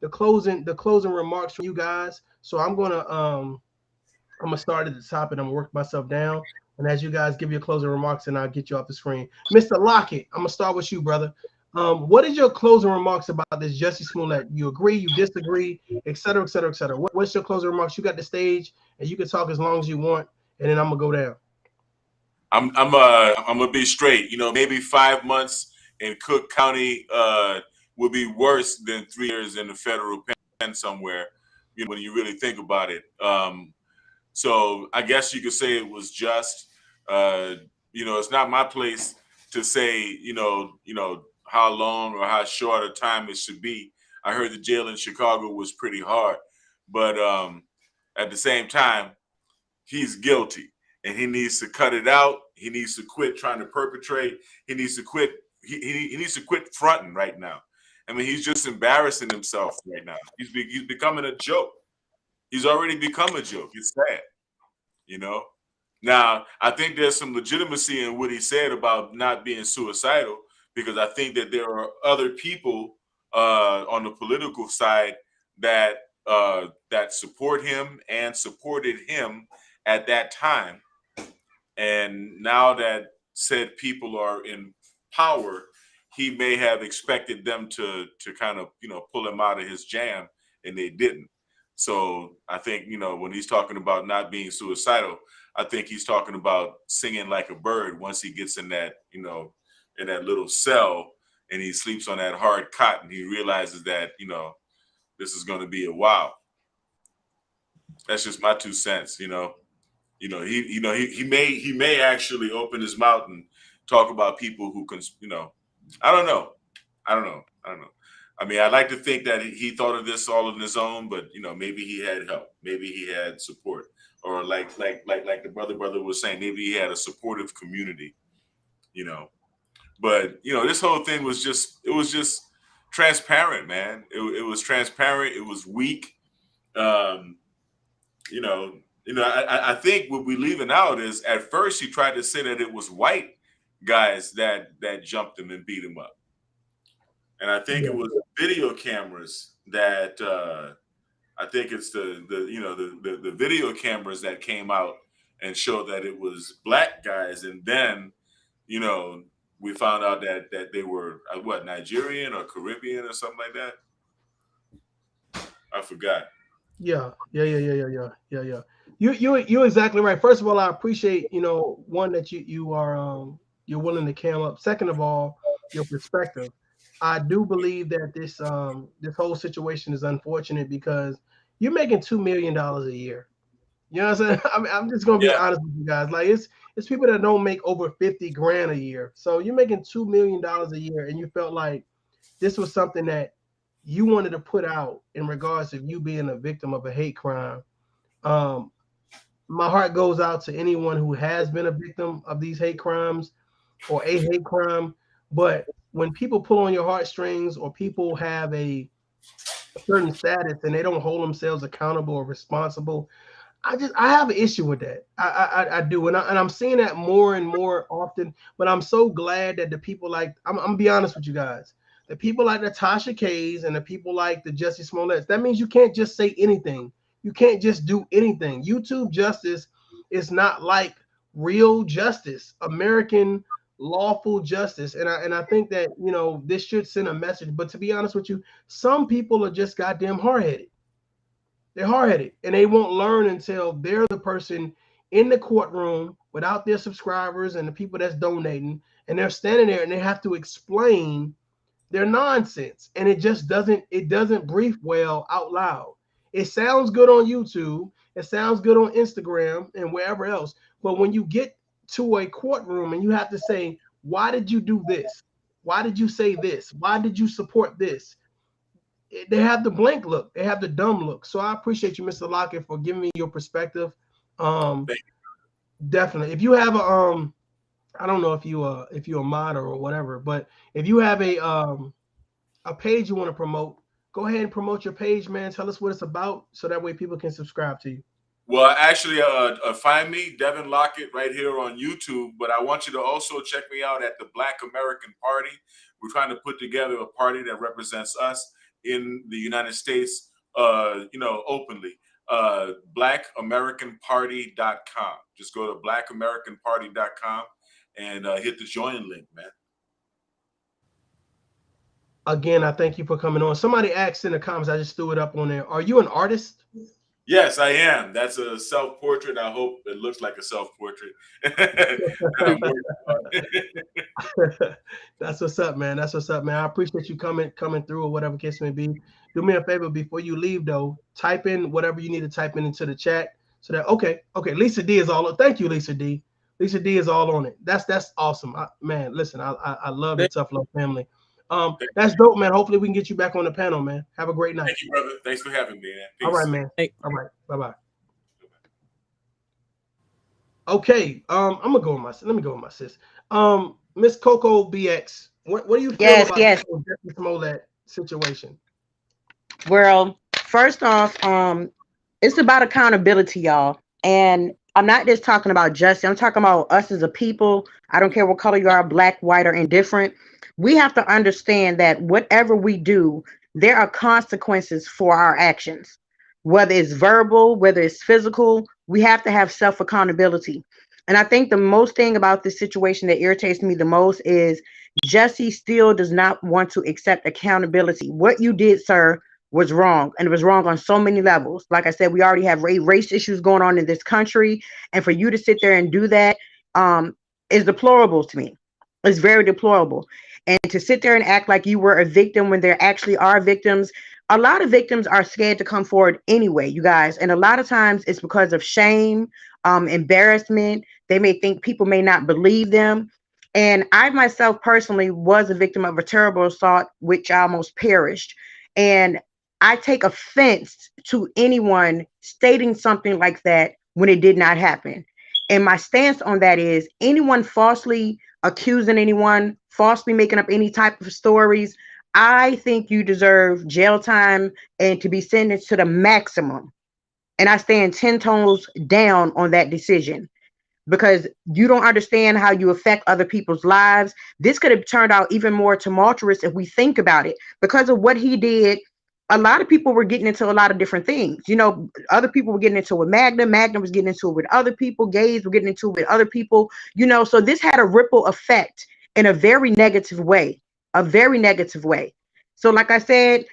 closing remarks from you guys. So I'm gonna start at the top and I'm gonna work myself down. And as you guys give your closing remarks, and I'll get you off the screen. Mr. Lockett, I'm gonna start with you, brother. What is your closing remarks about this Jussie Smollett? You agree, you disagree, et cetera, et cetera, et cetera. What's your closing remarks? You got the stage, and you can talk as long as you want, and then I'm gonna go down. I'm gonna be straight. You know, maybe 5 months in Cook County would be worse than 3 years in the federal pen somewhere. You know, when you really think about it. So I guess you could say it was just. You know, it's not my place to say, you know how long or how short a time it should be. I heard the jail in Chicago was pretty hard, but at the same time, he's guilty and he needs to cut it out. He needs to quit trying to perpetrate. He needs to quit. He needs to quit fronting right now. I mean, he's just embarrassing himself right now. He's becoming a joke. He's already become a joke. It's sad, you know. Now, I think there's some legitimacy in what he said about not being suicidal, because I think that there are other people on the political side that support him and supported him at that time. And now that said people are in power, he may have expected them to kind of, pull him out of his jam, and they didn't. So I think, when he's talking about not being suicidal, I think he's talking about singing like a bird once he gets in that, in that little cell and he sleeps on that hard cot and he realizes that, this is going to be a while. That's just my 2 cents, he may actually open his mouth and talk about people who can, I don't know. I mean, I'd like to think that he thought of this all on his own, but maybe he had help, maybe he had support, or like the brother was saying, maybe he had a supportive community, But this whole thing was just transparent, man. It was transparent. It was weak. I think what we're leaving out is at first he tried to say that it was white guys that jumped him and beat him up. And I think it was video cameras that I think it's the video cameras that came out and showed that it was black guys. And then, we found out that they were Nigerian or Caribbean or something like that. I forgot. Yeah. You're exactly right. First of all, I appreciate, one, that you are you're willing to cam up. Second of all, your perspective. I do believe that this whole situation is unfortunate because you're making $2 million a year. You know what I'm saying? I mean, I'm just gonna be honest with you guys. Like it's people that don't make over 50 grand a year. So you're making $2 million a year, and you felt like this was something that you wanted to put out in regards to you being a victim of a hate crime. My heart goes out to anyone who has been a victim of these hate crimes or a hate crime. But when people pull on your heartstrings, or people have a certain status and they don't hold themselves accountable or responsible, I have an issue with that. I do, and I'm seeing that more and more often. But I'm so glad that the people like I'm gonna be honest with you guys, the people like Natasha Kays and the people like the Jussie Smollett. That means you can't just say anything. You can't just do anything. YouTube justice is not like real justice, American lawful justice. And I think that, this should send a message. But to be honest with you, some people are just goddamn hard-headed. They're hard-headed, and they won't learn until they're the person in the courtroom without their subscribers and the people that's donating, and they're standing there and they have to explain their nonsense. And it just doesn't brief well out loud. It sounds good on YouTube. It sounds good on Instagram and wherever else. But when you get to a courtroom and you have to say, why did you do this? Why did you say this? Why did you support this? They have the blank look. They have the dumb look. So I appreciate you, Mr. Lockett, for giving me your perspective. Definitely. If you have a I don't know if you're a mod or whatever, but if you have a page you want to promote, go ahead and promote your page, man. Tell us what it's about so that way people can subscribe to you. Well, actually, find me, Devin Lockett, right here on YouTube. But I want you to also check me out at the Black American Party. We're trying to put together a party that represents us in the United States, openly. BlackAmericanParty.com. Just go to BlackAmericanParty.com and hit the join link, man. Again, I thank you for coming on. Somebody asked in the comments, I just threw it up on there. Are you an artist? Yes, I am. That's a self-portrait. I hope it looks like a self-portrait. That's what's up, man. That's what's up, man. I appreciate you coming through or whatever case may be. Do me a favor before you leave, though. Type in whatever you need to type in into the chat so that okay. Lisa D is all. Thank you, Lisa D. Lisa D is all on it. That's awesome, man. Listen, I love the Tough Love family. That's dope, man. Hopefully we can get you back on the panel, man. Have a great night. Thank you, brother. Thanks for having me, man. Peace. All right, man. Hey. All right. Bye-bye. Okay. Let me go with my sis. Miss Coco BX. What do you feel about the Jussie Smollett situation? Well, first off, it's about accountability, y'all. And I'm not just talking about Jussie. I'm talking about us as a people. I don't care what color you are, black, white, or indifferent. We have to understand that whatever we do, there are consequences for our actions, whether it's verbal, whether it's physical. We have to have self-accountability. And I think the most thing about this situation that irritates me the most is Jussie still does not want to accept accountability. What you did, sir, was wrong. And it was wrong on so many levels. Like I said, we already have race issues going on in this country. And for you to sit there and do that is deplorable to me. It's very deplorable. And to sit there and act like you were a victim when there actually are victims. A lot of victims are scared to come forward anyway, you guys. And a lot of times it's because of shame, embarrassment. They may think people may not believe them. And I myself personally was a victim of a terrible assault, which I almost perished. And I take offense to anyone stating something like that when it did not happen. And my stance on that is anyone falsely accusing anyone, falsely making up any type of stories, I think you deserve jail time and to be sentenced to the maximum. And I stand 10 toes down on that decision because you don't understand how you affect other people's lives. This could have turned out even more tumultuous if we think about it. Because of what he did, a lot of people were getting into a lot of different things. You know, other people were getting into it with Magna. Magna was getting into it with other people. Gays were getting into it with other people. You know, so this had a ripple effect in a very negative way. A very negative way. So like I said,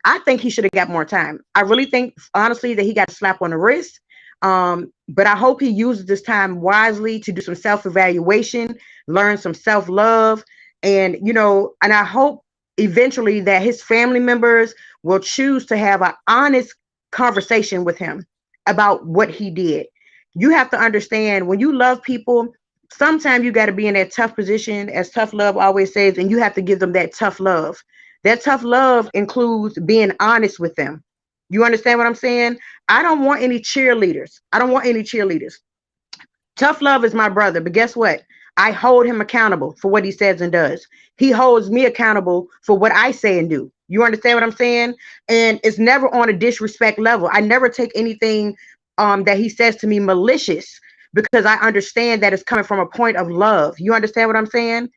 I think he should have got more time. I really think, honestly, that he got a slap on the wrist. But I hope he uses this time wisely to do some self-evaluation, learn some self-love. And, you know, and I hope eventually that his family members will choose to have an honest conversation with him about what he did. You have to understand when you love people, sometimes you got to be in that tough position, as Tough Love always says, and you have to give them that tough love. That tough love includes being honest with them. You understand what I'm saying? I don't want any cheerleaders. I don't want any cheerleaders. Tough Love is my brother, but guess what? I hold him accountable for what he says and does. He holds me accountable for what I say and do. You understand what I'm saying? And it's never on a disrespect level. I never take anything that he says to me malicious because I understand that it's coming from a point of love. You understand what I'm saying?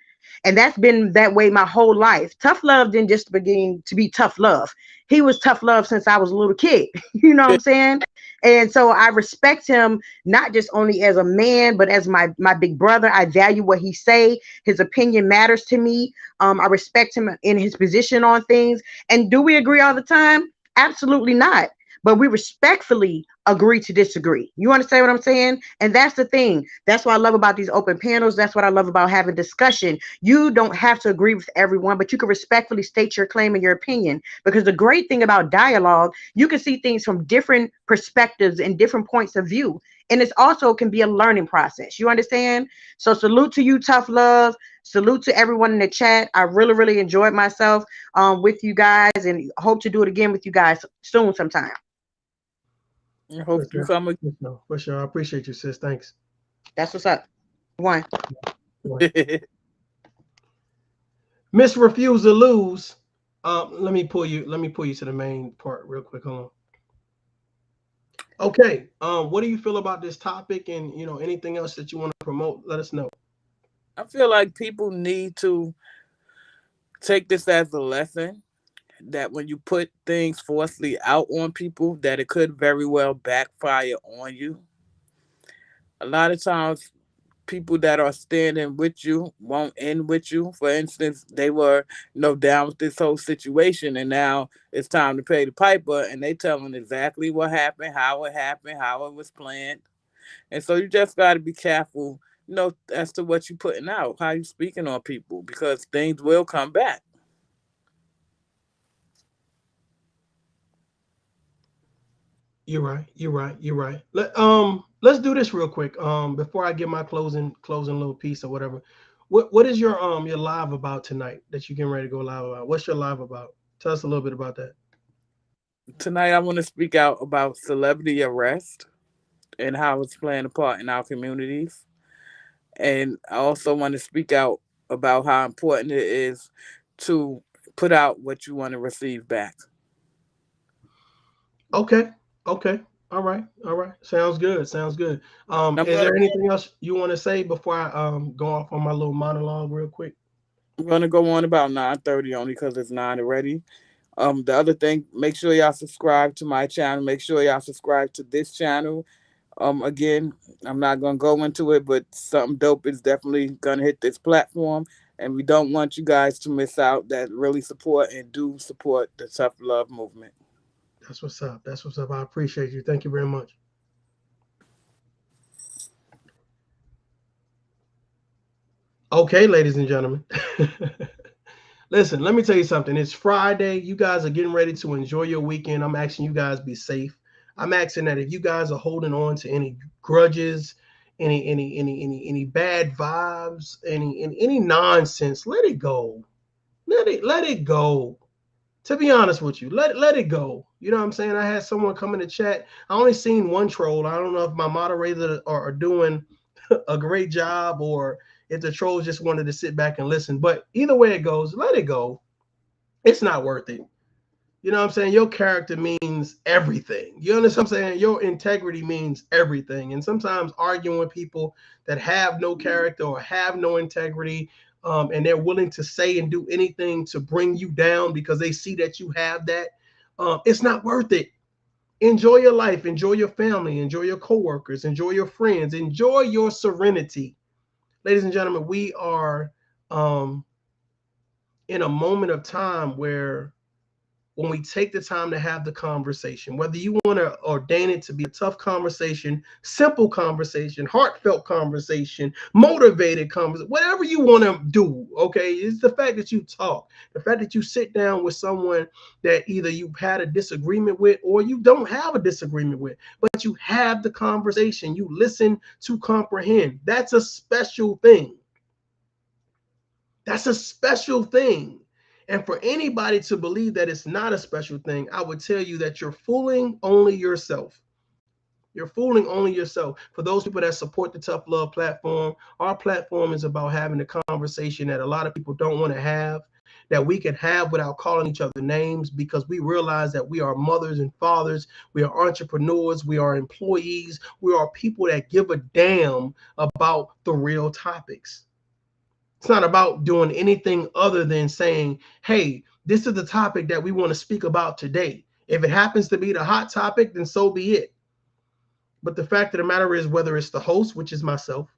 And that's been that way my whole life. Tough Love didn't just begin to be Tough Love. He was Tough Love since I was a little kid. You know what I'm saying? And so I respect him, not just only as a man, but as my big brother. I value what he say. His opinion matters to me. I respect him in his position on things. And do we agree all the time? Absolutely not. but we respectfully agree to disagree. You understand what I'm saying? And that's the thing. That's what I love about these open panels. That's what I love about having discussion. You don't have to agree with everyone, but you can respectfully state your claim and your opinion. Because the great thing about dialogue, you can see things from different perspectives and different points of view. And it's also can be a learning process. You understand? So salute to you, Tough Love. Salute to everyone in the chat. I really, really enjoyed myself with you guys, and hope to do it again with you guys soon sometime. I hope you come again. For sure. I appreciate you, sis. Thanks. That's what's up. One. Miss Refuse to Lose. Let me pull you to the main part real quick. Hold on. Okay. What do you feel about this topic, and anything else that you want to promote? Let us know. I feel like people need to take this as a lesson that when you put things forcefully out on people, that it could very well backfire on you. A lot of times people that are standing with you won't end with you. For instance, they were down with this whole situation, and now it's time to pay the piper, and they telling exactly what happened, how it was planned. And so you just got to be careful, as to what you're putting out, how you speaking on people, because things will come back. You're right. Let's do this real quick. Before I get my closing little piece or whatever. What is your live about tonight that you're getting ready to go live about? What's your live about? Tell us a little bit about that. Tonight I want to speak out about celebrity arrest and how it's playing a part in our communities. And I also want to speak out about how important it is to put out what you want to receive back. Okay. All right. Sounds good. Is there anything else you want to say before I go off on my little monologue real quick? I'm going to go on about 9:30 only because it's 9 already. The other thing, make sure y'all subscribe to my channel. Make sure y'all subscribe to this channel. Again, I'm not going to go into it, but something dope is definitely going to hit this platform. And we don't want you guys to miss out that really support and do support the Tough Love movement. That's what's up. I appreciate you. Thank you very much. Okay, ladies and gentlemen. Listen, let me tell you something. It's Friday. You guys are getting ready to enjoy your weekend. I'm asking you guys be safe. I'm asking that if you guys are holding on to any grudges, any bad vibes, any nonsense, let it go. Let it go. To be honest with you, let it go. You know what I'm saying? I had someone come in the chat. I only seen one troll. I don't know if my moderators are doing a great job or if the trolls just wanted to sit back and listen. But either way it goes, let it go. It's not worth it. You know what I'm saying? Your character means everything. You understand what I'm saying? Your integrity means everything. And sometimes arguing with people that have no character or have no integrity, and they're willing to say and do anything to bring you down because they see that you have that, it's not worth it. Enjoy your life. Enjoy your family. Enjoy your coworkers. Enjoy your friends. Enjoy your serenity. Ladies and gentlemen, we are in a moment of time where when we take the time to have the conversation, whether you want to ordain it to be a tough conversation, simple conversation, heartfelt conversation, motivated conversation, whatever you want to do, okay? It's the fact that you talk, the fact that you sit down with someone that either you've had a disagreement with or you don't have a disagreement with, but you have the conversation, you listen to comprehend. That's a special thing. That's a special thing. And for anybody to believe that it's not a special thing, I would tell you that you're fooling only yourself. You're fooling only yourself. For those people that support the Tough Love platform, our platform is about having a conversation that a lot of people don't want to have, that we can have without calling each other names, because we realize that we are mothers and fathers, we are entrepreneurs, we are employees, we are people that give a damn about the real topics. It's not about doing anything other than saying, hey, this is the topic that we want to speak about today. If it happens to be the hot topic, then so be it. But the fact of the matter is, whether it's the host, which is myself,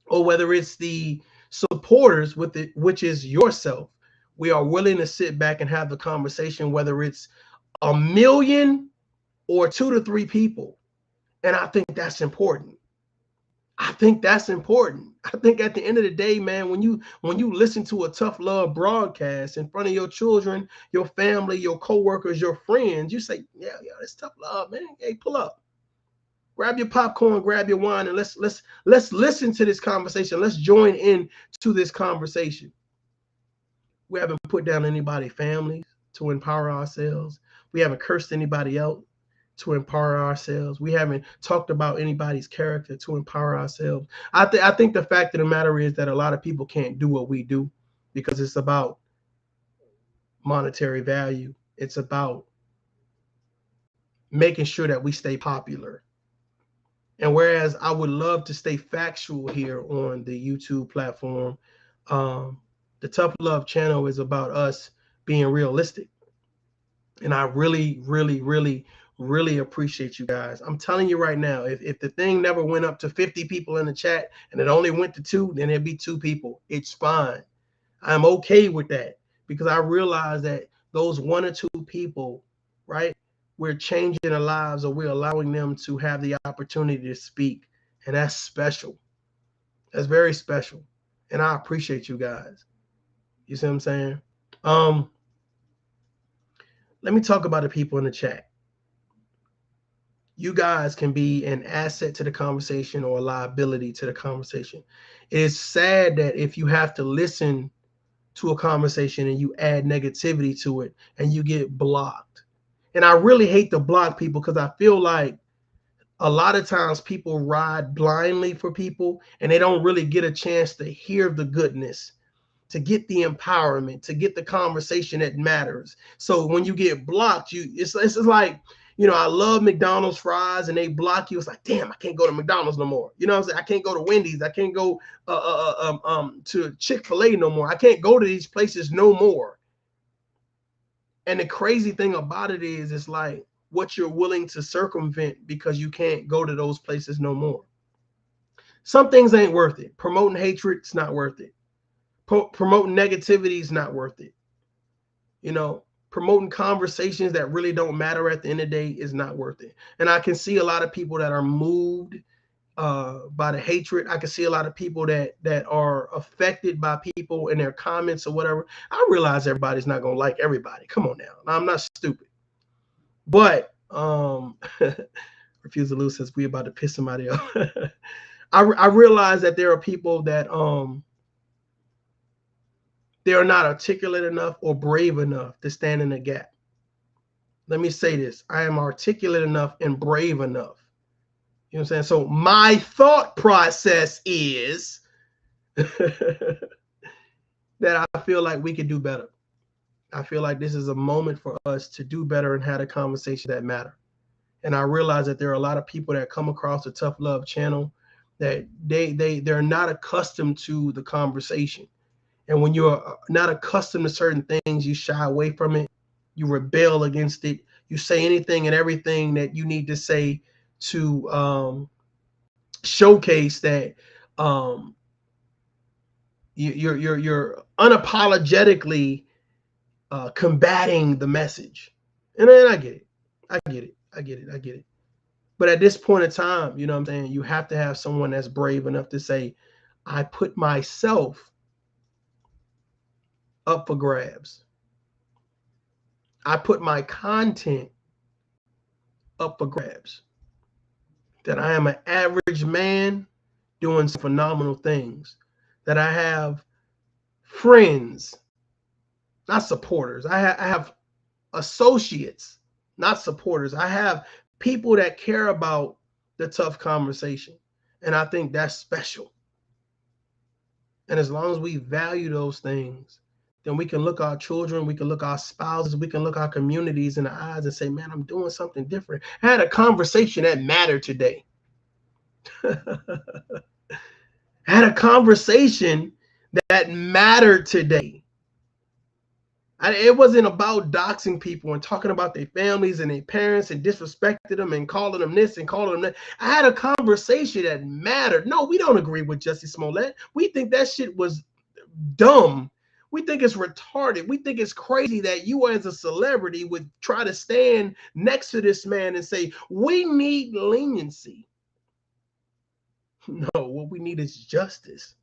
or whether it's the supporters, which is yourself, we are willing to sit back and have the conversation, whether it's 1 million or 2 to 3 people. And I think that's important. I think that's important. I think at the end of the day, man, when you listen to a Tough Love broadcast in front of your children, your family, your coworkers, your friends, you say, yeah, it's Tough Love, man. Hey, pull up. Grab your popcorn, grab your wine, and let's listen to this conversation. Let's join in to this conversation. We haven't put down anybody's families to empower ourselves. We haven't cursed anybody out to empower ourselves. We haven't talked about anybody's character to empower ourselves. I think the fact of the matter is that a lot of people can't do what we do because it's about monetary value. It's about making sure that we stay popular. And whereas I would love to stay factual here on the YouTube platform, the Tough Love channel is about us being realistic. And I really, really, really, really appreciate you guys. I'm telling you right now, if the thing never went up to 50 people in the chat and it only went to 2, then it'd be 2 people. It's fine. I'm okay with that because I realize that those 1 or 2 people, right, we're changing their lives, or we're allowing them to have the opportunity to speak. And that's special. That's very special. And I appreciate you guys. You see what I'm saying? Let me talk about the people in the chat. You guys can be an asset to the conversation or a liability to the conversation. It's sad that if you have to listen to a conversation and you add negativity to it and you get blocked. And I really hate to block people because I feel like a lot of times people ride blindly for people and they don't really get a chance to hear the goodness, to get the empowerment, to get the conversation that matters. So when you get blocked, it's like, you know, I love McDonald's fries and they block you. It's like, damn, I can't go to McDonald's no more. You know what I'm saying? I can't go to Wendy's. I can't go to Chick-fil-A no more. I can't go to these places no more. And the crazy thing about it is, it's like what you're willing to circumvent because you can't go to those places no more. Some things ain't worth it. Promoting hatred, it's not worth it. Promoting negativity is not worth it. You know, promoting conversations that really don't matter at the end of the day is not worth it. And I can see a lot of people that are moved by the hatred. I can see a lot of people that are affected by people and their comments or whatever. I realize everybody's not gonna like everybody. Come on now. I'm not stupid. But Refuse to Lose says we about to piss somebody off. I realize that there are people that they are not articulate enough or brave enough to stand in the gap. Let me say this. I am articulate enough and brave enough. You know what I'm saying? So my thought process is that I feel like we could do better. I feel like this is a moment for us to do better and have a conversation that matter. And I realize that there are a lot of people that come across the Tough Love channel that they're not accustomed to the conversation. And when you're not accustomed to certain things, you shy away from it. You rebel against it. You say anything and everything that you need to say to showcase that you're unapologetically combating the message. And then I get it. But at this point in time, you know what I'm saying, you have to have someone that's brave enough to say, I put myself up for grabs. I put my content up for grabs. That I am an average man doing some phenomenal things. That I have friends, not supporters. I have associates, not supporters. I have people that care about the tough conversation. And I think that's special. And as long as we value those things, then we can look our children, we can look our spouses, we can look our communities in the eyes and say, man, I'm doing something different. I had a conversation that mattered today. I had a conversation that mattered today. It wasn't about doxing people and talking about their families and their parents and disrespecting them and calling them this and calling them that. I had a conversation that mattered. No, we don't agree with Jussie Smollett. We think that shit was dumb. We think it's retarded. We think it's crazy that you as a celebrity would try to stand next to this man and say, we need leniency. No, what we need is justice.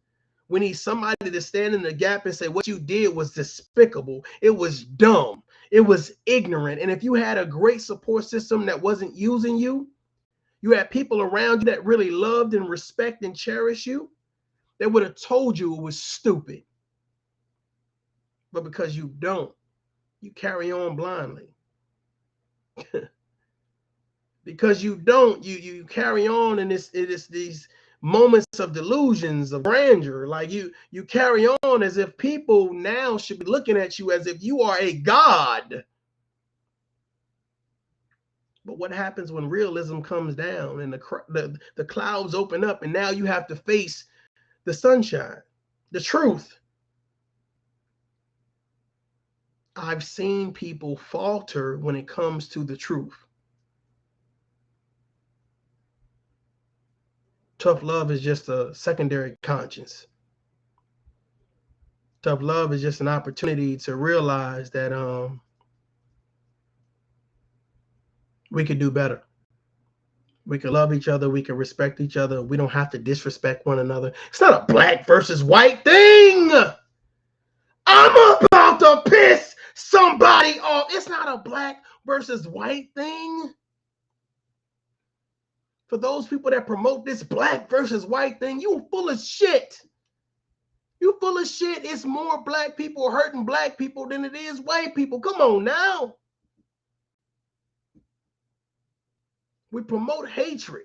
We need somebody to stand in the gap and say, what you did was despicable. It was dumb. It was ignorant. And if you had a great support system that wasn't using you, you had people around you that really loved and respect and cherish you, they would have told you it was stupid. But because you don't, you carry on blindly. Because you don't, you carry on, and it is these moments of delusions of grandeur. Like you carry on as if people now should be looking at you as if you are a god. But what happens when realism comes down and the clouds open up, and now you have to face the sunshine, the truth? I've seen people falter when it comes to the truth. Tough love is just a secondary conscience. Tough love is just an opportunity to realize that we could do better. We can love each other. We can respect each other. We don't have to disrespect one another. It's not a black versus white thing. I'm about to piss somebody off. It's not a black versus white thing. For those people that promote this black versus white thing, you full of shit. You full of shit. It's more black people hurting black people than it is white people. Come on now. We promote hatred,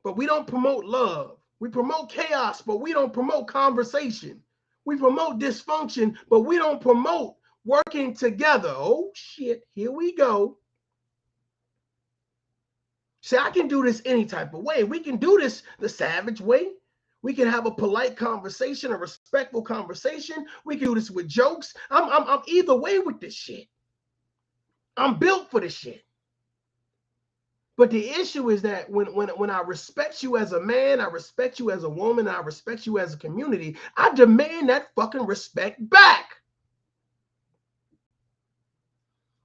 but we don't promote love. We promote chaos, but we don't promote conversation. We promote dysfunction, but we don't promote working together. Oh, shit. Here we go. See, I can do this any type of way. We can do this the savage way. We can have a polite conversation, a respectful conversation. We can do this with jokes. I'm either way with this shit. I'm built for this shit. But the issue is that when I respect you as a man, I respect you as a woman, I respect you as a community, I demand that fucking respect back.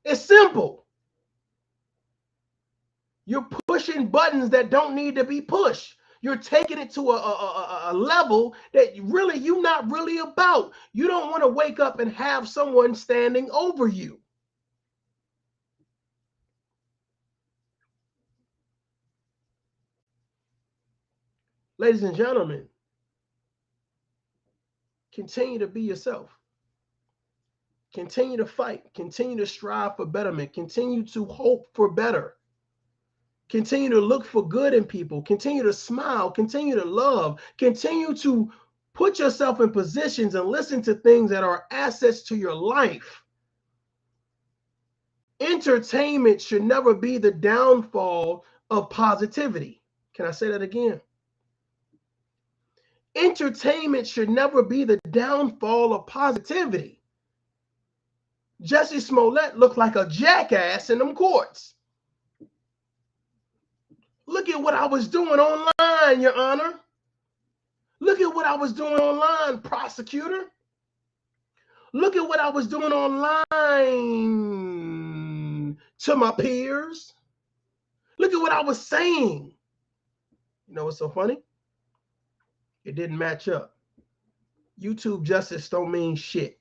It's simple. You're pushing buttons that don't need to be pushed. You're taking it to a level that really you're not really about. You don't want to wake up and have someone standing over you. Ladies and gentlemen, continue to be yourself. Continue to fight. Continue to strive for betterment. Continue to hope for better. Continue to look for good in people. Continue to smile. Continue to love. Continue to put yourself in positions and listen to things that are assets to your life. Entertainment should never be the downfall of positivity. Can I say that again? Entertainment should never be the downfall of positivity. Jussie Smollett looked like a jackass in them courts. Look at what I was doing online, Your Honor. Look at what I was doing online, prosecutor. Look at what I was doing online to my peers. Look at what I was saying. You know what's so funny? It didn't match up. YouTube justice don't mean shit.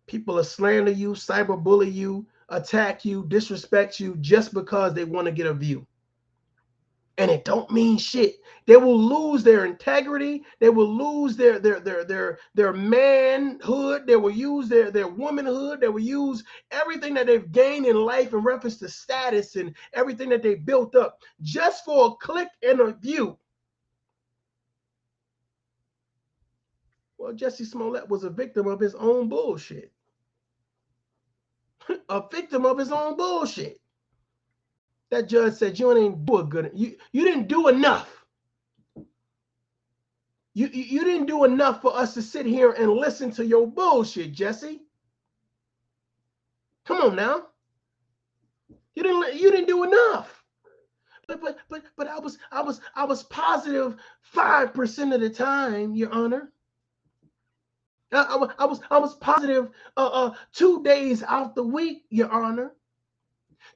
People will slander you, cyberbully you, attack you, disrespect you just because they want to get a view. And it don't mean shit. They will lose their integrity. They will lose their manhood. They will use their womanhood. They will use everything that they've gained in life in reference to status and everything that they built up just for a click and a view. Well, Jussie Smollett was a victim of his own bullshit. A victim of his own bullshit. That judge said you didn't do a good. You didn't do enough. You didn't do enough for us to sit here and listen to your bullshit, Jussie. Come on now. You didn't do enough. But I was positive 5% of the time, Your Honor. I was positive 2 days out the week, Your Honor.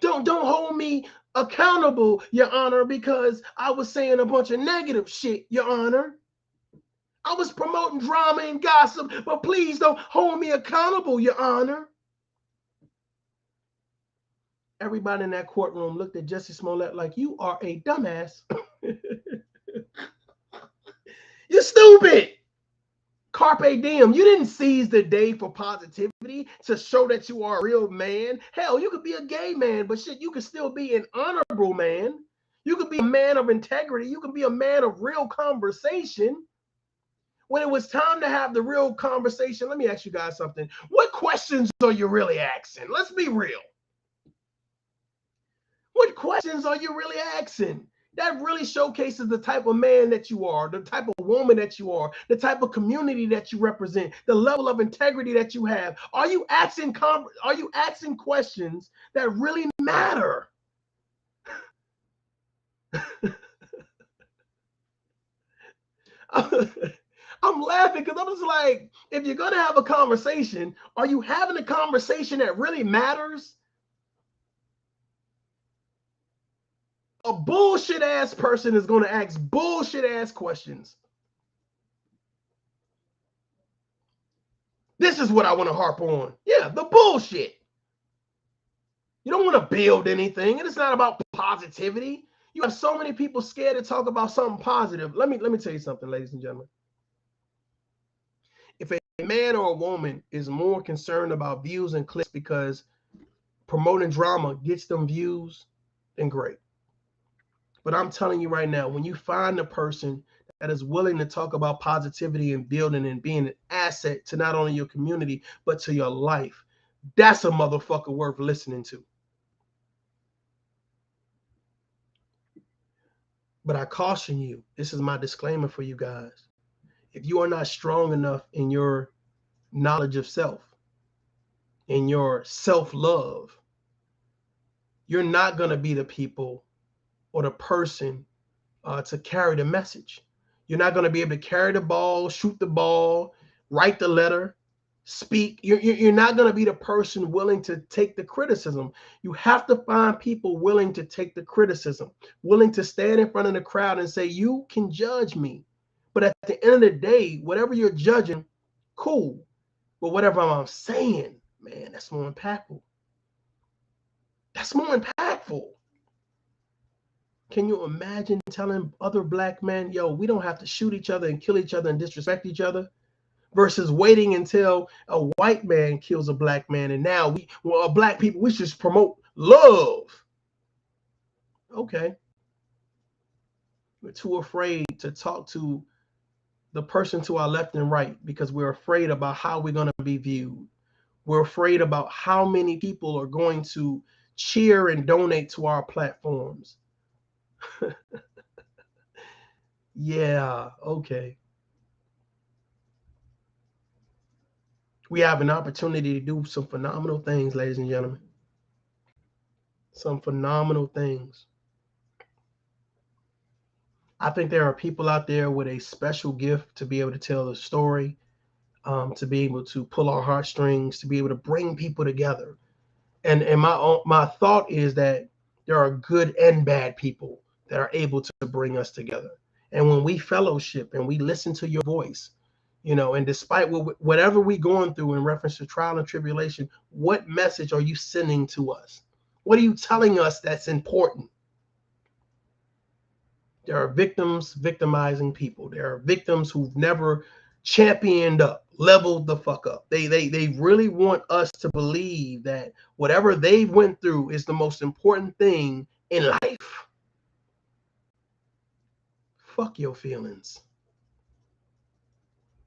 Don't hold me accountable, Your Honor, because I was saying a bunch of negative shit, Your Honor. I was promoting drama and gossip, but please don't hold me accountable, Your Honor. Everybody in that courtroom looked at Jussie Smollett like, you are a dumbass. You're stupid. Carpe diem. You didn't seize the day for positivity to show that you are a real man. Hell, you could be a gay man, but shit, you could still be an honorable man. You could be a man of integrity. You could be a man of real conversation. When it was time to have the real conversation, let me ask you guys something. What questions are you really asking? Let's be real. What questions are you really asking? That really showcases the type of man that you are, the type of woman that you are, the type of community that you represent, the level of integrity that you have. Are you asking questions that really matter? I'm laughing because I'm just like, if you're going to have a conversation, are you having a conversation that really matters? A bullshit ass person is going to ask bullshit ass questions. This is what I want to harp on. Yeah, the bullshit. You don't want to build anything, and it's not about positivity. You have so many people scared to talk about something positive. Let me tell you something, ladies and gentlemen. If a man or a woman is more concerned about views and clicks because promoting drama gets them views, then great. But I'm telling you right now, when you find a person that is willing to talk about positivity and building and being an asset to not only your community, but to your life, that's a motherfucker worth listening to. But I caution you, this is my disclaimer for you guys. If you are not strong enough in your knowledge of self, in your self-love, you're not going to be the people or the person to carry the message. You're not going to be able to carry the ball, shoot the ball, write the letter, speak. You're not going to be the person willing to take the criticism. You have to find people willing to take the criticism, willing to stand in front of the crowd and say, you can judge me. But at the end of the day, whatever you're judging, cool. But whatever I'm saying, man, that's more impactful. That's more impactful. Can you imagine telling other black men, yo, we don't have to shoot each other and kill each other and disrespect each other, versus waiting until a white man kills a black man and now black people, we should promote love. Okay. We're too afraid to talk to the person to our left and right because we're afraid about how we're going to be viewed. We're afraid about how many people are going to cheer and donate to our platforms. Yeah, okay. We have an opportunity to do some phenomenal things, ladies and gentlemen. Some phenomenal things. I think there are people out there with a special gift to be able to tell the story, to be able to pull our heartstrings, to be able to bring people together. And my thought is that there are good and bad people that are able to bring us together. And when we fellowship and we listen to your voice, you know, and despite whatever we're going through in reference to trial and tribulation, what message are you sending to us? What are you telling us that's important? There are victims victimizing people. There are victims who've never championed up, leveled the fuck up. They really want us to believe that whatever they went through is the most important thing in life. Fuck your feelings.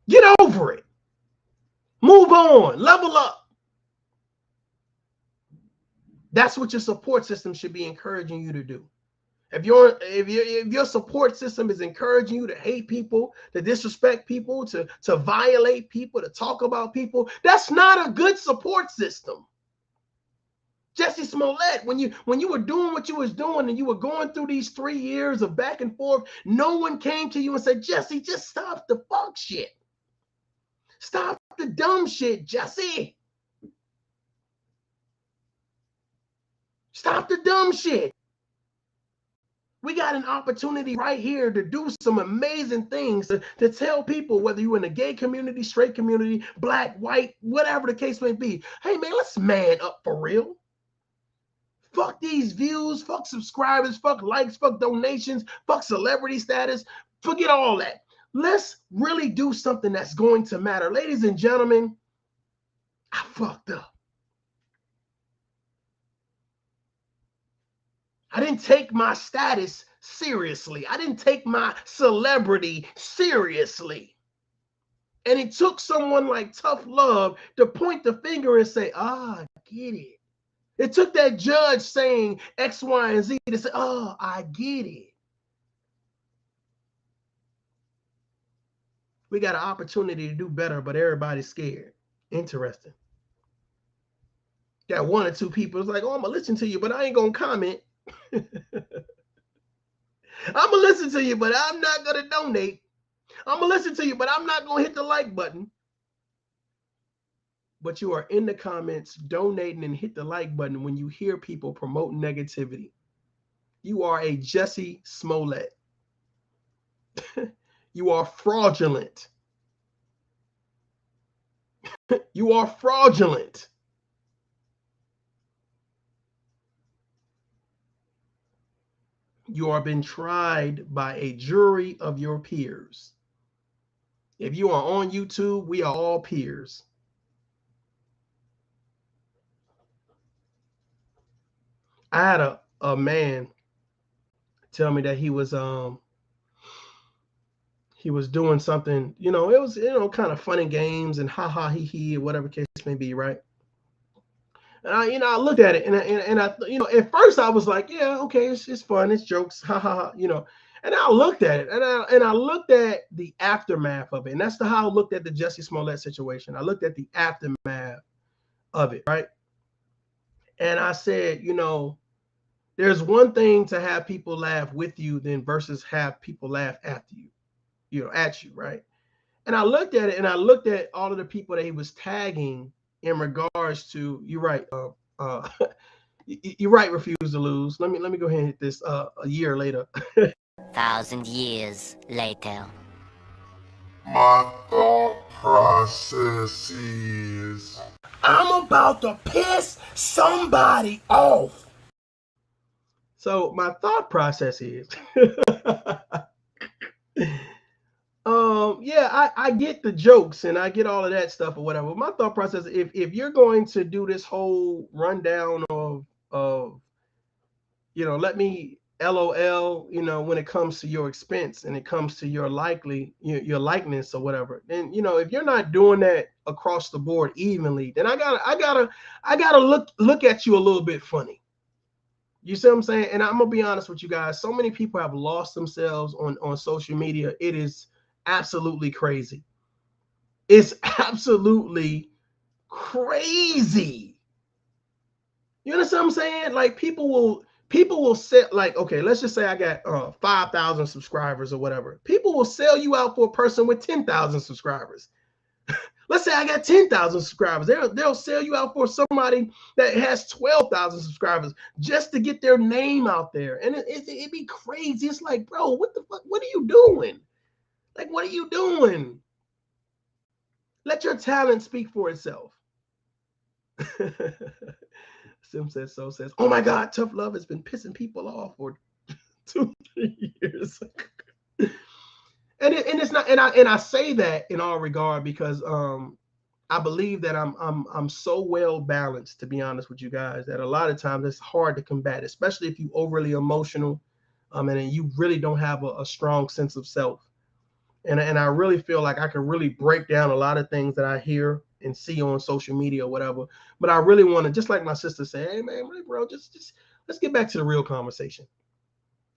Get over it. Move on. Level up. That's what your support system should be encouraging you to do. If your support system is encouraging you to hate people, to disrespect people, to violate people, to talk about people, that's not a good support system. Jussie Smollett, when you were doing what you was doing and you were going through these 3 years of back and forth, no one came to you and said, Jussie, just stop the fuck shit. Stop the dumb shit, Jussie. Stop the dumb shit. We got an opportunity right here to do some amazing things, to tell people, whether you're in the gay community, straight community, black, white, whatever the case may be. Hey, man, let's man up for real. Fuck these views, fuck subscribers, fuck likes, fuck donations, fuck celebrity status. Forget all that. Let's really do something that's going to matter. Ladies and gentlemen, I fucked up. I didn't take my status seriously. I didn't take my celebrity seriously. And it took someone like Tough Love to point the finger and say, I get it. It took that judge saying X, Y, and Z to say, oh, I get it. We got an opportunity to do better, but everybody's scared. Interesting. Got one or two people. It's like, oh, I'm going to listen to you, but I ain't going to comment. I'm gonna listen to you, but I'm not gonna donate. I'm gonna listen to you, but I'm not gonna hit the like button. But you are in the comments donating and hit the like button when you hear people promoting negativity. You are a Jussie Smollett. You are fraudulent. You are fraudulent. You are being tried by a jury of your peers. If you are on YouTube, we are all peers. I had a man tell me that he was doing something, it was, kind of fun and games and ha ha he he or whatever case may be, right? And I looked at it and I at first I was like, yeah, okay, it's fun, it's jokes, ha ha, And I looked at it and I looked at the aftermath of it, and that's how I looked at the Jussie Smollett situation. I looked at the aftermath of it, right? And I said, there's one thing to have people laugh with you than versus have people laugh after you, at you, right? And I looked at it and I looked at all of the people that he was tagging in regards to, you're right, you're right, refuse to lose. Let me go ahead and hit this a year later. 1,000 years later. My thought process is, I'm about to piss somebody off. So my thought process is, yeah, I get the jokes and I get all of that stuff or whatever. My thought process, if you're going to do this whole rundown of let me LOL, when it comes to your expense and it comes to your your likeness or whatever, then if you're not doing that across the board evenly, then I gotta look at you a little bit funny. You see what I'm saying? And I'm gonna be honest with you guys. So many people have lost themselves on social media. It is absolutely crazy. It's absolutely crazy. You understand what I'm saying? Like people will set, like, okay, let's just say I got 5,000 subscribers or whatever. People will sell you out for a person with 10,000 subscribers. Let's say I got 10,000 subscribers. They'll sell you out for somebody that has 12,000 subscribers just to get their name out there. And it'd be crazy. It's like, bro, what the fuck? What are you doing? Like, what are you doing? Let your talent speak for itself. Sim says, oh my God, Tough Love has been pissing people off for 2-3 years. And it's not, and I say that in all regard because I believe that I'm so well balanced, to be honest with you guys, that a lot of times it's hard to combat, especially if you're overly emotional, and then you really don't have a strong sense of self. And I really feel like I can really break down a lot of things that I hear and see on social media or whatever. But I really want to, just like my sister said, hey man, bro, just let's get back to the real conversation.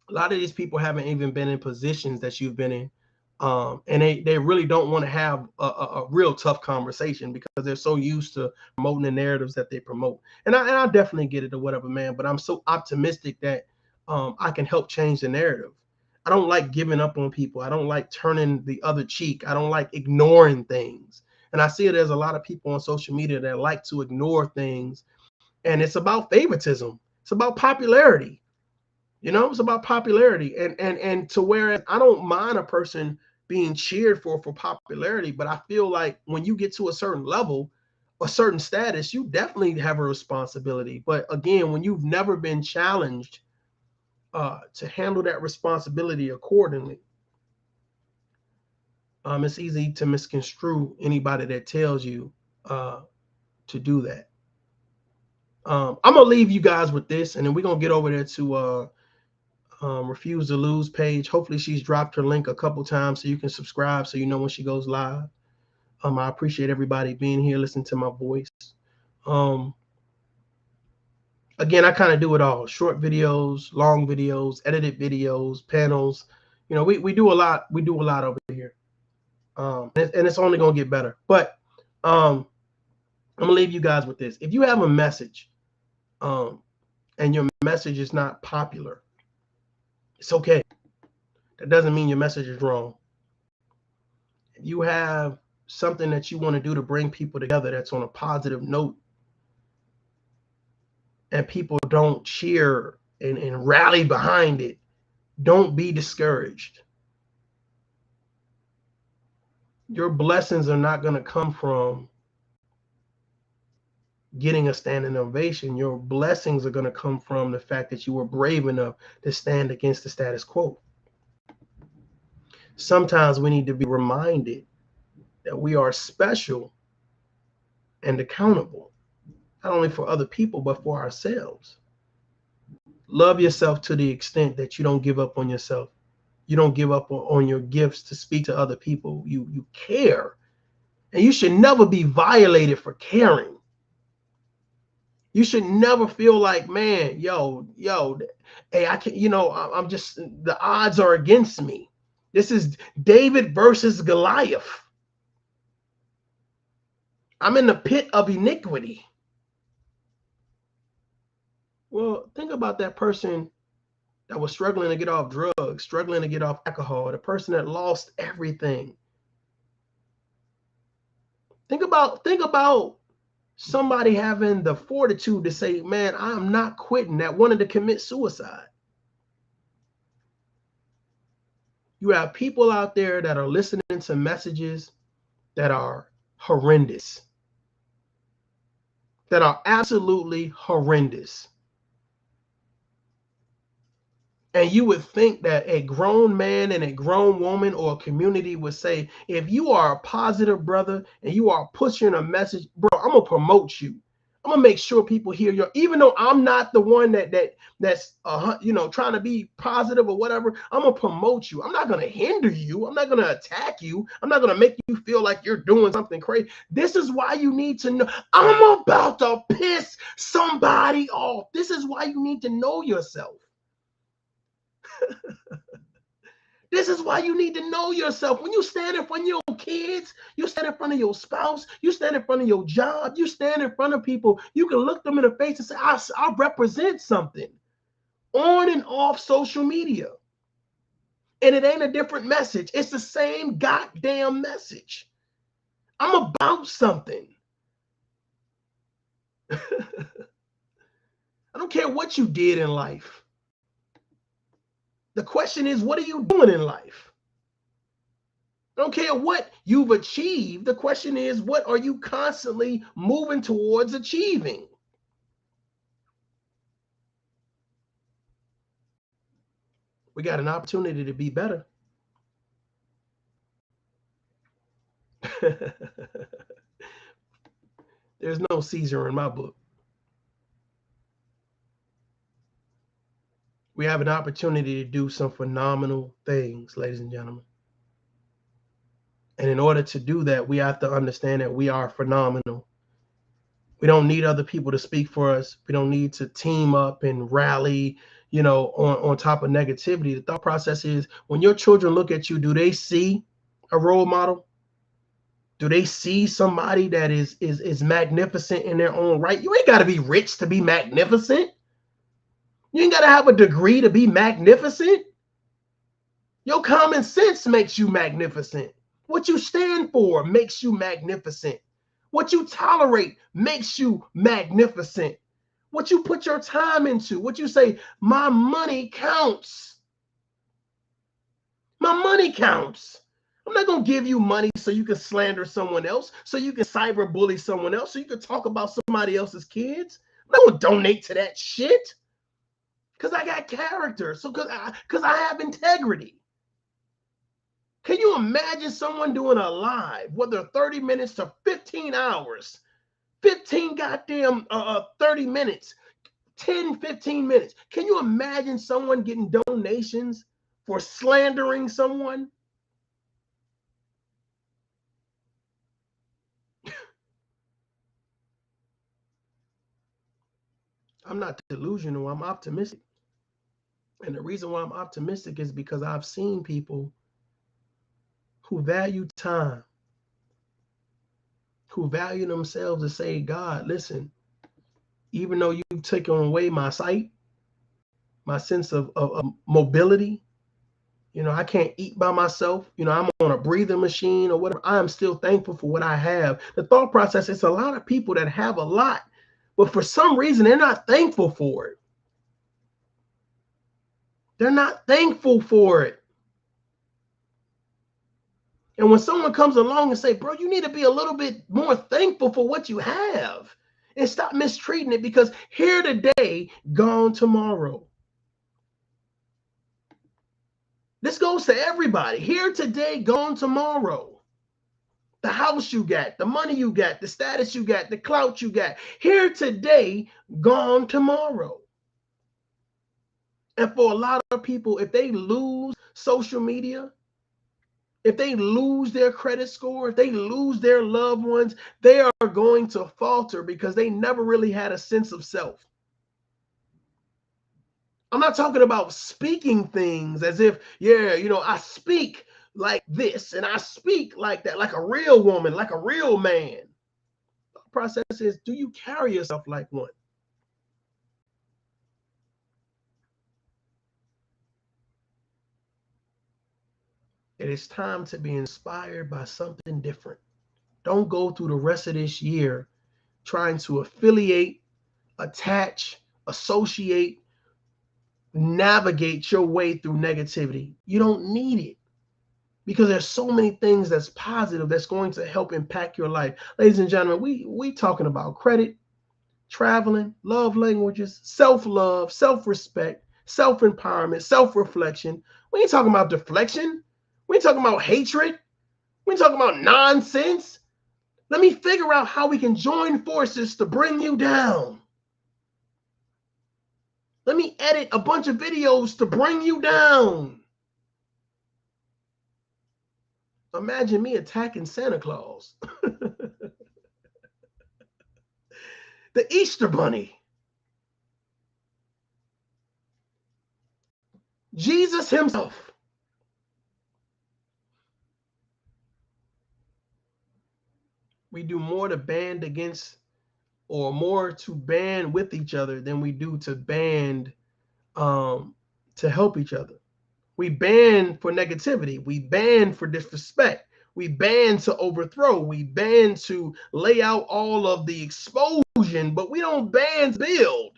A lot of these people haven't even been in positions that you've been in. And they really don't want to have a real tough conversation because they're so used to promoting the narratives that they promote. And I definitely get it or whatever, man. But I'm so optimistic that I can help change the narrative. I don't like giving up on people. I don't like turning the other cheek. I don't like ignoring things. And I see there's a lot of people on social media that like to ignore things, and it's about favoritism. It's about popularity. You know, it's about popularity, and to where I don't mind a person being cheered for popularity, but I feel like when you get to a certain level, a certain status, you definitely have a responsibility. But again, when you've never been challenged to handle that responsibility accordingly, it's easy to misconstrue anybody that tells you to do that. I'm gonna leave you guys with this, and then we're gonna get over there to Refuse to Lose page. Hopefully she's dropped her link a couple times so you can subscribe so you know when she goes live. I appreciate everybody being here, listening to my voice. Again, I kind of do it all: short videos, long videos, edited videos, panels. You know, we do a lot. We do a lot over here, and it's only gonna get better. But I'm gonna leave you guys with this: if you have a message, and your message is not popular, it's okay. That doesn't mean your message is wrong. If you have something that you want to do to bring people together that's on a positive note, and people don't cheer and rally behind it, don't be discouraged. Your blessings are not going to come from getting a standing ovation. Your blessings are going to come from the fact that you were brave enough to stand against the status quo. Sometimes we need to be reminded that we are special and accountable, not only for other people, but for ourselves. Love yourself to the extent that you don't give up on yourself. You don't give up on your gifts to speak to other people. You care, and you should never be violated for caring. You should never feel like, man, yo, hey, I can't, I'm just, the odds are against me. This is David versus Goliath. I'm in the pit of iniquity. Well, think about that person that was struggling to get off drugs, struggling to get off alcohol, the person that lost everything. Think about somebody having the fortitude to say, man, I'm not quitting, that wanted to commit suicide. You have people out there that are listening to messages that are horrendous, that are absolutely horrendous. And you would think that a grown man and a grown woman or a community would say, if you are a positive brother and you are pushing a message, bro, I'm going to promote you. I'm going to make sure people hear you. Even though I'm not the one that's trying to be positive or whatever, I'm going to promote you. I'm not going to hinder you. I'm not going to attack you. I'm not going to make you feel like you're doing something crazy. This is why you need to know. I'm about to piss somebody off. This is why you need to know yourself. This is why you need to know yourself. When you stand in front of your kids, you stand in front of your spouse, you stand in front of your job, you stand in front of people, you can look them in the face and say, I represent something on and off social media. And it ain't a different message. It's the same goddamn message. I'm about something. I don't care what you did in life. The question is, what are you doing in life? I don't care what you've achieved. The question is, what are you constantly moving towards achieving? We got an opportunity to be better. There's no Caesar in my book. We have an opportunity to do some phenomenal things, ladies and gentlemen. And in order to do that, we have to understand that we are phenomenal. We don't need other people to speak for us. We don't need to team up and rally, on top of negativity. The thought process is, when your children look at you, do they see a role model? Do they see somebody that is magnificent in their own right? You ain't got to be rich to be magnificent. You ain't got to have a degree to be magnificent. Your common sense makes you magnificent. What you stand for makes you magnificent. What you tolerate makes you magnificent. What you put your time into, what you say, my money counts. My money counts. I'm not going to give you money so you can slander someone else, so you can cyberbully someone else, so you can talk about somebody else's kids. I'm not going to donate to that shit because I got character, so because I have integrity. Can you imagine someone doing a live, whether 30 minutes to 15 hours, 15 goddamn 30 minutes, 10, 15 minutes? Can you imagine someone getting donations for slandering someone? I'm not delusional, I'm optimistic. And the reason why I'm optimistic is because I've seen people who value time, who value themselves, to say, God, listen, even though you've taken away my sight, my sense of mobility, you know, I can't eat by myself, you know, I'm on a breathing machine or whatever, I am still thankful for what I have. The thought process is a lot of people that have a lot, but for some reason, they're not thankful for it. They're not thankful for it. And when someone comes along and say, bro, you need to be a little bit more thankful for what you have and stop mistreating it, because here today, gone tomorrow. This goes to everybody. Here today, gone tomorrow. The house you got, the money you got, the status you got, the clout you got. Here today, gone tomorrow. And for a lot of people, if they lose social media, if they lose their credit score, if they lose their loved ones, they are going to falter because they never really had a sense of self. I'm not talking about speaking things as if, yeah, you know, I speak like this and I speak like that, like a real woman, like a real man. The process is, do you carry yourself like one? It is time to be inspired by something different. Don't go through the rest of this year trying to affiliate, attach, associate, navigate your way through negativity. You don't need it, because there's so many things that's positive that's going to help impact your life. Ladies and gentlemen, we talking about credit, traveling, love languages, self-love, self-respect, self-empowerment, self-reflection. We ain't talking about deflection. We ain't talking about hatred. We ain't talking about nonsense. Let me figure out how we can join forces to bring you down. Let me edit a bunch of videos to bring you down. Imagine me attacking Santa Claus. The Easter Bunny. Jesus himself. We do more to band against, or more to band with each other, than we do to band to help each other. We band for negativity. We band for disrespect. We band to overthrow. We band to lay out all of the explosion, but we don't band to build.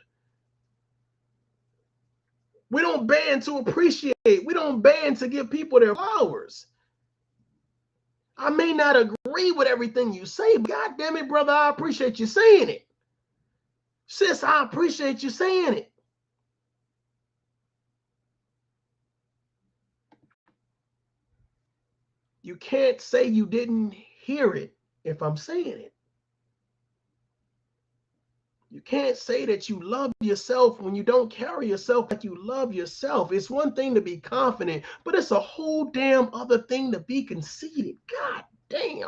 We don't band to appreciate. We don't band to give people their flowers. I may not agree with everything you say, but God damn it, brother, I appreciate you saying it. Sis, I appreciate you saying it. You can't say you didn't hear it if I'm saying it. You can't say that you love yourself when you don't carry yourself like you love yourself. It's one thing to be confident, but it's a whole damn other thing to be conceited. God damn.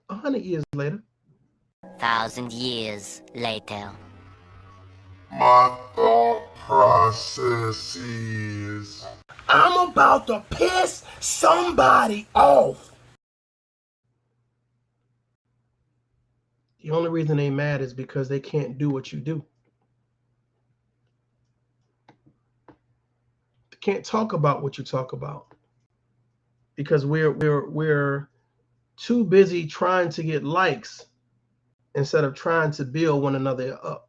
100 years later. 1,000 years later. My thought process is, I'm about to piss somebody off. The only reason they mad is because they can't do what you do. can't talk about what you talk about because we're too busy trying to get likes instead of trying to build one another up.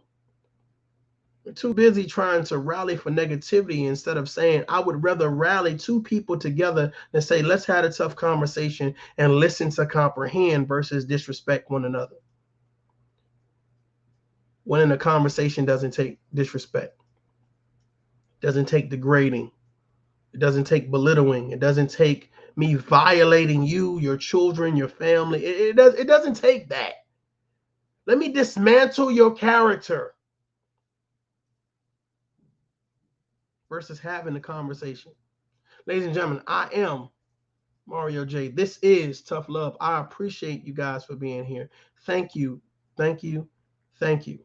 We're too busy trying to rally for negativity instead of saying, I would rather rally two people together than say, let's have a tough conversation and listen to comprehend versus disrespect one another. When a conversation doesn't take disrespect, doesn't take degrading, it doesn't take belittling, it doesn't take me violating you, your children, your family. It doesn't take that. Let me dismantle your character versus having the conversation. Ladies and gentlemen, I am Mario J. This is Tough Love. I appreciate you guys for being here. Thank you. Thank you. Thank you.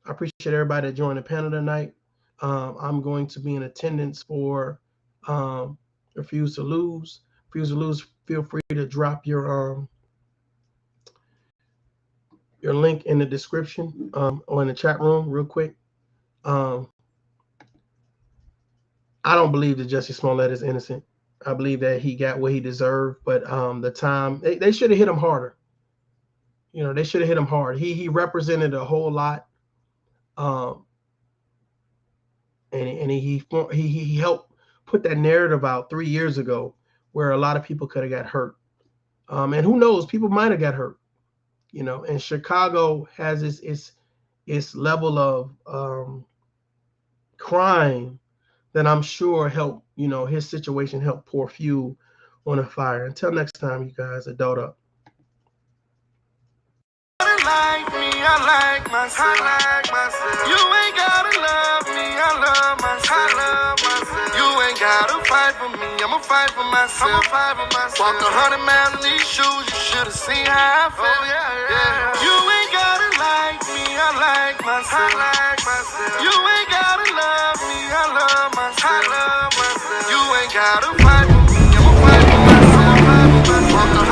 I appreciate everybody that joined the panel tonight. I'm going to be in attendance for Refuse to Lose. Refuse to Lose, feel free to drop your link in the description or in the chat room real quick. I don't believe that Jussie Smollett is innocent. I believe that he got what he deserved, but the time they should have hit him harder. You know, they should have hit him hard. He represented a whole lot, and he helped put that narrative out 3 years ago, where a lot of people could have got hurt, and who knows, people might have got hurt. You know, and Chicago has its level of crime that I'm sure helped, you know, his situation helped pour fuel on a fire. Until next time, you guys, adult up. Like me, I like myself. You ain't gotta love me, I love myself. You ain't gotta fight for me, I'ma fight for myself. Walked 100 miles in these shoes, you should've seen how I felt. Oh, yeah. You ain't gotta like me, I like myself. You ain't gotta love me, I love myself. You ain't gotta fight for me.